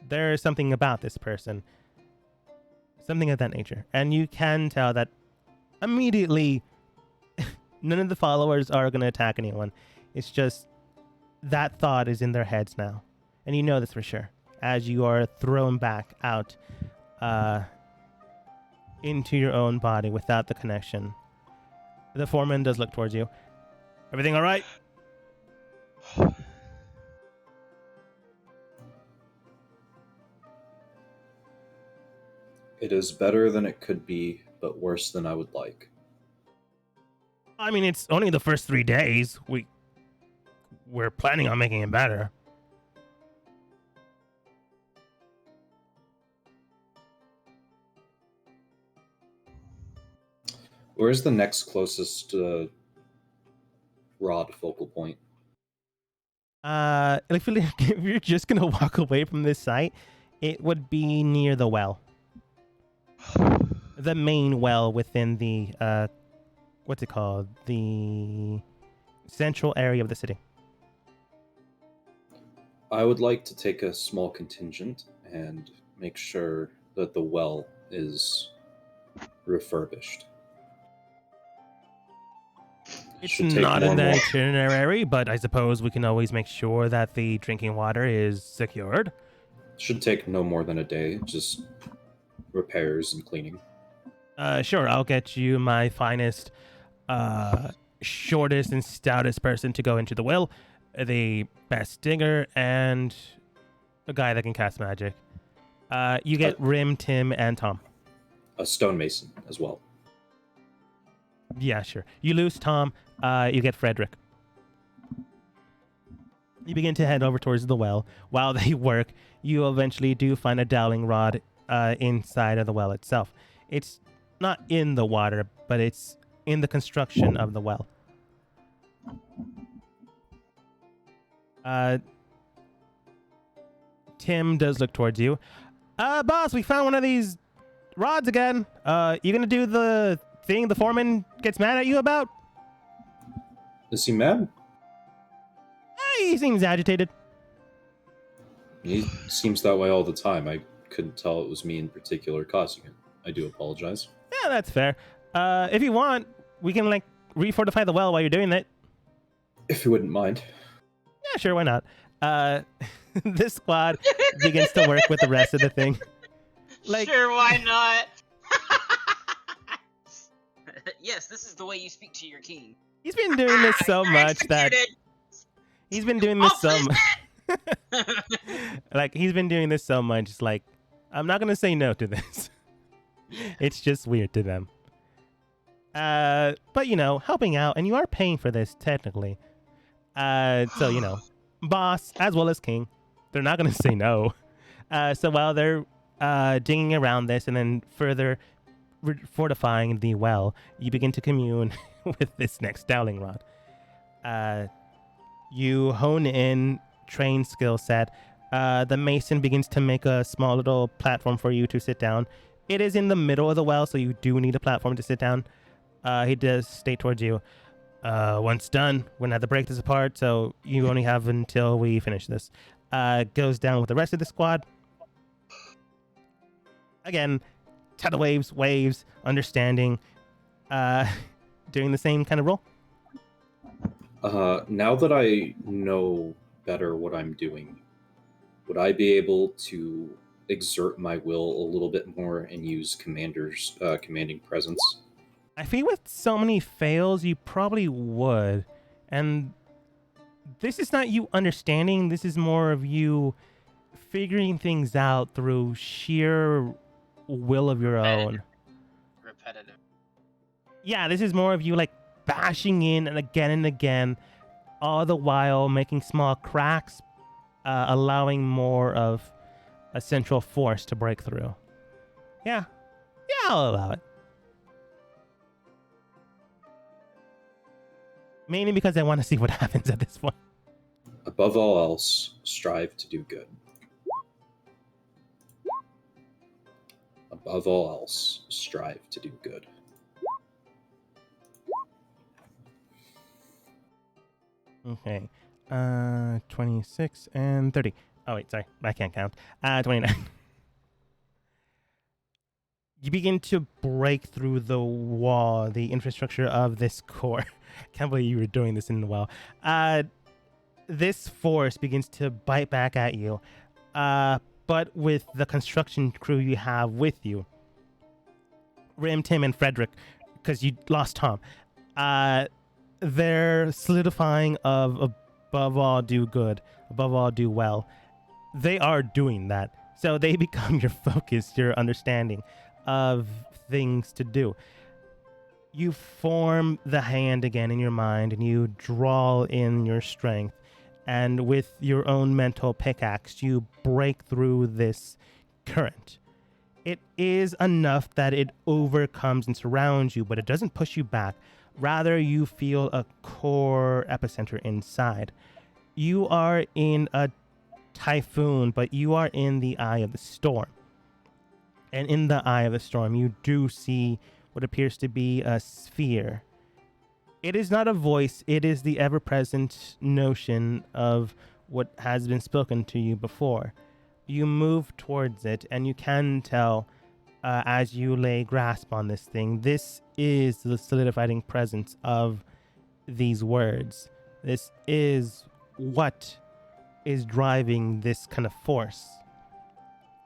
there is something about this person. Something of that nature. And you can tell that immediately none of the followers are going to attack anyone. It's just that thought is in their heads now. And you know this for sure. As you are thrown back out into your own body without the connection. The foreman does look towards you. Everything all right? It is better than it could be, but worse than I would like. I mean, it's only the first 3 days. We're planning on making it better. Where's the next closest rod focal point? If you're just gonna walk away from this site, it would be near the well. The main well within the what's it called? The central area of the city. I would like to take a small contingent and make sure that the well is refurbished. It's Should take not in the normal- itinerary, but I suppose we can always make sure that the drinking water is secured. Should take no more than a day, just repairs and cleaning. Sure, I'll get you my finest, shortest and stoutest person to go into the well, the best digger, and a guy that can cast magic. You get Rim, Tim, and Tom. A stonemason as well. Yeah, sure. You lose Tom, you get Frederick. You begin to head over towards the well. While they work, you eventually do find a dowling rod inside of the well itself. It's not in the water, but it's in the construction of the well. Tim does look towards you. Boss, we found one of these rods again. You gonna do the thing the foreman gets mad at you about? Is he mad? He seems agitated. He seems that way all the time. I couldn't tell it was me in particular causing it. I do apologize. Yeah, that's fair. If you want, we can like refortify the well while you're doing that. If you wouldn't mind. Yeah, sure, why not? This squad begins to work with the rest of the thing. Like, sure, why not? Yes, this is the way you speak to your king. He's been doing this so much that he's been doing this so much. Like, he's been doing this so much. It's like, I'm not gonna say no to this. It's just weird to them. But you know, helping out, and you are paying for this technically. So you know, boss as well as king, they're not gonna say no. So while they're digging around this and then further fortifying the well, you begin to commune with this next dowling rod. You hone in, train skill set. The mason begins to make a small little platform for you to sit down. It is in the middle of the well, so you do need a platform to sit down. He does state towards you, once done, we're gonna have to break this apart, so you only have until we finish this. Goes down with the rest of the squad. Again, tidal waves, understanding, doing the same kind of role. Now that I know better what I'm doing, would I be able to exert my will a little bit more and use commanding presence? I feel with so many fails, you probably would. And this is not you understanding, this is more of you figuring things out through sheer will of your own. Repetitive. Yeah, this is more of you like bashing in and again, all the while making small cracks, allowing more of a central force to break through. Yeah, I'll allow it. Mainly because I want to see what happens at this point. Above all else, strive to do good. Above all else, strive to do good. Okay. 26 and 30. Oh, wait, sorry. I can't count. 29. You begin to break through the wall, the infrastructure of this core. Can't believe you were doing this in the well. This force begins to bite back at you. But with the construction crew you have with you, Rim, Tim, and Frederick, because you lost Tom, they're solidifying of above all do good, above all do well. They are doing that. So they become your focus, your understanding of things to do. You form the hand again in your mind and you draw in your strength. And with your own mental pickaxe, you break through this current. It is enough that it overcomes and surrounds you, but it doesn't push you back. Rather, you feel a core epicenter inside. You are in a typhoon, but you are in the eye of the storm. And in the eye of the storm, you do see what appears to be a sphere. It is not a voice, it is the ever-present notion of what has been spoken to you before. You move towards it, and you can tell as you lay grasp on this thing, this is the solidifying presence of these words. This is what is driving this kind of force.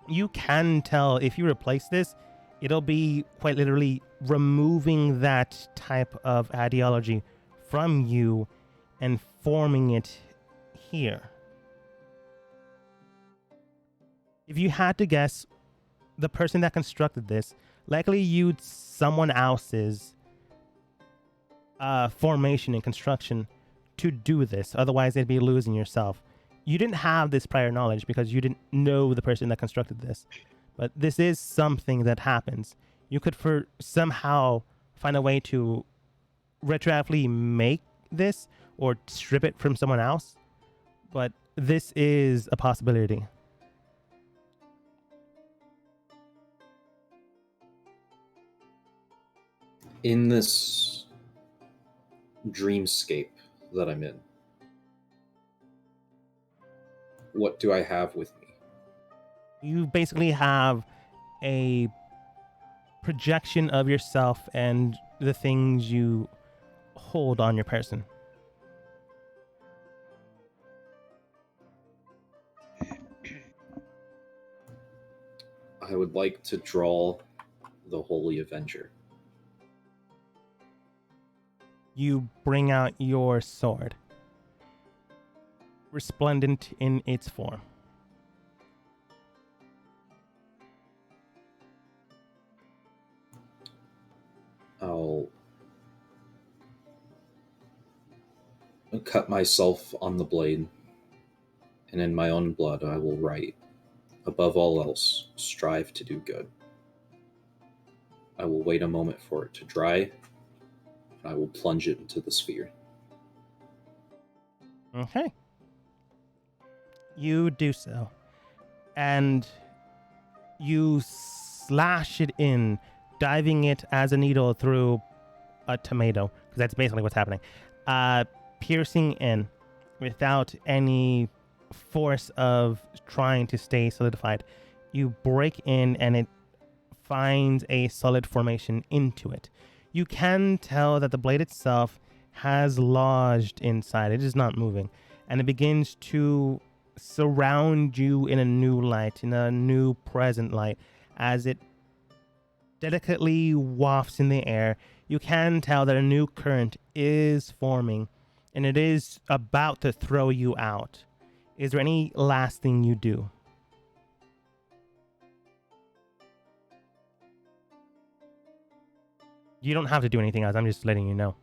You can tell if you replace this, it'll be quite literally removing that type of ideology from you and forming it here. If you had to guess, the person that constructed this likely used someone else's formation and construction to do this. Otherwise, it'd be losing yourself. You didn't have this prior knowledge because you didn't know the person that constructed this. But this is something that happens. You could somehow find a way to retroactively make this or strip it from someone else. But this is a possibility. In this dreamscape that I'm in, what do I have with me? You basically have a projection of yourself and the things you hold on your person. I would like to draw the Holy Avenger. You bring out your sword, resplendent in its form. I'll cut myself on the blade, and in my own blood I will write, above all else, strive to do good. I will wait a moment for it to dry, and I will plunge it into the sphere. Okay. You do so. And you slash it in, diving it as a needle through a tomato, because that's basically what's happening. Piercing in without any force of trying to stay solidified. You break in and it finds a solid formation into it. You can tell that the blade itself has lodged inside. It is not moving. And it begins to surround you in a new light, in a new present light, as it delicately wafts in the air. You can tell that a new current is forming, and it is about to throw you out. Is there any last thing you do? You don't have to do anything else. I'm just letting you know.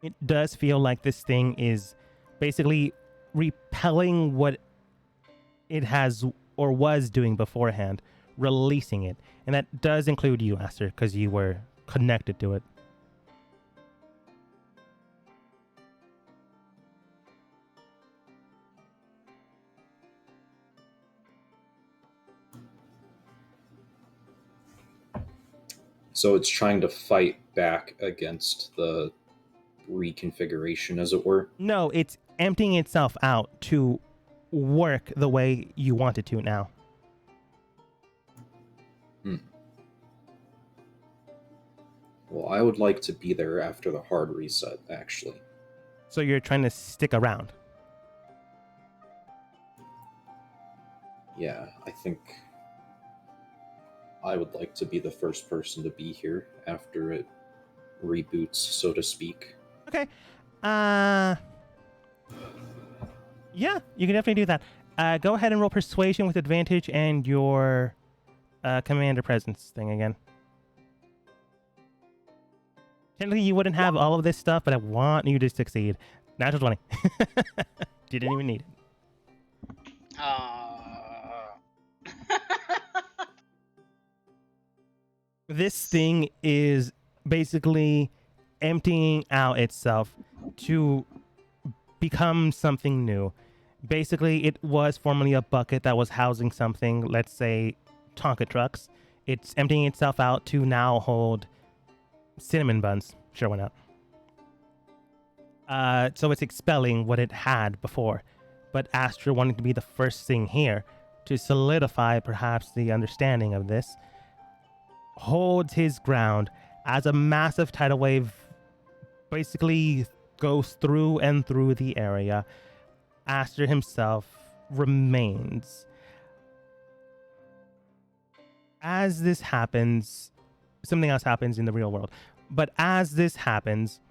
It does feel like this thing is basically repelling what it has or was doing beforehand, releasing it. And that does include you, Aster, because you were connected to it. So it's trying to fight back against the reconfiguration, as it were? No, it's emptying itself out to work the way you want it to now. Well, I would like to be there after the hard reset, actually. So you're trying to stick around. Yeah, I think I would like to be the first person to be here after it reboots, so to speak. Okay. Yeah, you can definitely do that. Go ahead and roll persuasion with advantage and your commander presence thing again. Technically, you wouldn't have all of this stuff, but I want you to succeed. Natural 20. Didn't even need it. This thing is basically emptying out itself to become something new. Basically, it was formerly a bucket that was housing something, let's say Tonka trucks. It's emptying itself out to now hold cinnamon buns. Sure, why not? So it's expelling what it had before. But Astra, wanting to be the first thing here to solidify perhaps the understanding of this, holds his ground as a massive tidal wave basically goes through and through the area. Astra himself remains. As this happens, something else happens in the real world. But as this happens,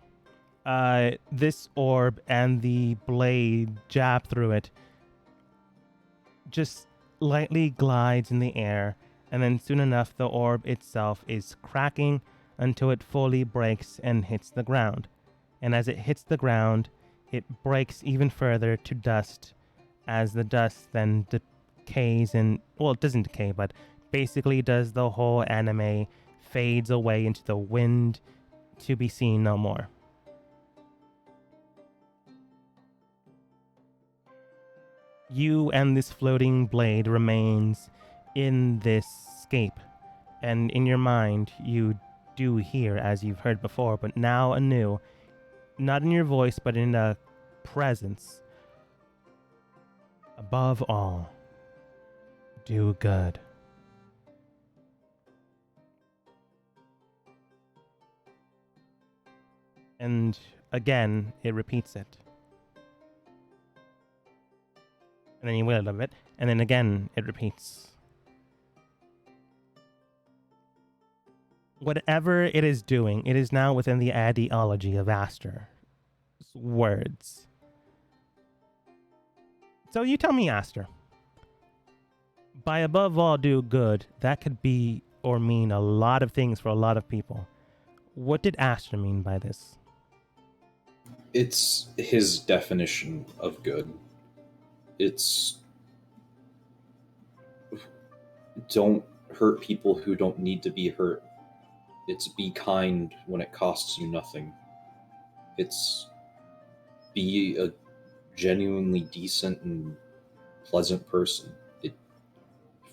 this orb and the blade jab through it just lightly glides in the air, and then soon enough the orb itself is cracking until it fully breaks and hits the ground. And as it hits the ground, it breaks even further to dust, as the dust then decays and, well, it doesn't decay, but basically does the whole anime, fades away into the wind to be seen no more. You and this floating blade remains in this scape, and in your mind you do hear, as you've heard before, but now anew, not in your voice, but in a presence. Above all, do good. And again, it repeats it. And then you wait a little bit, and then again, it repeats. Whatever it is doing, it is now within the ideology of Aster's words. So you tell me, Aster. By above all do good, that could be or mean a lot of things for a lot of people. What did Aster mean by this? It's his definition of good. It's don't hurt people who don't need to be hurt. It's be kind when it costs you nothing. It's be a genuinely decent and pleasant person.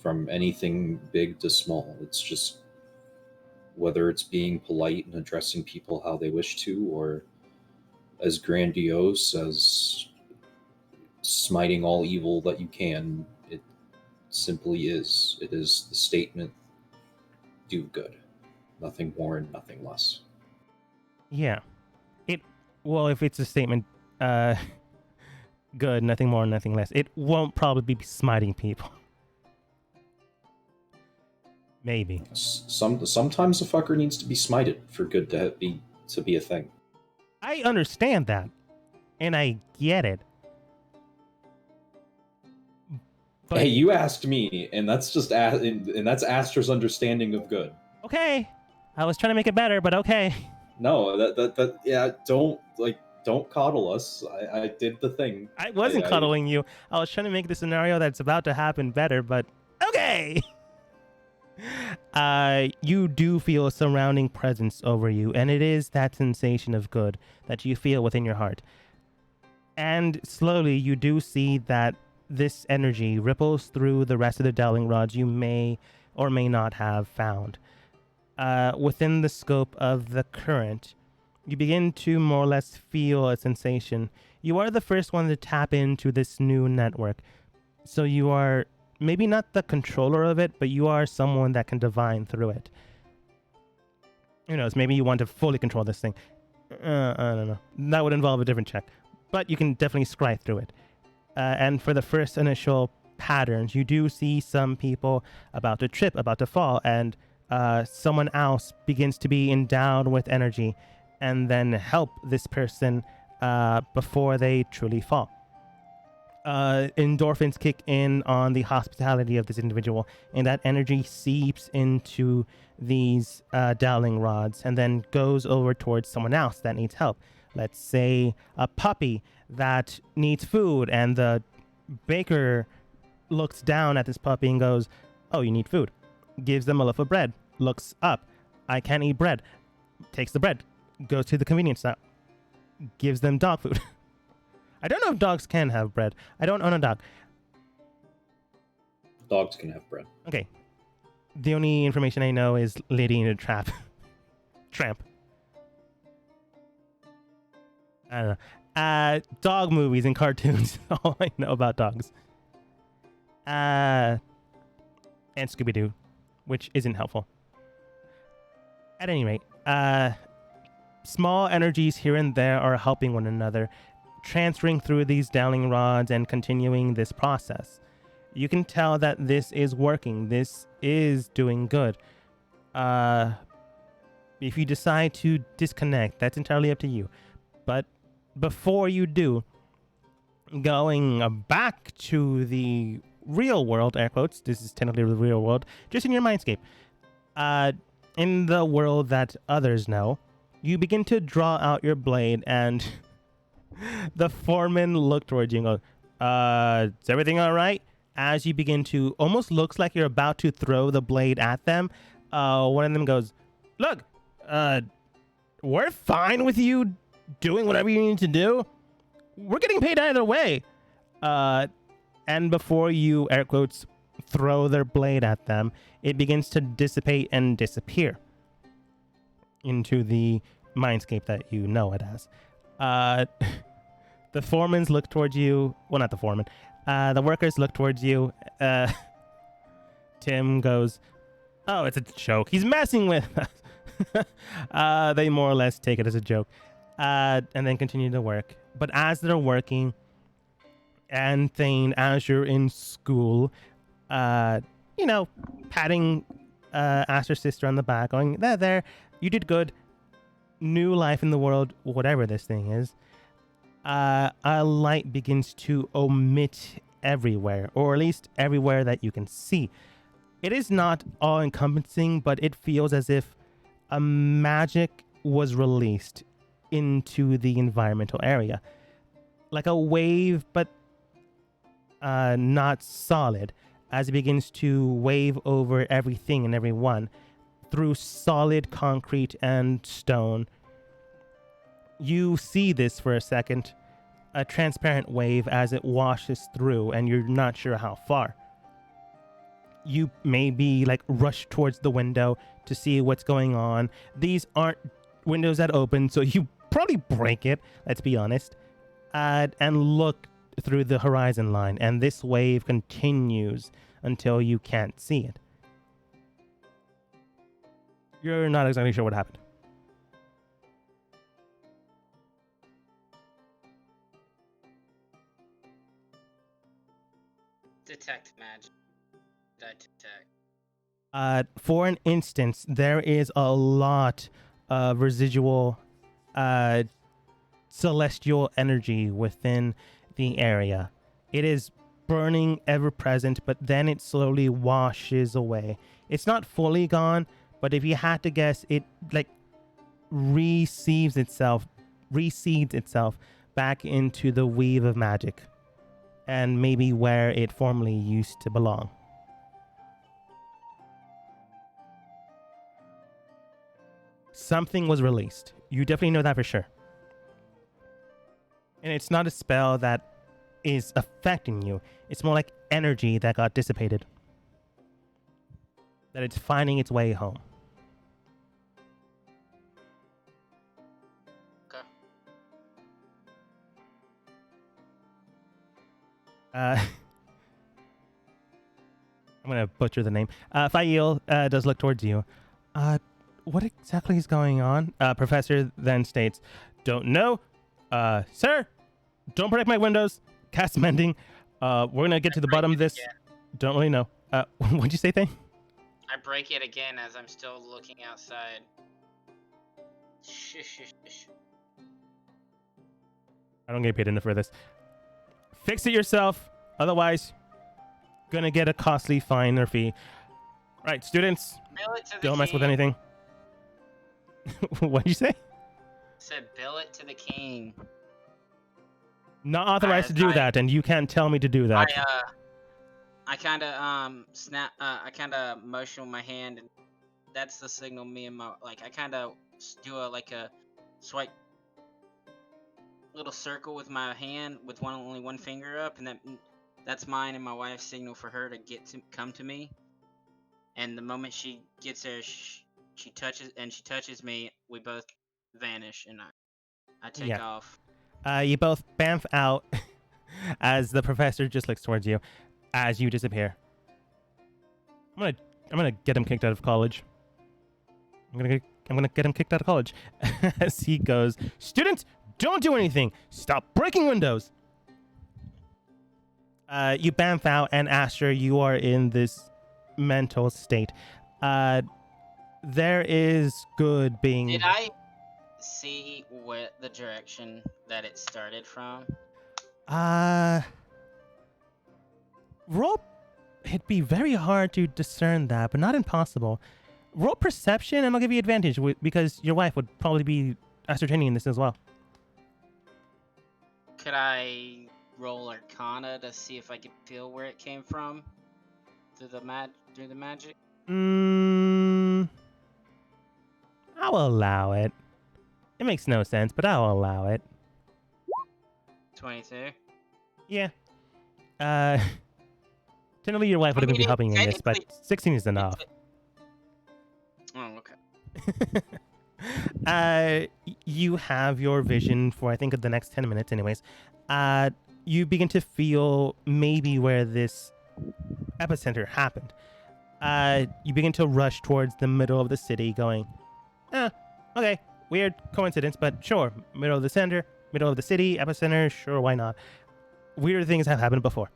From anything big to small. It's just whether it's being polite and addressing people how they wish to, or as grandiose as smiting all evil that you can. It simply is. It is the statement, do good. Nothing more and nothing less. Yeah. Well, if it's a statement, good, nothing more, nothing less, it won't probably be smiting people. Maybe. Sometimes a fucker needs to be smited for good to be a thing. I understand that, and I get it. But, hey, you asked me, and that's just and that's Aster's understanding of good. Okay, I was trying to make it better, but okay. No, that yeah, don't coddle us. I did the thing. I wasn't coddling you. I was trying to make the scenario that's about to happen better, but okay. You do feel a surrounding presence over you, and it is that sensation of good that you feel within your heart. And slowly you do see that this energy ripples through the rest of the dowling rods you may or may not have found. Within the scope of the current, you begin to more or less feel a sensation. You are the first one to tap into this new network, so you are maybe not the controller of it, but you are someone that can divine through it. Who knows, maybe you want to fully control this thing. I don't know. That would involve a different check. But you can definitely scry through it. And for the first initial patterns, you do see some people about to trip, about to fall, and someone else begins to be endowed with energy and then help this person before they truly fall. Endorphins kick in on the hospitality of this individual, and that energy seeps into these dowling rods and then goes over towards someone else that needs help. Let's say a puppy that needs food, and the baker looks down at this puppy and goes, "Oh, you need food." Gives them a loaf of bread. Looks up. "I can't eat bread." Takes the bread. Goes to the convenience store. Gives them dog food. I don't know if dogs can have bread. I don't own a dog. Dogs can have bread. Okay. The only information I know is Lady in a Trap. Tramp. I don't know. Dog movies and cartoons. All I know about dogs. And Scooby-Doo, which isn't helpful. At any rate, small energies here and there are helping one another, transferring through these dowling rods and continuing this process. You can tell that this is working. This is doing good. If you decide to disconnect, that's entirely up to you. But before you do, going back to the real world, air quotes, this is technically the real world, just in your mindscape. In the world that others know, you begin to draw out your blade, and the foreman look towards you and goes, is everything all right? As you begin to, almost looks like you're about to throw the blade at them, one of them goes, look, we're fine with you doing whatever you need to do. We're getting paid either way. And before you, air quotes, throw their blade at them, it begins to dissipate and disappear into the mindscape that you know it as. The foremans look towards you. Well, not the foreman. The workers look towards you. Tim goes, oh, it's a joke. He's messing with us. They more or less take it as a joke. And then continue to work. But as they're working, and Thane, as you're in school, patting Aster's sister on the back, going, there, you did good. New life in the world, whatever this thing is. A light begins to emit everywhere, or at least everywhere that you can see. It is not all-encompassing, but it feels as if a magic was released into the environmental area. Like a wave, but not solid, as it begins to wave over everything and everyone through solid concrete and stone. You see this for a second, a transparent wave as it washes through, and you're not sure how far. You maybe rush towards the window to see what's going on. These aren't windows that open, so you probably break it, let's be honest, and look through the horizon line, and this wave continues until you can't see it. You're not exactly sure what happened. Detect magic. Detect. For an instance, there is a lot of residual celestial energy within the area. It is burning, ever present, but then it slowly washes away. It's not fully gone, but if you had to guess, it reseeds itself back into the weave of magic, and maybe where it formerly used to belong. Something was released. You definitely know that for sure. And it's not a spell that is affecting you. It's more like energy that got dissipated. That it's finding its way home. Okay. I'm going to butcher the name. Fail does look towards you. What exactly is going on? Professor then states, don't know. Sir, don't break my windows. Cast mending. We're going to get to the bottom of this. Again. Don't really know. What'd you say, Thane? I break it again as I'm still looking outside. Shush. I don't get paid enough for this. Fix it yourself. Otherwise, gonna get a costly fine or fee. Right, students, Bill it to the don't mess with king. anything. What'd you say? Said bill it to the king. Not authorized to do that, and you can't tell me to do that. I kind of I kind of motion with my hand, and that's the signal me and my I kind of do a swipe little circle with my hand with only one finger up, and that's mine and my wife's signal for her to come to me. And the moment she gets there, she touches me. We both vanish, and I take off. You both bamf out as the professor just looks towards you as you disappear. I'm gonna get him kicked out of college. I'm gonna get him kicked out of college as he goes, students, don't do anything. Stop breaking windows. You bamf out, and Asher, you are in this mental state. There is good being. Did I see what the direction that it started from? Roll. It'd be very hard to discern that, but not impossible. Roll perception, and I'll give you advantage because your wife would probably be ascertaining this as well. Could I roll Arcana to see if I could feel where it came from through the magic? I'll allow it. It makes no sense, but I'll allow it. 22. Yeah. Generally, your wife would have been helping you in this, but 16 is enough. Oh, okay. You have your vision for, I think, the next 10 minutes anyways. You begin to feel maybe where this epicenter happened. You begin to rush towards the middle of the city going, okay, weird coincidence, but sure, middle of the center, middle of the city, epicenter, sure, why not? Weird things have happened before.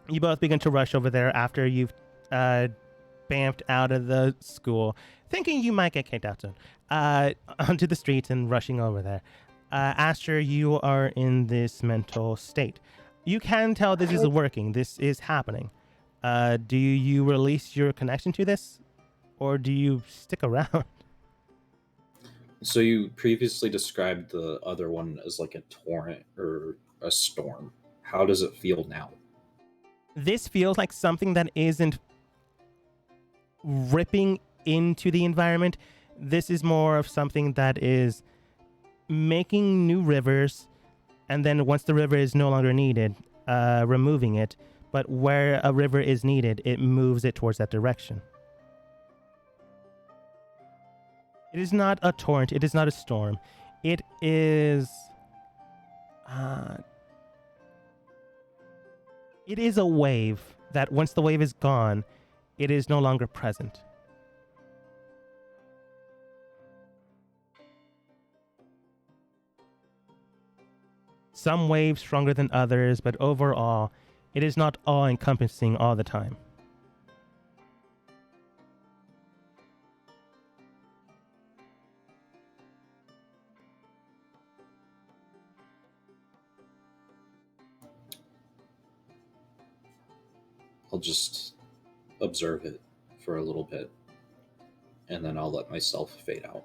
You both begin to rush over there after you've bamfed out of the school, thinking you might get kicked out soon, onto the streets and rushing over there. Asher, you are in this mental state. You can tell this is working. This is happening. Do you release your connection to this, or do you stick around? So you previously described the other one as like a torrent or a storm. How does it feel now? This feels like something that isn't ripping into the environment. This is more of something that is making new rivers, and then once the river is no longer needed, removing it. But where a river is needed, it moves it towards that direction. It is not a torrent. It is not a storm. It is... it is a wave that once the wave is gone, it is no longer present. Some waves stronger than others, but overall, it is not all-encompassing all the time. I'll just observe it for a little bit, and then I'll let myself fade out.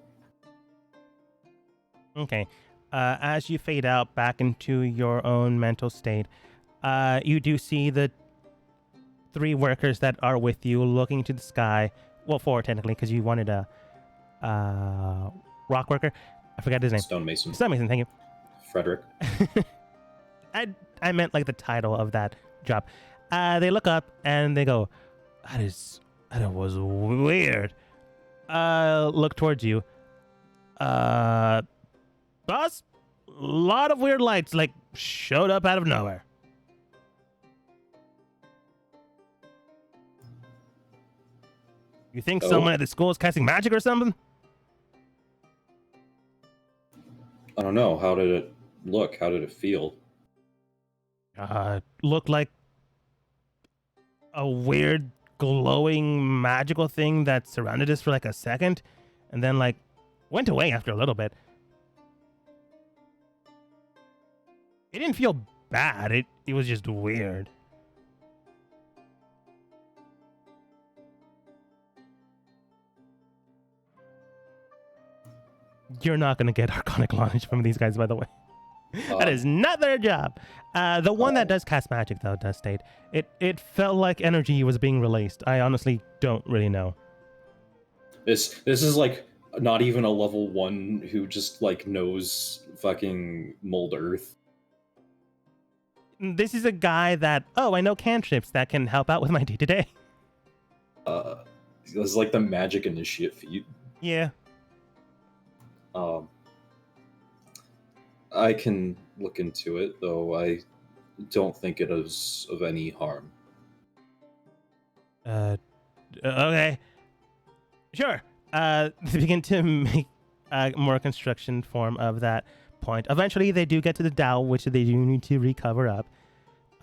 Okay. As you fade out back into your own mental state, you do see the 3 workers that are with you looking to the sky. Well, 4 technically, because you wanted a rock worker. I forgot his name. Stonemason. Stonemason, thank you. Frederick. I meant like the title of that job. They look up and they go, that was weird. Look towards you. Boss, a lot of weird lights like showed up out of nowhere. You think someone at the school is casting magic or something? I don't know. How did it look? How did it feel? Looked like a weird glowing magical thing that surrounded us for like a second and then like went away after a little bit. It didn't feel bad. It was just weird. You're not going to get Arcanic Launch from these guys, by the way. That is not their job. The one that does cast magic, though, does state. It felt like energy was being released. I honestly don't really know. This is like not even a level 1 who just like knows fucking mold earth. This is a guy that, I know cantrips that can help out with my day-to-day. This is like the magic initiate feat. Yeah. I can look into it, though I don't think it is of any harm. Okay. Sure. They begin to make more construction form of that point. Eventually, they do get to the dowel, which they do need to recover up.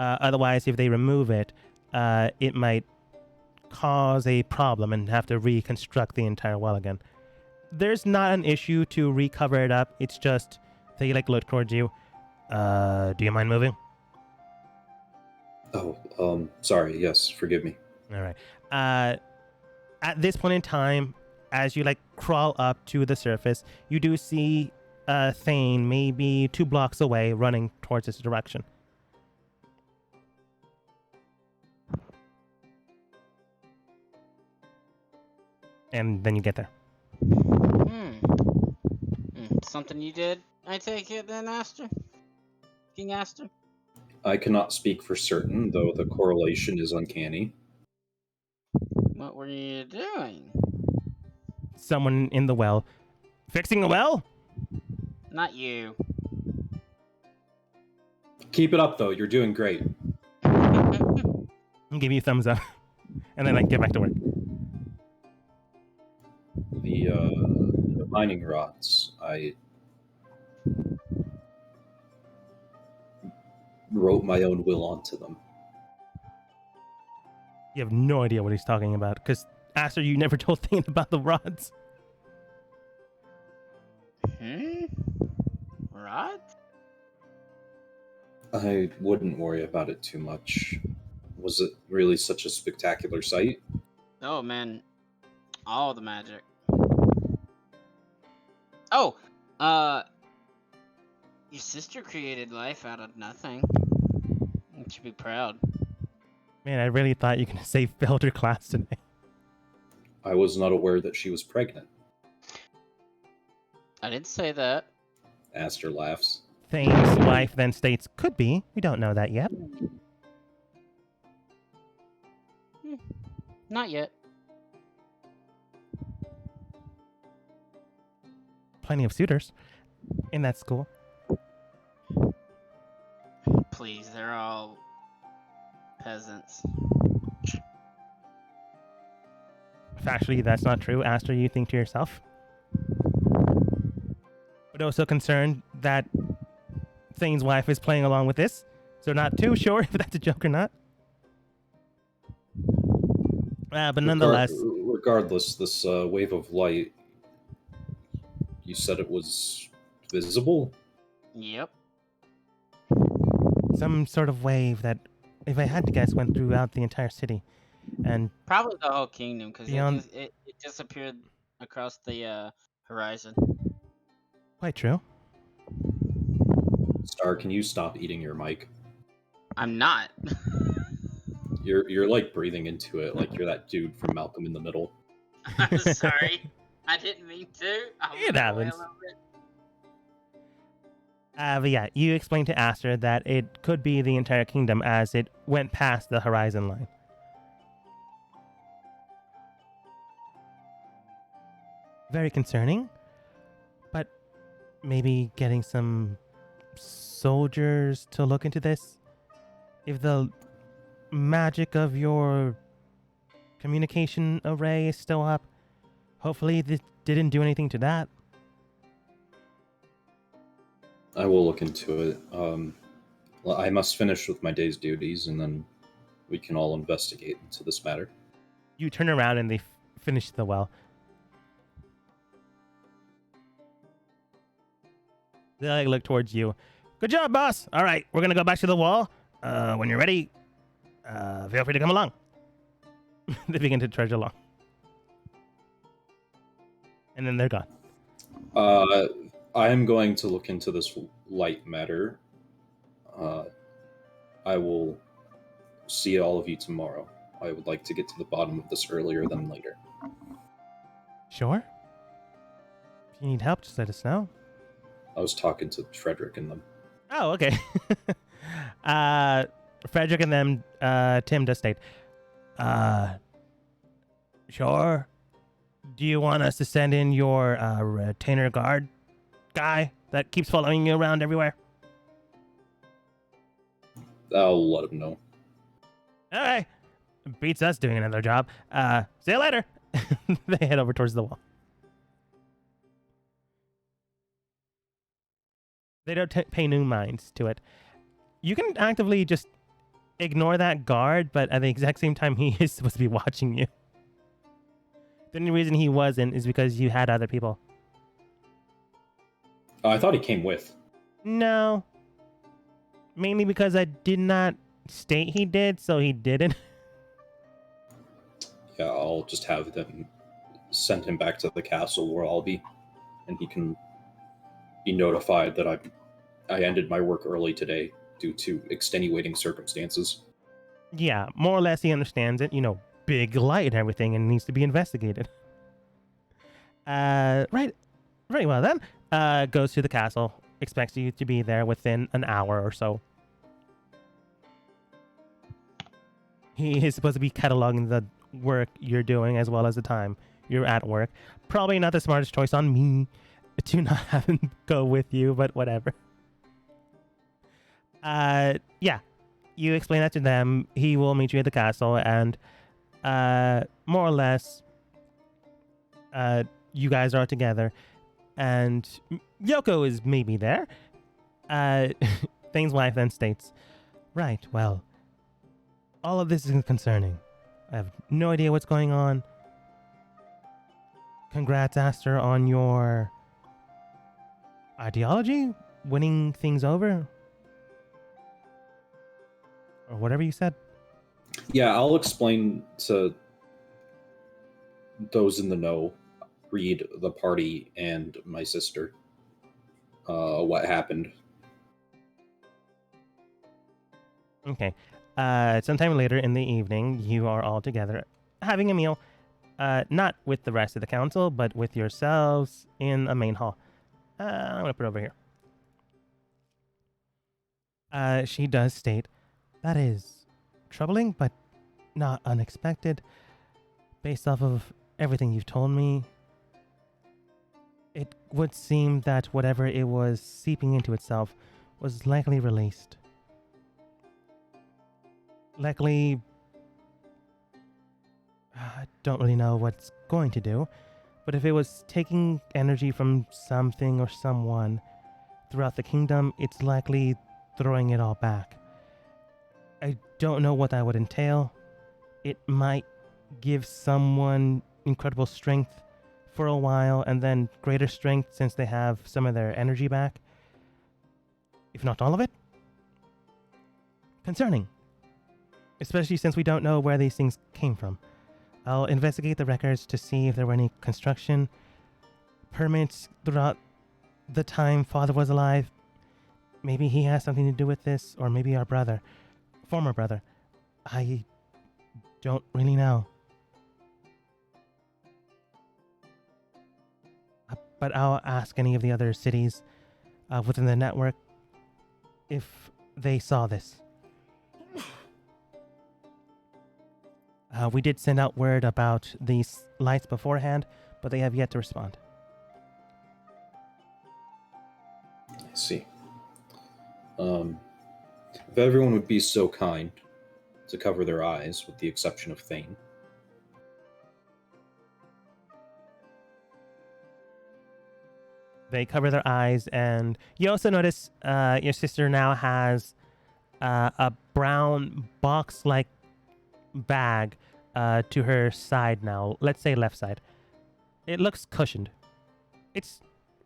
Otherwise, if they remove it, it might cause a problem and have to reconstruct the entire well again. There's not an issue to recover it up. It's just they look towards you. Do you mind moving? Oh, sorry. Yes, forgive me. All right. At this point in time, as you crawl up to the surface, you do see Thane maybe 2 blocks away running towards this direction. And then you get there. Something you did, I take it then, Aster? King Aster? I cannot speak for certain, though the correlation is uncanny. What were you doing? Someone in the well. Fixing a well? Not you. Keep it up, though. You're doing great. I'll give you a thumbs up. And then get back to work. The mining rods, I wrote my own will onto them. You have no idea what he's talking about, because Aster, you never told Thane about the rods. Rod? I wouldn't worry about it too much. Was it really such a spectacular sight? Oh, man. All the magic. Oh! Your sister created life out of nothing. You should be proud. Man, I really thought you were going to say failed your class today. I was not aware that she was pregnant. I didn't say that. Aster laughs. Thane's wife then states, could be. We don't know that yet. Not yet. Plenty of suitors in that school. Please, they're all peasants. Factually, that's not true. Aster, you think to yourself. But also concerned that Thane's wife is playing along with this. So not too sure if that's a joke or not. But nonetheless... Regardless, this wave of light, you said it was visible? Yep. Some sort of wave that, if I had to guess, went throughout the entire city. And probably the whole kingdom, because beyond... it disappeared across the horizon. Quite true. Star, can you stop eating your mic? I'm not. You're breathing into it like you're that dude from Malcolm in the Middle. I'm sorry. I didn't mean to. It happens. But yeah, you explained to Aster that it could be the entire kingdom as it went past the horizon line. Very concerning, but maybe getting some soldiers to look into this. If the magic of your communication array is still up, hopefully this didn't do anything to that. I will look into it. Well, I must finish with my day's duties, and then we can all investigate into this matter. You turn around and they finish the well. They look towards you. Good job, boss. All right, we're gonna go back to the wall. When you're ready, feel free to come along. They begin to trudge along, and then they're gone. I am going to look into this light matter. I will see all of you tomorrow. I would like to get to the bottom of this earlier than later. Sure. If you need help, just let us know. I was talking to Frederick and them. Oh, okay. Frederick and them, Tim does state, sure. Do you want us to send in your retainer guard guy that keeps following you around everywhere? I'll let him know. All right. Beats us doing another job. See you later. They head over towards the wall. They don't pay no minds to it. You can actively just ignore that guard, but at the exact same time, he is supposed to be watching you. The only reason he wasn't is because you had other people. I thought he came with. No. Mainly because I did not state he did, so he didn't. Yeah, I'll just have them send him back to the castle where I'll be, and he can be notified that I ended my work early today due to extenuating circumstances. Yeah, more or less he understands it. You know, big light and everything, and needs to be investigated. Right. Very well then. Goes to the castle. Expects you to be there within an hour or so. He is supposed to be cataloging the work you're doing as well as the time you're at work. Probably not the smartest choice on me to not have him go with you, but whatever. Yeah. You explain that to them. He will meet you at the castle, and more or less, you guys are together, and Yoko is maybe there. Thane's wife then states, "Right, well, all of this is concerning. I have no idea what's going on. Congrats, Aster, on your ideology, winning things over, or whatever you said." Yeah, I'll explain to those in the know, Reed, the party, and my sister, what happened. Okay. Sometime later in the evening, you are all together having a meal. Not with the rest of the council, but with yourselves in a main hall. I'm going to put it over here. She does state, "That is troubling, but not unexpected. Based off of everything you've told me, it would seem that whatever it was seeping into itself was likely released. Likely, I don't really know what's going to do, but if it was taking energy from something or someone throughout the kingdom, it's likely throwing it all back. I don't know what that would entail. It might give someone incredible strength for a while, and then greater strength since they have some of their energy back. If not all of it. Concerning. Especially since we don't know where these things came from. I'll investigate the records to see if there were any construction permits throughout the time Father was alive. Maybe he has something to do with this, or maybe our brother, former brother. I don't really know. But I'll ask any of the other cities within the network if they saw this. We did send out word about these lights beforehand, but they have yet to respond. I see. If everyone would be so kind to cover their eyes, with the exception of Thane. They cover their eyes, and you also notice your sister now has a brown box-like bag to her side now. Let's say left side. It looks cushioned. It's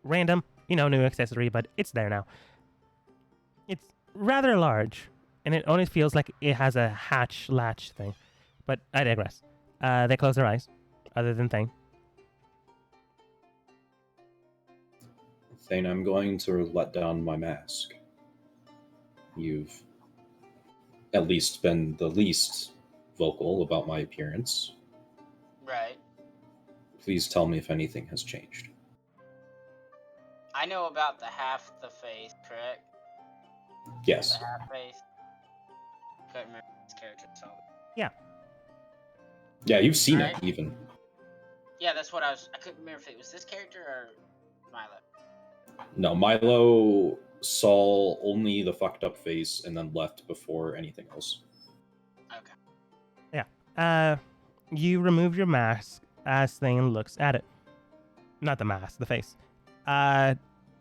random, new accessory, but it's there now. It's rather large, and it only feels like it has a latch thing. But I digress. They close their eyes, other than Thane. Thane, I'm going to let down my mask. You've at least been the least vocal about my appearance. Right. Please tell me if anything has changed. I know about the half the face, correct? Yes. The half face. Couldn't remember his character. So. Yeah, you've seen it, Right. even. Yeah, that's what I couldn't remember if it was this character or Milo. No, Milo saw only the fucked up face and then left before anything else. Okay. Yeah. You remove your mask as Thane looks at it. Not the mask, the face.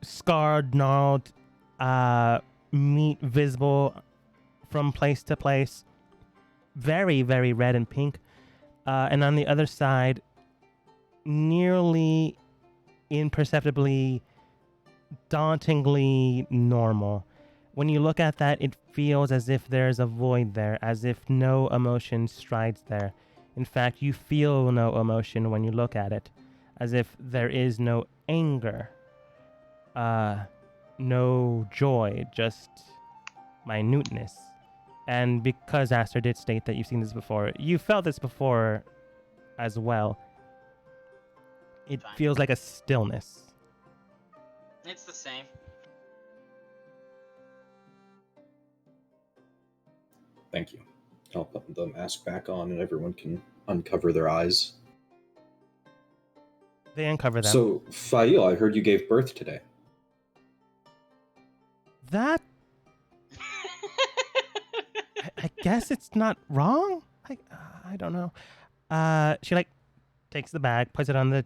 Scarred, gnarled, meat visible from place to place, very, very red and pink. And on the other side, nearly imperceptibly, dauntingly normal. When you look at that, it feels as if there's a void there, as if no emotion strides there. In fact, you feel no emotion when you look at it, as if there is no anger, no joy, just minuteness. And because Aster did state that you've seen this before, you felt this before as well. It Fine. feels like a stillness. It's the same. Thank you. I'll put the mask back on and everyone can uncover their eyes. They uncover them. So, Fail, I heard you gave birth today. That, I guess it's not wrong? I don't know. She, like, takes the bag, puts it on the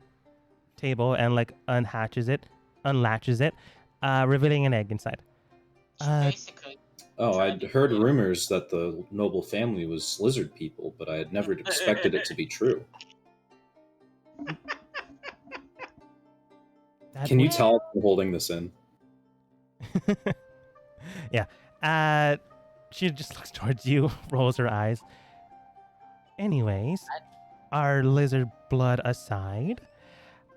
table, and, like, unlatches it, revealing an egg inside. Basically. Oh, tried I'd to heard create- rumors that the noble family was lizard people, but I had never expected it to be true. That Can you would- tell I'm holding this in? Yeah. She just looks towards you, rolls her eyes. Anyways, our lizard blood aside,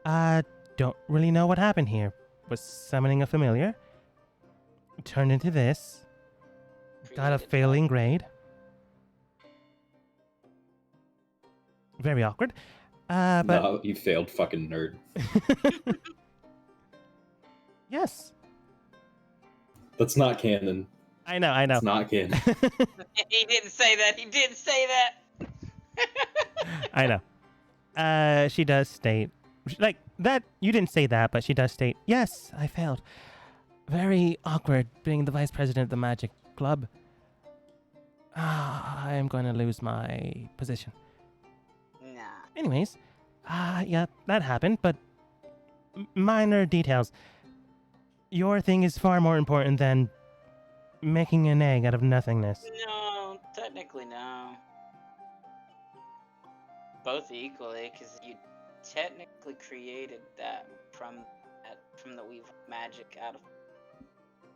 don't really know what happened here. Was summoning a familiar, turned into this, got a created failing grade. Very awkward. But No, you failed, fucking nerd. yes, That's not canon. I know. It's not canon. He didn't say that. He didn't say that. I know. She does state, like, that, you didn't say that, but she does state, yes, I failed. Very awkward being the vice president of the Magic Club. I am going to lose my position. Nah. Anyways, yeah, that happened, but minor details. Your thing is far more important than making an egg out of nothingness. No, technically no. Both equally, because you technically created that from the weave of magic out of.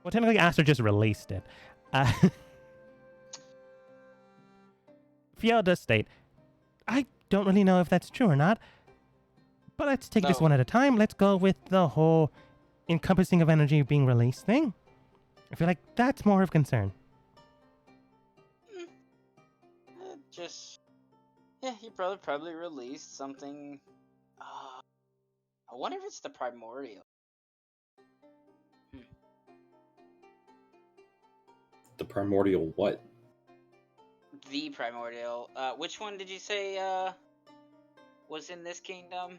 Well, technically, Aster just released it. Fiel does state, I don't really know if that's true or not, but let's take this No. one at a time. Let's go with the whole encompassing of energy being released thing. I feel like that's more of concern. Just. Yeah, your brother probably released something. I wonder if it's the primordial. The primordial what? The primordial. Which one did you say was in this kingdom?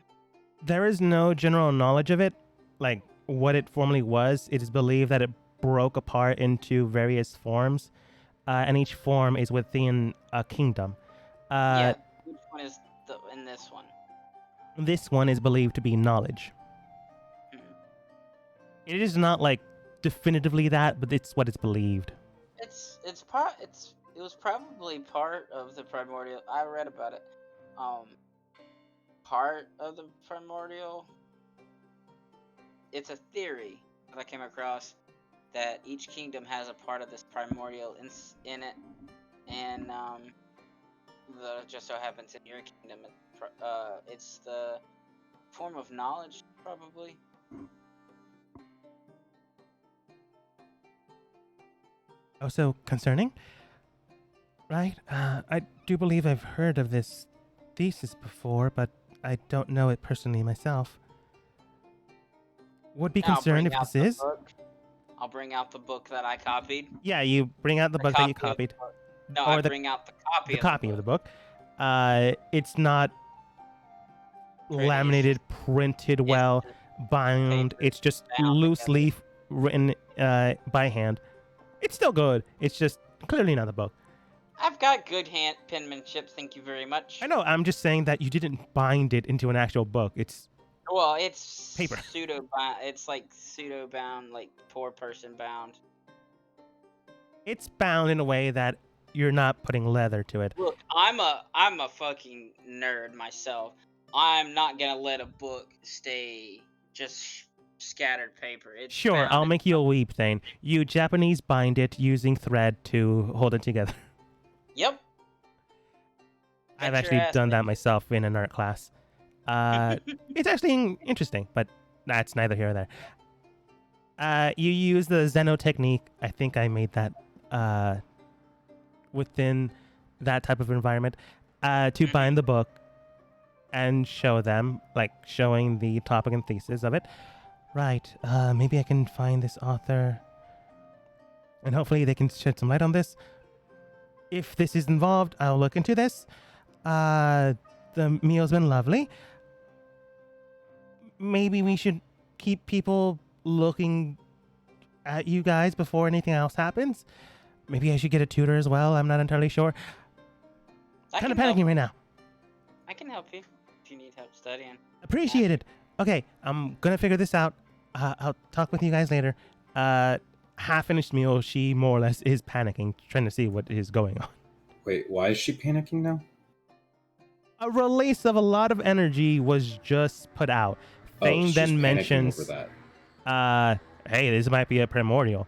There is no general knowledge of it, like what it formerly was. It is believed that it broke apart into various forms, and each form is within a kingdom. Yeah. Which one is in this one? This one is believed to be knowledge. Mhm. It is not like definitively that, but it's what it's believed. It was probably part of the primordial. I read about it. Part of the primordial. It's a theory that I came across that each kingdom has a part of this primordial in it, and just so happens in your kingdom, it's the form of knowledge, probably. Oh, so concerning? Right? I do believe I've heard of this thesis before, but I don't know it personally myself. Would be I'll concerned bring if out this the is. book. I'll bring out the book that I copied. Yeah, you bring out the The book that you copy of the copied. book. No, Or I the- bring out the copy. The copy of the book. It's not Pretty, laminated, printed well, bound. paper It's just bound loosely written by hand. It's still good. It's just clearly not the book. I've got good penmanship. Thank you very much. I know. I'm just saying that you didn't bind it into an actual book. It's Well, it's Paper. pseudo bound. It's like pseudo bound, like poor person bound. It's bound in a way that you're not putting leather to it. Look, I'm a fucking nerd myself. I'm not gonna let a book stay just scattered paper. It's Sure, bound I'll to- make you a weep thing. You Japanese bind it using thread to hold it together. Yep. I've Bet your actually ass done they that do. myself in an art class. It's actually interesting, but that's neither here nor there. You use the Zeno technique. I think I made that within that type of environment to bind the book and show them, like showing the topic and thesis of it. Right, maybe I can find this author and hopefully they can shed some light on this. If this is involved, I'll look into this. The meal's been lovely. Maybe we should keep people looking at you guys before anything else happens. Maybe I should get a tutor as well. I'm not entirely sure. I Kind of can help- panicking right now. I can help you if you need help studying. Appreciate it. Okay, I'm gonna figure this out. I'll talk with you guys later. Half-finished meal. She more or less is panicking, trying to see what is going on. Wait, why is she panicking now? A release of a lot of energy was just put out. Thane she's then panicking mentions, over that. hey, this might be a primordial.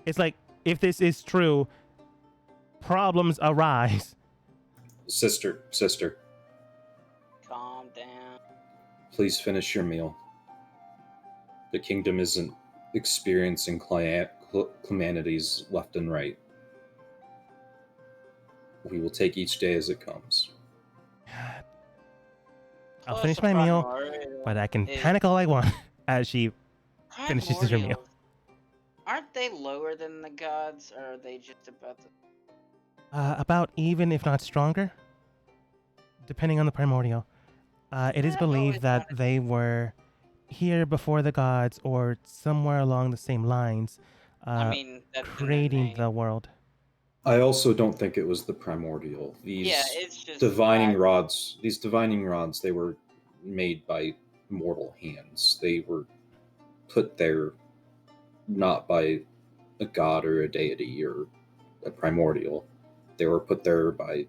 It's like, if this is true, problems arise. Sister, Calm down. please finish your meal. The kingdom isn't experiencing calamities left and right. We will take each day as it comes. I'll Plus finish the my meal, primordial but I can is- panic all I want as she finishes her meal. primordials, aren't they lower than the gods, or are they just about the... About even, if not stronger, depending on the primordial. It is I've believed always that wanted- they were here before the gods, or somewhere along the same lines, I mean, that's in their creating name. the world. I also don't think it was the primordial. These Yeah, it's just divining that- rods. These divining rods, they were made by mortal hands. They were put there not by a god or a deity or a primordial. They were put there by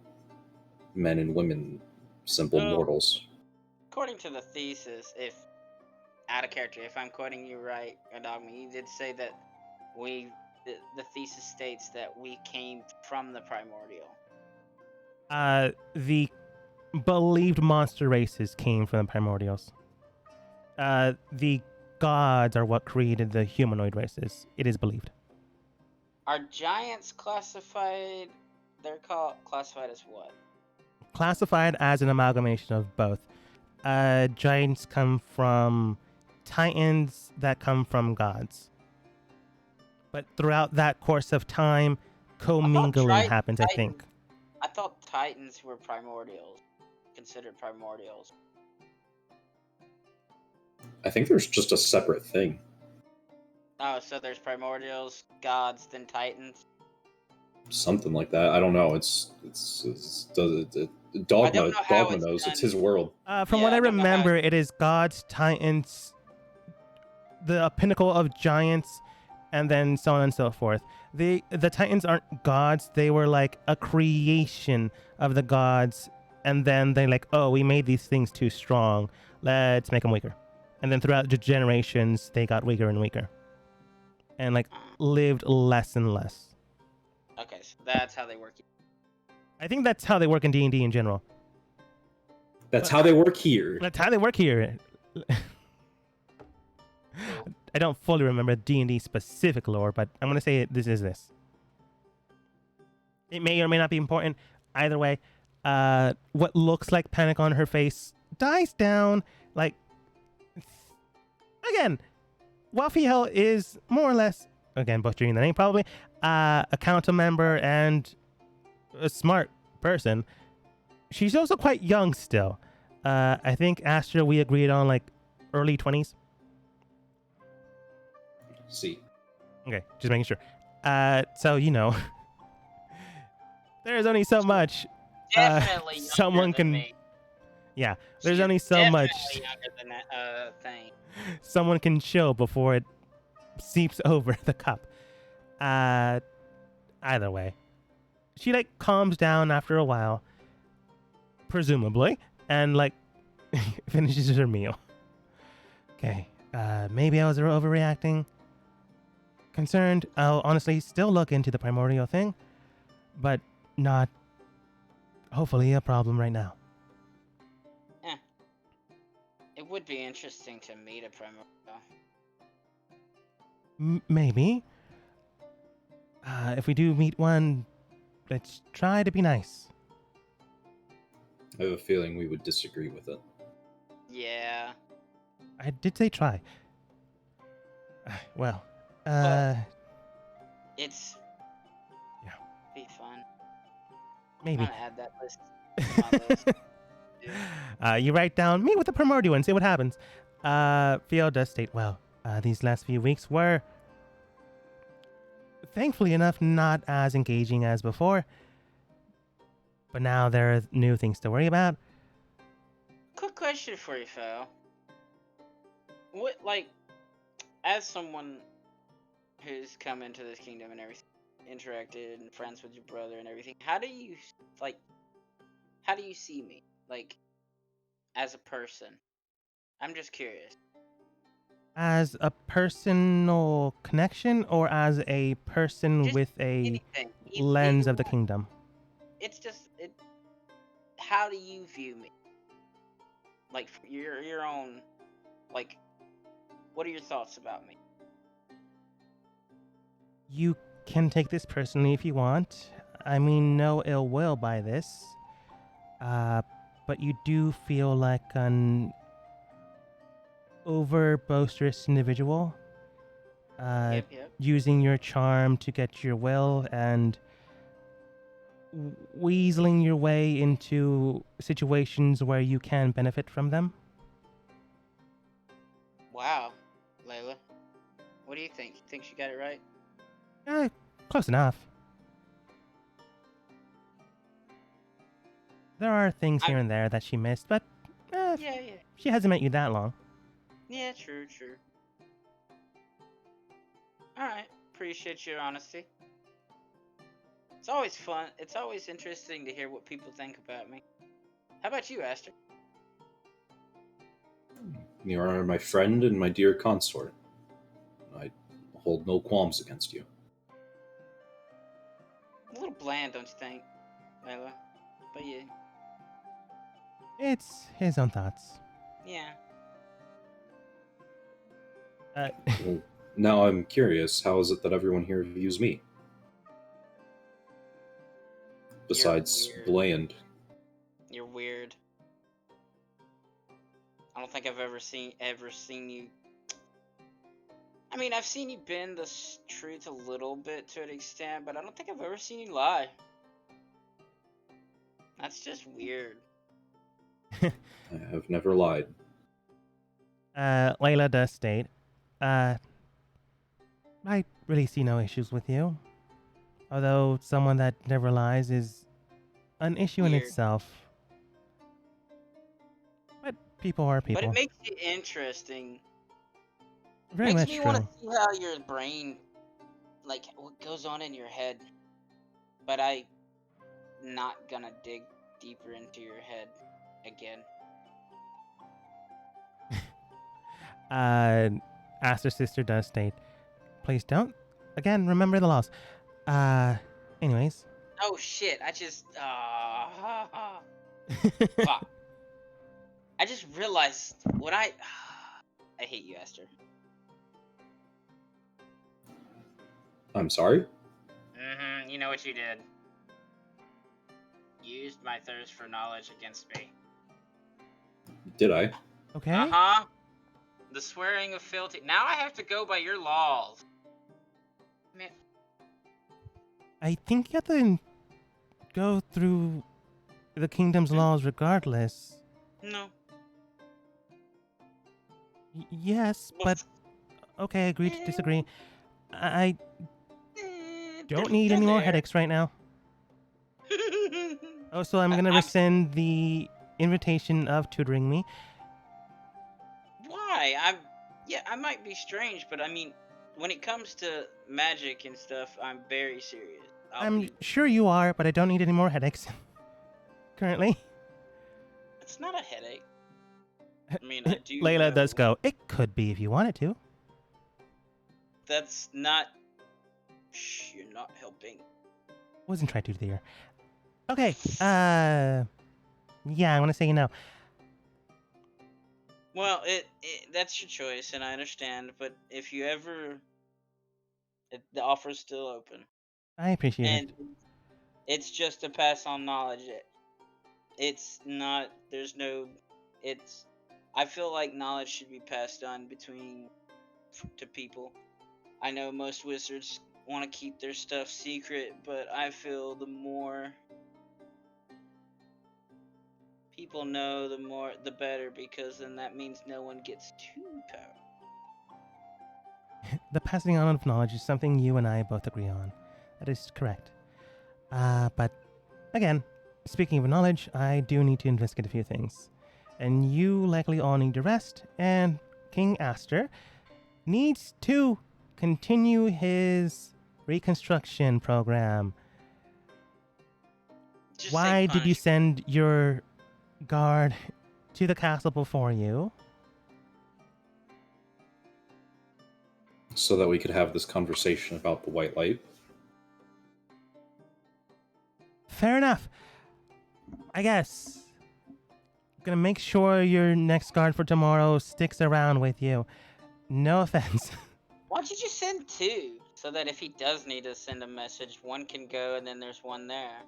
men and women, simple Oh. mortals. According to the thesis, if out of character, if I'm quoting you right, Dogma, you did say that the thesis states that we came from the primordial. The believed monster races came from the primordials. The gods are what created the humanoid races, it is believed. Are giants classified? They're classified as what? Classified as an amalgamation of both. Giants come from titans that come from gods. But throughout that course of time, commingling happens, I think. I thought titans were primordials, considered primordials. I think there's just a separate thing. Oh, so there's primordials, gods, then titans. Something like that. I don't know. I Dogma don't know how it's knows. done. It's his world. From Yeah, what I I don't know how remember, it is gods, titans, the pinnacle of giants, and then so on and so forth. The titans aren't gods. They were like a creation of the gods, and then they like, oh, we made these things too strong. Let's make them weaker. And then throughout the generations, they got weaker and weaker, and like lived less and less. Okay, so that's how they work. I think that's how they work in D&D in general. That's how they work here. That's how they work here. I don't fully remember D&D specific lore, but I'm gonna say this is this. It may or may not be important. Either way, what looks like panic on her face dies down. Like, again, Wafiel is more or less, again, butchering the name probably, a council member and a smart person. She's also quite young still. I think Astra, we agreed on like early 20s. See, Okay, just making sure. So, you know, there's only so much. Definitely younger someone than can- me. Yeah, there's She's only so much definitely younger than that thing. someone can show before it seeps over the cup. Either way, she like calms down after a while, presumably, and like finishes her meal. Okay, maybe I was overreacting. Concerned, I'll honestly still look into the primordial thing, but not hopefully a problem right now. It would be interesting to meet a primordial. Maybe. If we do meet one, let's try to be nice. I have a feeling we would disagree with it. Yeah. I did say try. Well, It's yeah, be fun. maybe. I'm gonna add that list to my list. You write down meet with the primordial and see what happens. Theo does state, well, these last few weeks were, thankfully enough, not as engaging as before. But now there are new things to worry about. Quick question for you, Phil. What, like, as someone who's come into this kingdom and everything, interacted and friends with your brother and everything, how do you see me? Like, as a person? I'm just curious. As a personal connection or as a person Just with a anything. lens Either of the one. kingdom? It's just, how do you view me? Like, your own, like, what are your thoughts about me? You can take this personally if you want. I mean, no ill will by this. But you do feel like an over boisterous individual. Yep. Using your charm to get your will and weaseling your way into situations where you can benefit from them. Wow, Layla. What do you think? You think she got it right? Close enough. There are things here and there that she missed, but Yeah. she hasn't met you that long. Yeah, true. Alright, appreciate your honesty. It's always fun. It's always interesting to hear what people think about me. How about you, Aster? You are my friend and my dear consort. I hold no qualms against you. A little bland, don't you think, Layla? But yeah. It's his own thoughts. Yeah. Well, now I'm curious, how is it that everyone here views me? Besides weird. bland. You're weird. I don't think I've ever seen you. I mean, I've seen you bend the truth a little bit to an extent, but I don't think I've ever seen you lie. That's just weird. I have never lied. Layla does state, I really see no issues with you. Although someone that never lies is an issue in Weird. itself. But people are people. But it makes you interesting. Very Makes much me true. want to see how your brain, like, what goes on in your head. But I'm not gonna dig deeper into your head again. Aster's sister does state, please don't. Again, remember the laws. Anyways. Oh shit, I just, fuck. I just realized what I hate you, Aster. I'm sorry? You know what you did. You used my thirst for knowledge against me. Did I? Okay. Uh-huh. The swearing of fealty. Now I have to go by your laws. Man. I think you have to go through the kingdom's laws regardless. No. Yes, but okay, agree to disagree. I don't need any more headaches right now. Oh, so I'm gonna rescind the invitation of tutoring me. Why? I might be strange, but I mean, when it comes to magic and stuff, I'm very serious. I'm sure you are, but I don't need any more headaches. Currently. It's not a headache. I mean, I do. Layla does go, it could be if you wanted to. That's not. Shh, you're not helping. Wasn't trying to do the ear. Okay, yeah, I'm gonna say no. Well, that's your choice, and I understand. But if you ever, the offer's still open, I appreciate and it. it's just to pass on knowledge. It's not. There's no. It's. I feel like knowledge should be passed on to people. I know most wizards want to keep their stuff secret, but I feel the more people know, the better, because then that means no one gets too powerful. The passing on of knowledge is something you and I both agree on. That is correct. But again, speaking of knowledge, I do need to investigate a few things. And you likely all need to rest, and King Aster needs to continue his reconstruction program. Why did you send your guard to the castle before you? So that we could have this conversation about the white light. Fair enough. I guess. I'm gonna make sure your next guard for tomorrow sticks around with you. No offense. Why don't you just send two? So that if he does need to send a message, one can go and then there's one there.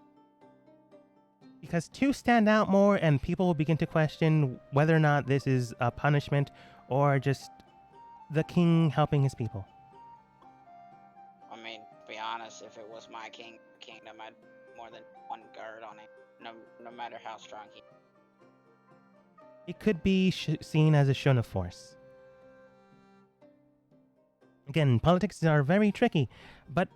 Because two stand out more, and people will begin to question whether or not this is a punishment or just the king helping his people. I mean, to be honest, if it was my kingdom, I'd more than one guard on it, no matter how strong he. It could be seen as a show of force. Again, politics are very tricky, but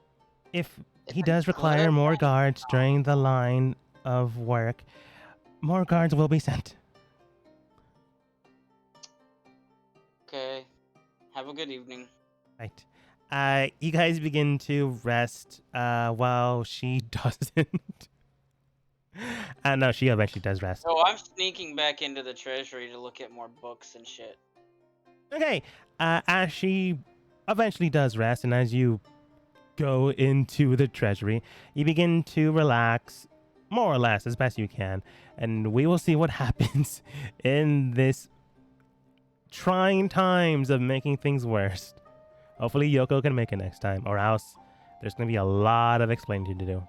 if he does require more guards during the line of work, more guards will be sent. Okay. Have a good evening. Right. You guys begin to rest while she doesn't. No, she eventually does rest. So I'm sneaking back into the treasury to look at more books and shit. Okay. As she eventually does rest, and as you go into the treasury, you begin to relax, more or less, as best you can. And we will see what happens in this trying times of making things worse. Hopefully Yoko can make it next time, or else there's going to be a lot of explaining to do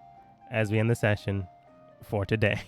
as we end the session for today.